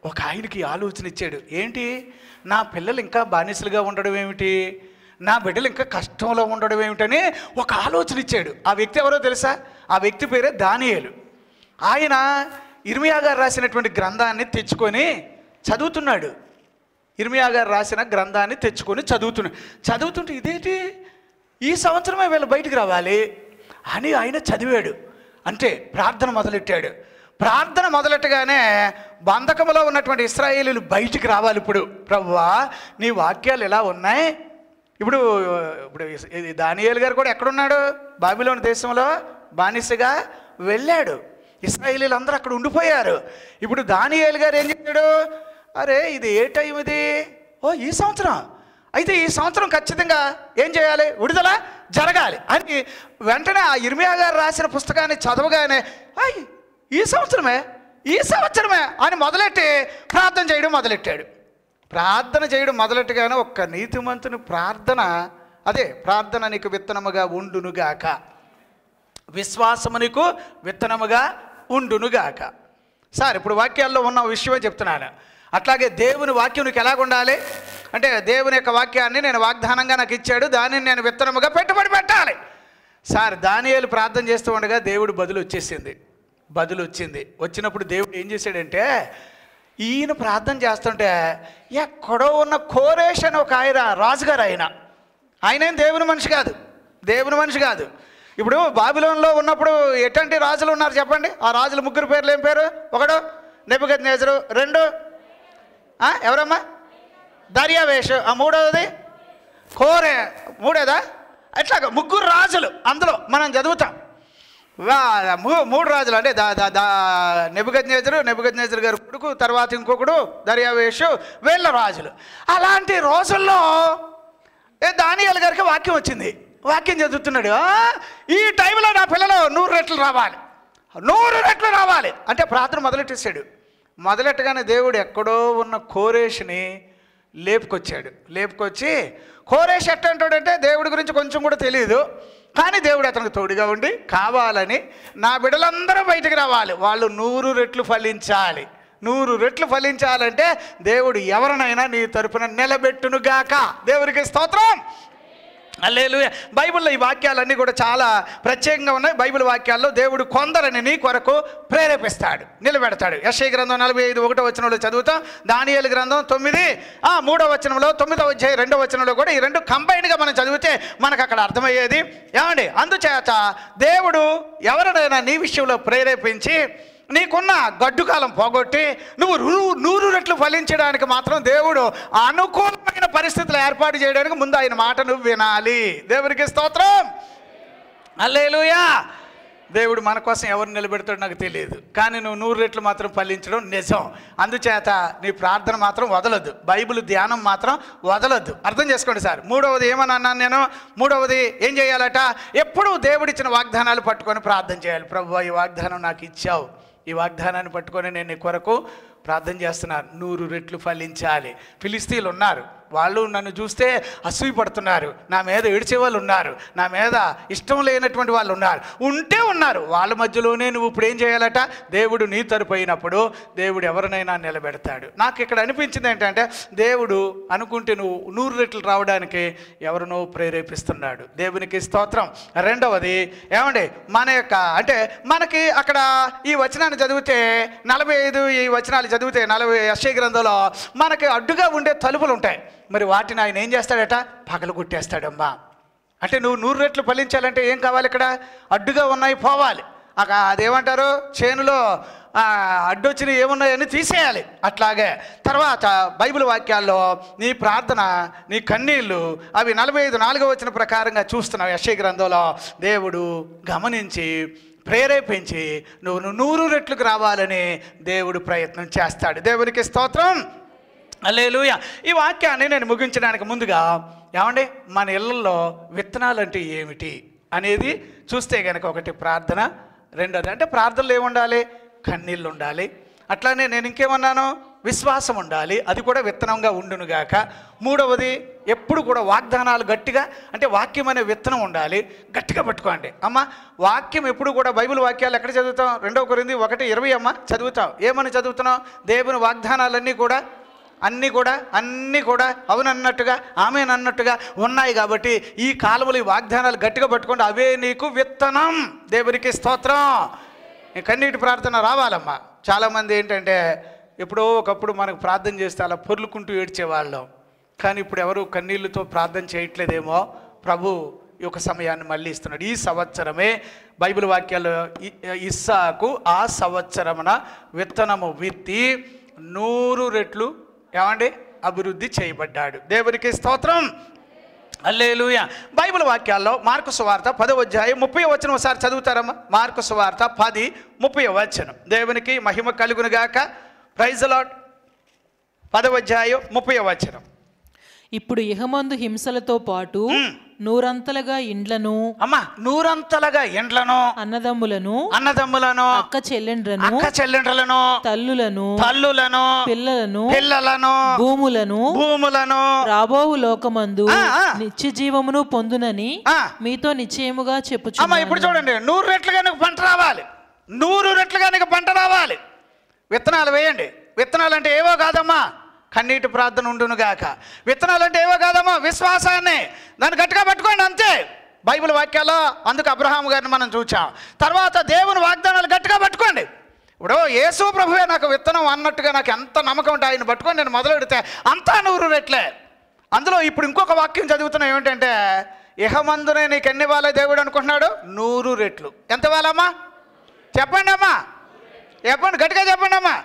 ఒక ఆయనకి ఆలోచన ఇచ్చాడు. ఏంటి, నా పిల్లలు ఇంకా బానిసలుగా ఉండడం ఏమిటి, నా బిడ్డలు ఇంకా కష్టంలో ఉండడం ఏమిటని ఒక ఆలోచన ఇచ్చాడు. ఆ వ్యక్తి ఎవరో తెలుసా? ఆ వ్యక్తి పేరే దానియేలు. ఆయన ఇర్మియా గారు రాసినటువంటి గ్రంథాన్ని తెచ్చుకొని చదువుతున్నాడు. ఇర్మియా గారు రాసిన గ్రంథాన్ని తెచ్చుకొని చదువుతుంటే ఇదేంటి, ఈ సంవత్సరమే వీళ్ళు బయటికి రావాలి అని ఆయన చదివాడు. అంటే ప్రార్థన మొదలెట్టాడు. ప్రార్థన మొదలెట్టగానే బంధకంలో ఉన్నటువంటి ఇశ్రాయేలీలు బయటికి రావాలి. ఇప్పుడు ప్రభువా నీ వాక్యాలు ఎలా ఉన్నాయి. ఇప్పుడు దానియేలు గారు కూడా ఎక్కడున్నాడు? బాబిలోను దేశంలో బానిసగా వెళ్ళాడు. ఇశ్రాయేలీలు అందరూ అక్కడ ఉండిపోయారు. ఇప్పుడు దానియేలు గారు ఏం చెప్పాడు? అరే ఇది ఏ టైం ఇది, ఈ సంవత్సరం అయితే ఈ సంవత్సరం ఖచ్చితంగా ఏం చేయాలి, విడుదల జరగాలి అని వెంటనే ఆ ఇర్మియా గారు రాసిన పుస్తకాన్ని చదవగానే ఈ సంవత్సరమే అని మొదలెట్టి ప్రార్థన చేయడం మొదలెట్టాడు. ప్రార్థన చేయడం మొదలెట్టగానే ఒక్క నీతిమంతుని ప్రార్థన అదే ప్రార్థన నీకు విత్తనముగా ఉండునుగాక, విశ్వాసము నీకు విత్తనముగా ఉండునుగాక. సార్ ఇప్పుడు వాక్యాల్లో ఉన్న విషయమే చెప్తున్నాను. అట్లాగే దేవుని వాక్యం నీకు ఎలాగ ఉండాలి అంటే, దేవుని యొక్క వాక్యాన్ని నేను వాగ్దానంగా నాకు ఇచ్చాడు, దానిని నేను విత్తనముగా పెట్టుబడి పెట్టాలి. సార్ దానియేలు ప్రార్థన చేస్తూ ఉండగా దేవుడు బదులు వచ్చింది. వచ్చినప్పుడు దేవుడు ఏం చేశాడంటే, ఈయన ప్రార్థన చేస్తుంటే ఎక్కడో ఉన్న కోరేష్ అని ఒక ఆయన రాజుగారు, ఆయన దేవుని మనిషి కాదు. ఇప్పుడు బాబిలోన్లో ఉన్నప్పుడు ఎటువంటి రాజులు ఉన్నారు చెప్పండి? ఆ రాజుల ముగ్గురు పేర్లు ఏం పేరు? ఒకడు నెబుకద్నెజరు, రెండు ఎవరమ్మా? దర్యావేషు, మూడవది మూడోదా? అట్లాగా ముగ్గురు రాజులు. అందులో మనం చదువుతాం మూడు రాజులు అంటే నెబుకద్నెజరు గారు కొడుకు, తర్వాత ఇంకొకడు దర్యావేషు, వీళ్ళ రాజులు. అలాంటి రోజుల్లో దానియేలు గారికి వాక్యం వచ్చింది. వాక్యం చదువుతున్నాడు, ఈ టైంలో నా పిల్లలు 100 రెట్లు రావాలి అంటే ప్రార్థన మొదలెట్టేశాడు. మొదలెట్టగానే దేవుడు ఎక్కడో ఉన్న కోరేష్ని లేపుకొచ్చి కోరేష్ ఎట్టంటాడంటే దేవుడి గురించి కొంచెం కూడా తెలియదు, కానీ దేవుడు అతనికి తోడుగా ఉండి కావాలని నా బిడ్డలందరూ బయటికి రావాలి, వాళ్ళు 100 రెట్లు ఫలించాలి. 100 రెట్లు ఫలించాలంటే దేవుడు ఎవరినైనా నీ తరపున నిలబెట్టునుగాక. దేవునికి స్తోత్రం, హల్లెలూయా. బైబిల్లో ఈ వాక్యాలన్నీ కూడా చాలా ప్రత్యేకంగా ఉన్నాయి. బైబిల్ వాక్యాల్లో దేవుడు కొందరిని నీ కొరకు ప్రేరేపిస్తాడు, నిలబెడతాడు. యెషయా గ్రంథం 45:1 వచనంలో చదువుతాం. దానియేలు గ్రంథం 9:3 వచనంలో, 9వ అధ్యాయం 2వ వచనంలో కూడా ఈ రెండు కంబైన్డ్గా మనం చదివితే మనకు అక్కడ అర్థమయ్యేది ఏమండి. అందుచేత దేవుడు ఎవరినైనా నీ విషయంలో ప్రేరేపించి నీకున్న గడ్డు కాలం పోగొట్టి నువ్వు 100 రెట్లు ఫలించడానికి మాత్రం దేవుడు అనుకూలమైన పరిస్థితులు ఏర్పాటు చేయడానికి ముందు ఆయన మాట నువ్వు వినాలి. దేవునికి స్తోత్రం, హల్లెలూయా. దేవుడు మన కోసం ఎవరు నిలబెడతాడో నాకు తెలియదు, కానీ నువ్వు 100 రెట్లు మాత్రం ఫలించడం నిజం. అందుచేత నీ ప్రార్థన మాత్రం వదలొద్దు, బైబిల్ ధ్యానం మాత్రం వదలొద్దు. అర్థం చేసుకోండి సార్. మూడవది ఏమని అన్నాను నేను? మూడవది ఏం చేయాలట? ఎప్పుడూ దేవుడిచ్చిన వాగ్దానాలు పట్టుకొని ప్రార్థన చేయాలి. ప్రభువా, ఈ వాగ్దానం నాకు ఇచ్చావు, ఈ వాగ్దానాన్ని పట్టుకొని నేను నీ కొరకు ప్రార్థన చేస్తున్నాను, 100 రెట్లు ఫలించాలి. ఫిలిస్తీన్లు ఉన్నారు, వాళ్ళు నన్ను చూస్తే అసూయ పడుతున్నారు, నా మీద ఏడ్చే వాళ్ళు ఉన్నారు, నా మీద ఇష్టం లేనటువంటి వాళ్ళు ఉన్నారు. వాళ్ళ మధ్యలోనే నువ్వు ఇప్పుడు ఏం చేయాలట? దేవుడు నీ తరపు అయినప్పుడు దేవుడు ఎవరినైనా నిలబెడతాడు. నాకు ఇక్కడ అనిపించింది ఏంటంటే, దేవుడు అనుకుంటే నువ్వు 100 రెట్లు రావడానికి ఎవరినో ప్రేరేపిస్తున్నాడు. దేవునికి స్తోత్రం. రెండవది ఏమండి, అంటే మనకి అక్కడ ఈ వచనాన్ని చదివితే 45 ఈ వచనాలు చదివితే 40 యెషయా గ్రంథంలో మనకి అడ్డుగా ఉండే తలుపులు ఉంటాయి. మరి వాటిని ఆయన ఏం చేస్తాడట? పగలు కొట్టేస్తాడమ్మా. అంటే నువ్వు 100 రెట్లు ఫలించాలంటే ఏం కావాలి? ఇక్కడ అడ్డుగా ఉన్నాయి పోవాలి. అదేమంటారు, చేనులో అడ్డొచ్చినవి ఏమున్నాయని తీసేయాలి. అట్లాగే తర్వాత బైబిల్ వాక్యాల్లో నీ ప్రార్థన, నీ కన్నీళ్ళు అవి 45:4 వచనం ప్రకారంగా చూస్తున్నావు. యెషయా గ్రంథంలో దేవుడు గమనించి ప్రేరేపించి నువ్వు 100 రెట్లకు రావాలని దేవుడు ప్రయత్నం చేస్తాడు. దేవునికి స్తోత్రం, హల్లెలూయా. ఈ వాక్యాన్ని నేను ముగించడానికి ముందుగా ఏమండి, మన ఇళ్ళల్లో విత్తనాలు అంటే ఏమిటి అనేది చూస్తే కనుక, ఒకటి ప్రార్థన, రెండోది అంటే ప్రార్థనలు ఏముండాలి? కన్నీళ్ళు ఉండాలి. అట్లానే నేను ఇంకేమన్నాను? విశ్వాసం ఉండాలి, అది కూడా విత్తనంగా ఉండునుగాక. మూడవది ఎప్పుడు కూడా వాగ్దానాలు గట్టిగా, అంటే వాక్యం అనే విత్తనం ఉండాలి, గట్టిగా పట్టుకోండి. అమ్మ వాక్యం ఎప్పుడు కూడా బైబిల్ వాక్యాలు ఎక్కడ చదువుతాం? 2 కొరింథీ 1:20 అమ్మ చదువుతాం. ఏమని చదువుతున్నాం? దేవుని వాగ్దానాలన్నీ కూడా అన్నీ కూడా అవునన్నట్టుగా ఆమెనన్నట్టుగా ఉన్నాయి. కాబట్టి ఈ కాలంలో ఈ వాగ్దానాలు గట్టిగా పట్టుకోండి, అవే నీకు విత్తనం. దేవునికి స్తోత్రం. కన్నీటి ప్రార్థన రావాలమ్మా. చాలామంది ఏంటంటే, ఎప్పుడో ఒకప్పుడు మనకు ప్రార్థన చేస్తే అలా పొర్లుకుంటూ ఏడ్చేవాళ్ళం, కానీ ఇప్పుడు ఎవరు కన్నీళ్ళతో ప్రార్థన చేయట్లేదేమో. ప్రభు ఈ యొక్క సమయాన్ని మళ్ళీ ఇస్తున్నాడు. ఈ సంవత్సరమే బైబిల్ వాక్యాలు ఇస్సాకు ఆ సంవత్సరమున విత్తనము విత్తి 100 రెట్లు ఏమండి అభివృద్ధి చేయబడ్డాడు. దేవునికి స్తోత్రం, హల్లెలూయా. బైబిల్ వాక్యాల్లో మార్కు సువార్త 10వ అధ్యాయం 30వ వచనం ఒకసారి చదువుతారమ్మా. మార్కు సువార్త 10:30వ వచనం. దేవునికి మహిమ కలుగునుగాక. Praise the lord. 10వ అధ్యాయం 30వ వచనం. ఇప్పుడు ఇహమందు హింసలతో పాటు నూరంతలుగా ఇండ్లను, అమ్మా నూరంతలుగా ఇండ్లను, అన్నదమ్ములను, అక్క చెల్లెండ్రలను, తల్లులను, పిల్లలను, భూములను రాబోవు లోకమందు నిత్య జీవమును పొందునని మీతో నిశ్చయముగా చెప్పుచున్నాను. ఇప్పుడు చూడండి, 100 రెట్లుగా నీకు పంట రావాలి, 100 రెట్లుగా నీకు పంట రావాలి. విత్తనాలు వేయండి. విత్తనాలు అంటే ఏవో కాదమ్మా, కన్నీటి ప్రార్థన ఉండునుగాక. విత్తనాలు అంటే ఏవో కాదమ్మా, విశ్వాసాన్ని దాన్ని గట్టిగా పట్టుకోండి అంతే. బైబిల్ వాక్యాల్లో అందుకు అబ్రహాము గారిని మనం చూచాం. తర్వాత దేవుని వాగ్దానాలు గట్టిగా పట్టుకోండి. ఇప్పుడు యేసు ప్రభువే నాకు విత్తనం అన్నట్టుగా నాకు ఎంత నమ్మకం ఉంటే ఆయన పట్టుకొని నేను మొదలెడితే అంతా 100 రెట్లే. అందులో ఇప్పుడు ఇంకొక వాక్యం చదువుతున్నాం ఏమిటంటే, ఇహమందునే నీకు ఎన్ని వాళ్ళ దేవుడు అనుకుంటున్నాడు? 100 రెట్లు. ఎంత వాళ్ళమ్మా? చెప్పండి అమ్మా, చెప్పండి, గట్టిగా చెప్పండి అమ్మా.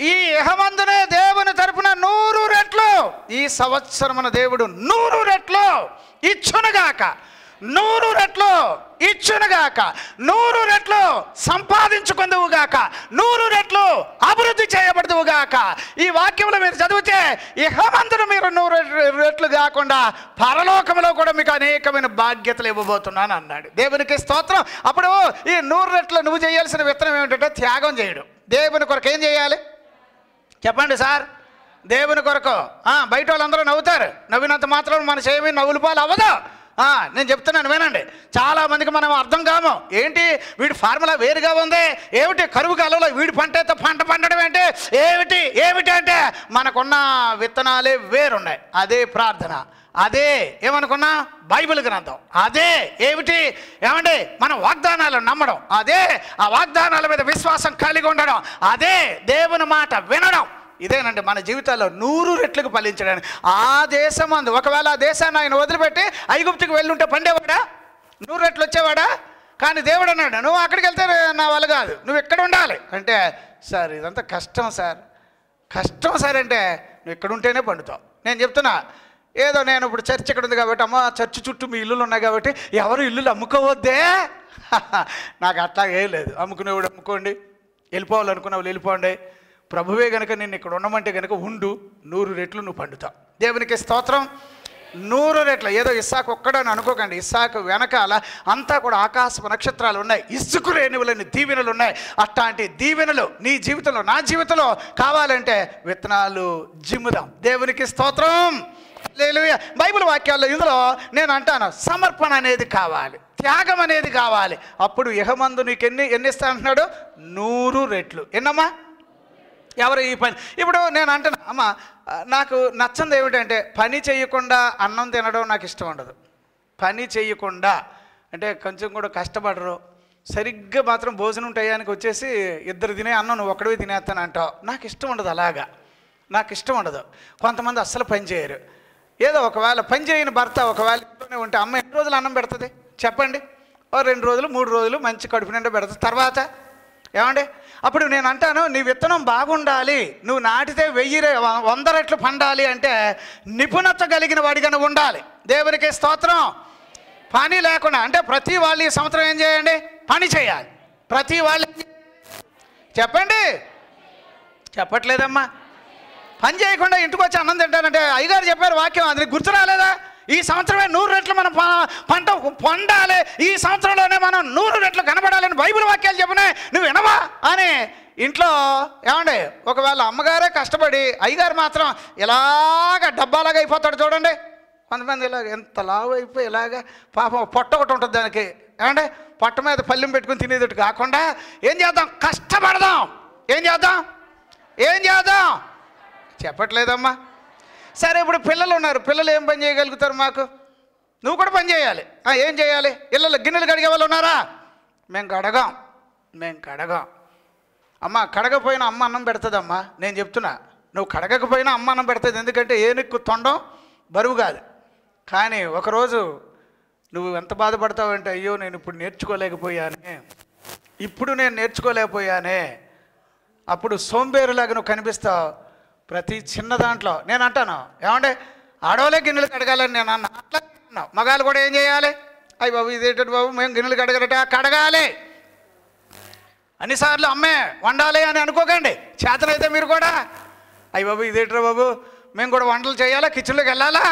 ఈ ఇహమందునే దేవుని తరపున 100 రెట్లు ఈ సంవత్సరమున దేవుడు 100 రెట్లు ఇచ్చునుగాక, 100 రెట్లు ఇచ్చునుగాక, 100 రెట్లు సంపాదించుకుందువుగాక, 100 రెట్లు అభివృద్ధి చేయబడుదువుగాక. ఈ వాక్యంలో మీరు చదివితే ఇహమందును మీరు 100 రెట్లు కాకుండా పరలోకంలో కూడా మీకు అనేకమైన బాధ్యతలు ఇవ్వబోతున్నాను అన్నాడు. దేవునికి స్తోత్రం. అప్పుడు ఈ 100 రెట్లు నువ్వు చేయాల్సిన విత్తనం ఏమిటంటే త్యాగం చేయడం. దేవుని కొరకు ఏం చేయాలి చెప్పండి సార్? దేవుని కొరకు. బయట వాళ్ళందరూ నవ్వుతారు, నవ్వినంత మాత్రం మన చేయమి నవ్వుల పాలు అవ్వదు. నేను చెప్తున్నాను వినండి. చాలామందికి మనం అర్థం కాము. ఏంటి వీడి ఫార్ములా వేరుగా ఉంది, ఏమిటి కరువు కాలంలో వీడి పంట పండడం ఏంటి, ఏమిటి అంటే మనకున్న విత్తనాలే వేరున్నాయి. అదే ప్రార్థన, అదే ఏమనుకున్నా బైబిల్ గ్రంథం, అదే ఏమండి మన వాగ్దానాలను నమ్మడం, అదే ఆ వాగ్దానాల మీద విశ్వాసం కలిగి ఉండడం, అదే దేవుని మాట వినడం. ఇదేనండి మన జీవితాల్లో 100 రెట్లకు ఫలించడానికి. ఆ దేశం అందు ఒకవేళ ఆ దేశాన్ని ఆయన వదిలిపెట్టి ఐగుప్తుకి వెళ్ళుంటే పండేవాడా? 100 రెట్లు వచ్చేవాడా? కానీ దేవుడు అన్నాడు, నువ్వు అక్కడికి వెళ్తే నా వల్ల కాదు, నువ్వు ఎక్కడ ఉండాలి అంటే, సార్ ఇదంతా కష్టం సార్ అంటే నువ్వు ఇక్కడ ఉంటేనే పండుతావు. నేను చెప్తున్నా, ఏదో నేను ఇప్పుడు చర్చ్ ఇక్కడ ఉంది కాబట్టి అమ్మ చర్చ్ చుట్టూ మీ ఇల్లులు ఉన్నాయి కాబట్టి ఎవరు ఇల్లులు అమ్ముకోవద్దే. నాకు అట్లా ఏం లేదు. అమ్ముకునేవాడు అమ్ముకోండి, వెళ్ళిపోవాలనుకున్న వాళ్ళు వెళ్ళిపోండి. ప్రభువే కనుక నేను ఇక్కడ ఉండమంటే కనుక ఉండు, 100 రెట్లు నువ్వు పండుతావు. దేవునికి స్తోత్రం. 100 రెట్లు. ఏదో ఇస్సాకు ఒక్కడని అనుకోకండి. ఇస్సాకు వెనకాల అంతా కూడా ఆకాశపు నక్షత్రాలు ఉన్నాయి, ఇసుకు రేణువులని దీవెనలు ఉన్నాయి. అట్లాంటి దీవెనలు నీ జీవితంలో నా జీవితంలో కావాలంటే విత్తనాలు జిమ్ముదాం. దేవునికి స్తోత్రం. హల్లెలూయా. బైబిల్ వాక్యాల్లో ఇందులో నేను అంటాను, సమర్పణ అనేది కావాలి, త్యాగం అనేది కావాలి. అప్పుడు ఇహమందు నీకు ఎన్ని ఇస్తా అంటున్నాడు? 100 రెట్లు. ఎన్నమ్మా? ఎవరు ఈ పని? ఇప్పుడు నేను అంటున్నా అమ్మ, నాకు నచ్చంది ఏమిటంటే పని చేయకుండా అన్నం తినడం నాకు ఇష్టం ఉండదు. పని చేయకుండా అంటే కొంచెం కూడా కష్టపడరు, సరిగ్గా మాత్రం భోజనం టయానికి వచ్చేసి ఇద్దరు తినే అన్నం నువ్వు ఒక్కడివి తినేస్తాను అంటావు. నాకు ఇష్టం ఉండదు, అలాగా నాకు ఇష్టం ఉండదు. కొంతమంది అస్సలు పని చేయరు. ఏదో ఒకవేళ పని చేయని భర్త ఒకవేళ ఇంట్లోనే ఉంటే అమ్మ ఎన్ని రోజులు అన్నం పెడుతుంది చెప్పండి? 2 రోజులు 3 రోజులు మంచి కడుపు నిండా పెడుతుంది. తర్వాత ఏమండి? అప్పుడు నేను అంటాను, నీ విత్తనం బాగుండాలి, నువ్వు నాటితే 100 రెట్లు పండాలి అంటే నిపుణత కలిగిన వాడిగానే ఉండాలి. దేవునికి స్తోత్రం. పని లేకుండా అంటే ప్రతి వాళ్ళు ఈ సంవత్సరం ఏం చేయండి? పని చేయాలి. ప్రతి వాళ్ళు చెప్పండి, చెప్పట్లేదమ్మా. పని చేయకుండా ఇంటికి వచ్చి అన్నం తింటానంటే అయ్యగారు చెప్పారు వాక్యం, అది గుర్తు రాలేదా? ఈ సంవత్సరమే 100 రెట్లు మనం పంట పొందాలి, ఈ సంవత్సరంలోనే మనం 100 రెట్లు కనబడాలని బైబిల్ వాక్యాలు చెప్పినాయి, నువ్వు వినవా అని ఇంట్లో ఏమండి? ఒకవేళ అమ్మగారే కష్టపడి అయ్యగారు మాత్రం ఇలాగ డబ్బాలాగా అయిపోతాడు చూడండి. కొంతమంది ఇలాగ ఎంత లావు అయిపోయి ఇలాగ పాపం పొట్ట ఒకటి ఉంటుంది దానికి, ఏమంటే పొట్ట మీద పల్లెం పెట్టుకుని తినేది కాకుండా ఏం చేద్దాం? కష్టపడదాం. ఏం చేద్దాం? చెప్పట్లేదమ్మా. సరే, ఇప్పుడు పిల్లలు ఉన్నారు, పిల్లలు ఏం పని చేయగలుగుతారు? మాకు నువ్వు కూడా పని చేయాలి. ఏం చేయాలి? ఇళ్ళలో గిన్నెలు కడిగే వాళ్ళు ఉన్నారా? మేము కడగాం. అమ్మ కడగపోయినా అమ్మ అన్నం పెడుతుందమ్మా. నేను చెప్తున్నా, నువ్వు కడగకపోయినా అమ్మ అన్నం పెడుతుంది. ఎందుకంటే ఏనుక్కు తొండం బరువు కాదు. కానీ ఒకరోజు నువ్వు ఎంత బాధపడతావంటే, అయ్యో నేను ఇప్పుడు నేర్చుకోలేకపోయానే, అప్పుడు సోంబేరులాగా నువ్వు కనిపిస్తావు. ప్రతి చిన్న దాంట్లో నేను అంటాను, ఏమంటే ఆడవాళ్ళే గిన్నెలు కడగాలని నేను అన్నా. అట్లా అన్నావు. మగాళ్ళు కూడా ఏం చేయాలి? అయ్యి బాబు ఇదేంటి బాబు, మేము గిన్నెలు కడగాలి. అన్నిసార్లు అమ్మే వండాలి అని అనుకోకండి. చేతనైతే మీరు కూడా అయ్యి బాబు ఇదేంట్రా బాబు, మేము కూడా వంటలు చేయాలా, కిచెన్లోకి వెళ్ళాలా?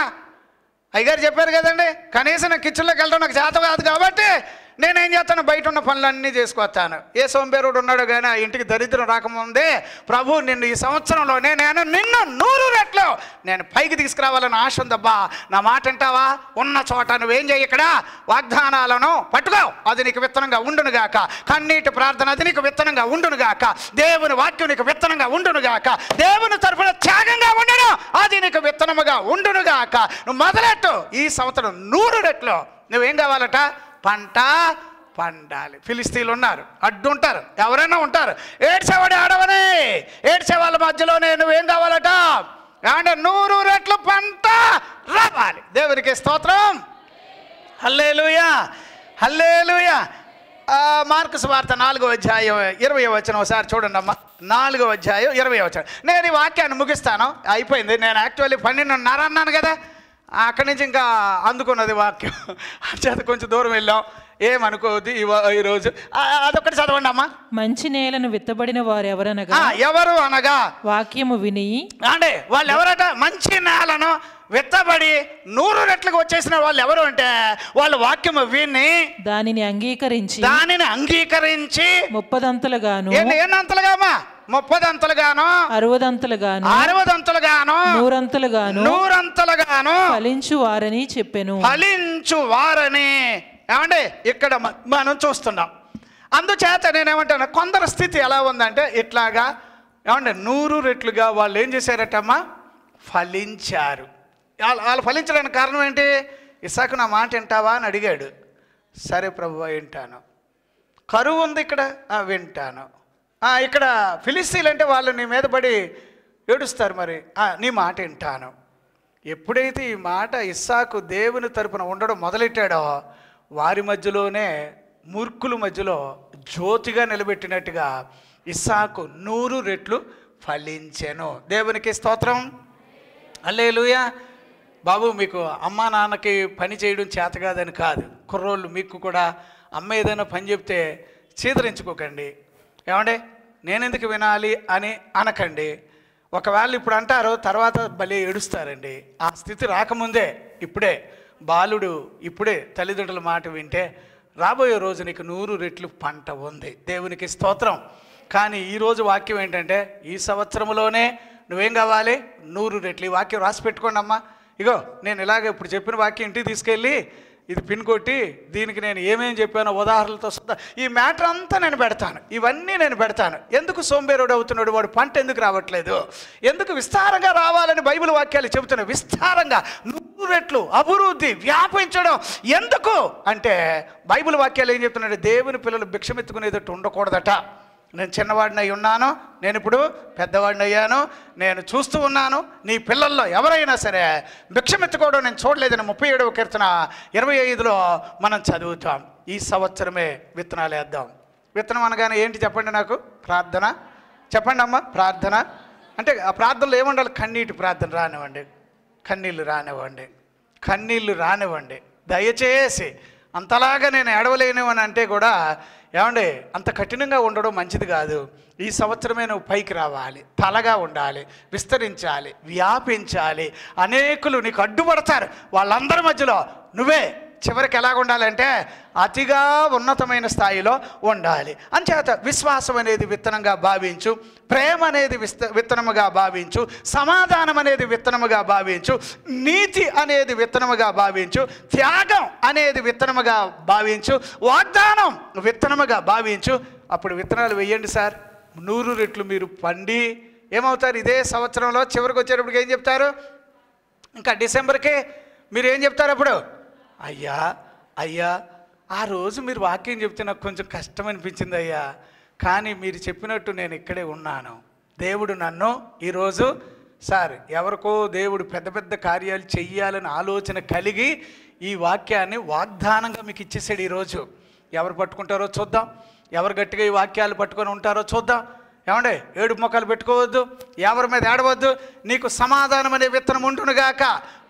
అయ్యగారు చెప్పారు కదండి, కనీసం నేను కిచెన్లోకి వెళ్ళడం నాకు చేత కాదు కాబట్టి నేనేం చేస్తాను, బయట ఉన్న పనులన్నీ చేసుకొస్తాను. ఏ సోంబేరుడు ఉన్నాడు కానీ ఆ ఇంటికి దరిద్రం రాకముందే ప్రభు నిన్ను ఈ సంవత్సరంలో నేను నిన్ను 100 రెట్లు నేను పైకి తీసుకురావాలని ఆశ ఉందబ్బా, నా మాట వింటావా? ఉన్న చోట నువ్వేం చేయి, ఇక్కడ వాగ్దానాలను పట్టుకో, అది నీకు విత్తనంగా ఉండునుగాక. కన్నీటి ప్రార్థన అది నీకు విత్తనంగా ఉండునుగాక. దేవుని వాక్యం నీకు విత్తనంగా ఉండునుగాక. దేవుని తరఫున త్యాగంగా ఉండను, అది నీకు విత్తనముగా ఉండునుగాక. నువ్వు మొదలెట్టు. ఈ సంవత్సరం 100 రెట్లు నువ్వేం కావాలట? పంట పండాలి. ఫిలిస్తీన్లు ఉన్నారు, అడ్డుంటారు, ఎవరైనా ఉంటారు. ఏడ్చేవాడు ఆడవని, ఏడ్చే వాళ్ళ మధ్యలోనే నువ్వేం కావాలట? అంటే 100 రెట్లు పంట రావాలి. దేవునికి స్తోత్రం. హల్లెలూయా, హల్లెలూయా. మార్కు సువార్త 4వ అధ్యాయం 20వ వచనం ఒకసారి చూడండి అమ్మా. 4వ అధ్యాయం 20వ వచనం. నేను ఈ వాక్యాన్ని ముగిస్తాను, అయిపోయింది. నేను యాక్చువల్లీ 12:30 అన్నాను కదా, అక్కడి నుంచి ఇంకా అందుకున్నది వాక్యం. చేత కొంచెం దూరం వెళ్ళాం, ఏమనుకోవద్దు. ఈరోజు అదొక్కటి చదవండి అమ్మా. మంచి నేలను విత్తబడిన వారు ఎవరనగా, ఎవరు అనగా వాక్యము విని. అంటే వాళ్ళు ఎవరట? మంచి నేలను విత్తబడి 100 రెట్లకు వచ్చేసిన వాళ్ళు ఎవరు అంటే, వాళ్ళు వాక్యము విని దానిని అంగీకరించి 30 అంతలుగాను, ఎన్ని అంతలుగామా? 30 అంతలుగాను, 60 అంతలుగాను, 60 అంతలుగాను, 100 అంతలుగాను, 100 అంతలుగాను ఫలించు వారని చెప్పెను. ఫలించు వారని. ఏమండి ఇక్కడ మనం చూస్తున్నాం. అందుచేత నేనేమంటాను, కొందరు స్థితి ఎలా ఉందంటే ఇట్లాగా, ఏమంటే 100 రెట్లుగా వాళ్ళు ఏం చేశారటమ్మా? ఫలించారు. వాళ్ళు ఫలించడానికి కారణం ఏంటి? ఇస్సాకు నా మాట వింటావా అని అడిగాడు. సరే ప్రభువా వింటాను. కరువు ఉంది ఇక్కడ, వింటాను. ఇక్కడ ఫిలిస్తీన్లు అంటే వాళ్ళు నీ మీద పడి ఏడుస్తారు, మరి నీ మాట వింటాను. ఎప్పుడైతే ఈ మాట ఇస్సాకు దేవుని తరపున ఉండడం మొదలెట్టాడో, వారి మధ్యలోనే మూర్ఖుల మధ్యలో జ్యోతిగా నిలబెట్టినట్టుగా ఇస్సాకు 100 రెట్లు ఫలించెను. దేవునికి స్తోత్రం. హల్లెలూయా. బాబు, మీకు అమ్మా నాన్నకి పని చేయడం చేత కాదని కాదు. కుర్రోళ్ళు మీకు కూడా అమ్మ ఏదైనా పని చెప్తే చీదరించుకోకండి. ఏమండే నేనెందుకు వినాలి అని అనకండి. ఒకవేళ ఇప్పుడు అంటారు, తర్వాత భలే ఏడుస్తారండి. ఆ స్థితి రాకముందే ఇప్పుడే బాలుడు ఇప్పుడే తల్లిదండ్రుల మాట వింటే రాబోయే రోజు నీకు 100 రెట్లు పంట ఉంది. దేవునికి స్తోత్రం. కానీ ఈరోజు వాక్యం ఏంటంటే, ఈ సంవత్సరంలోనే నువ్వేం కావాలి? 100 రెట్లు. ఈ వాక్యం రాసి పెట్టుకోండి అమ్మా. ఇగో నేను ఇలాగ ఇప్పుడు చెప్పిన వాక్యం ఇంటికి తీసుకెళ్ళి ఇది పిన్ కొట్టి దీనికి నేను ఏమేమి చెప్పానో ఉదాహరణలతో ఈ మ్యాటర్ అంతా నేను పెడతాను, ఇవన్నీ నేను పెడతాను. ఎందుకు సోంబేరుడు అవుతున్నాడు? వాడు పంట ఎందుకు రావట్లేదు? ఎందుకు విస్తారంగా రావాలని బైబిల్ వాక్యాలు చెబుతున్నాయి. విస్తారంగా 100 రెట్లు అభివృద్ధి వ్యాపించడం ఎందుకు అంటే, బైబిల్ వాక్యాలు ఏం చెప్తున్నాడు? దేవుని పిల్లలు భిక్షమెత్తుకునేటట్టు ఉండకూడదట. నేను చిన్నవాడిని అయి ఉన్నాను, నేను ఇప్పుడు పెద్దవాడిని అయ్యాను, నేను చూస్తూ ఉన్నాను. నీ పిల్లల్లో ఎవరైనా సరే భిక్షమెత్తుకోవడం నేను చూడలేదని 37వ కీర్తన 25లో మనం చదువుతాం. ఈ సంవత్సరమే విత్తనాలు వేద్దాం. విత్తనం అనగానే ఏంటి చెప్పండి నాకు? ప్రార్థన. చెప్పండి అమ్మ. ప్రార్థన అంటే ఆ ప్రార్థనలో ఏముండాలి? కన్నీటి ప్రార్థన రానివ్వండి, కన్నీళ్ళు రానివ్వండి దయచేసి. అంతలాగా నేను ఏడవలేనివని అంటే కూడా ఏమండి అంత కఠినంగా ఉండడం మంచిది కాదు. ఈ సంవత్సరమే నువ్వు పైకి రావాలి, తలగా ఉండాలి, విస్తరించాలి, వ్యాపించాలి. అనేకులు నీకు అడ్డుపడతారు, వాళ్ళందరి మధ్యలో నువ్వే చివరికి ఎలాగ ఉండాలంటే అతిగా ఉన్నతమైన స్థాయిలో ఉండాలి. అంచేత విశ్వాసం అనేది విత్తనంగా భావించు, ప్రేమ అనేది విత్తనముగా భావించు, సమాధానం అనేది విత్తనముగా భావించు, నీతి అనేది విత్తనముగా భావించు, త్యాగం అనేది విత్తనముగా భావించు, వాగ్దానం విత్తనముగా భావించు. అప్పుడు విత్తనాలు వేయండి సార్, 100 రెట్లు మీరు పండి ఏమవుతారు? ఇదే సంవత్సరంలో చివరికి వచ్చేటప్పటికి ఏం చెప్తారు? ఇంకా డిసెంబర్కి మీరు ఏం చెప్తారు? అప్పుడు అయ్యా ఆ రోజు మీరు వాక్యం చెప్తే నాకు కొంచెం కష్టం అనిపించింది అయ్యా, కానీ మీరు చెప్పినట్టు నేను ఇక్కడే ఉన్నాను. దేవుడు నన్ను ఈరోజు సార్ ఎవరికో దేవుడు పెద్ద పెద్ద కార్యాలు చెయ్యాలని ఆలోచన కలిగి ఈ వాక్యాన్ని వాగ్దానంగా మీకు ఇచ్చేసాడు. ఈరోజు ఎవరు పట్టుకుంటారో చూద్దాం, ఎవరు గట్టిగా ఈ వాక్యాలు పట్టుకొని ఉంటారో చూద్దాం. ఏమండే ఏడు మొక్కలు పెట్టుకోవద్దు, ఎవరి మీద ఏడవద్దు. నీకు సమాధానం అనే విత్తనం ఉండునుగాక,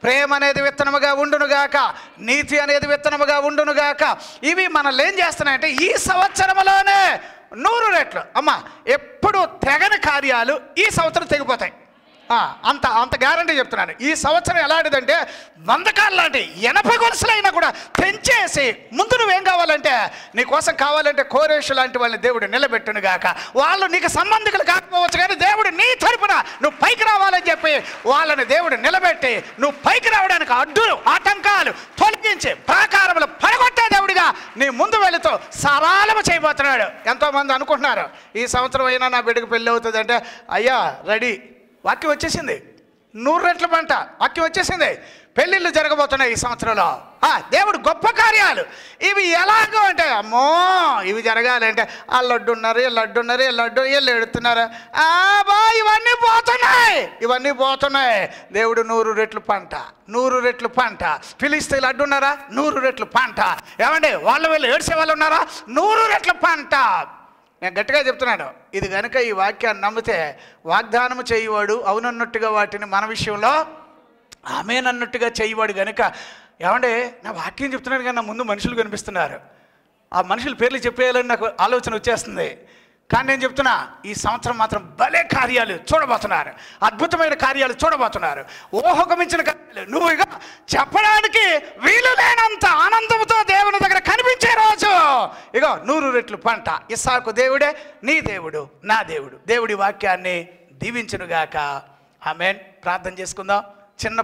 ప్రేమ అనేది విత్తనముగా ఉండునుగాక, నీతి అనేది విత్తనముగా ఉండునుగాక. ఇవి మనల్ని ఏం చేస్తున్నాయంటే ఈ సంవత్సరంలోనే 100 రెట్లు అమ్మ. ఎప్పుడు తెగని కార్యాలు ఈ సంవత్సరం తెగిపోతాయి. అంత అంత గ్యారంటీ చెప్తున్నాను. ఈ సంవత్సరం ఎలాంటిదంటే వందకాలు లాంటి ఎనప గొలుసులైనా కూడా తెంచేసి ముందు నువ్వేం కావాలంటే నీ కోసం కావాలంటే కోరేషు లాంటి వాళ్ళని దేవుడు నిలబెట్టును గాక. వాళ్ళు నీకు సంబంధికులు కాకపోవచ్చు కానీ దేవుడు నీ తరపున నువ్వు పైకి రావాలని చెప్పి వాళ్ళని దేవుడు నిలబెట్టి నువ్వు పైకి రావడానికి అడ్డులు ఆటంకాలు తొలగించి ప్రాకారములు పడగొట్టే దేవుడిగా నీ ముందు వెళుతూ సరళము చేయబోతున్నాడు. ఎంతోమంది అనుకుంటున్నారు ఈ సంవత్సరం అయినా నా బిడ్డకు పెళ్ళి అవుతుంది అంటే, అయ్యా రెడీ, వాక్యం వచ్చేసింది. 100 రెట్ల పంట వాక్యం వచ్చేసింది. పెళ్ళిళ్ళు జరగబోతున్నాయి ఈ సంవత్సరంలో. దేవుడు గొప్ప కార్యాలు ఇవి ఎలాగో అంటే, అమ్మో ఇవి జరగాలంటే ఆ లడ్డు ఉన్నారు, వీళ్ళు ఎడుతున్నారు, ఇవన్నీ పోతున్నాయి. దేవుడు 100 రెట్లు పంట, 100 రెట్లు పంట. ఫిలిస్తీన్లు అడ్డున్నారా? 100 రెట్లు పంట. ఏమండి వీళ్ళు ఏడ్చే వాళ్ళు ఉన్నారా? 100 రెట్ల పంట. నేను గట్టిగా చెప్తున్నాను, ఇది కనుక ఈ వాక్యాన్ని నమ్మితే వాగ్దానము చేయవాడు అవునన్నట్టుగా వాటిని మన విషయంలో ఆమెనన్నట్టుగా చేయవాడు కనుక. ఏమంటే నా వాక్యం చెప్తున్నాను కానీ నా ముందు మనుషులు కనిపిస్తున్నారు. ఆ మనుషుల పేర్లు చెప్పేయాలని నాకు ఆలోచన వచ్చేస్తుంది. కానీ నేను చెప్తున్నా ఈ సంవత్సరం మాత్రం భలే కార్యాలు చూడబోతున్నారు, అద్భుతమైన కార్యాలు చూడబోతున్నారు, ఊహకు మించిన కార్యాలు. నువ్వు ఇక చెప్పడానికి వీలు లేనంత ఆనందంతో దేవుని దగ్గర కనిపించే రోజు. ఇగో 100 రెట్లు పంట. ఇస్సాకు దేవుడే నీ దేవుడు, నా దేవుడు. దేవుడి వాక్యాన్ని దీవించునుగాక. ఆమేన్. ప్రార్థన చేసుకుందాం. చిన్న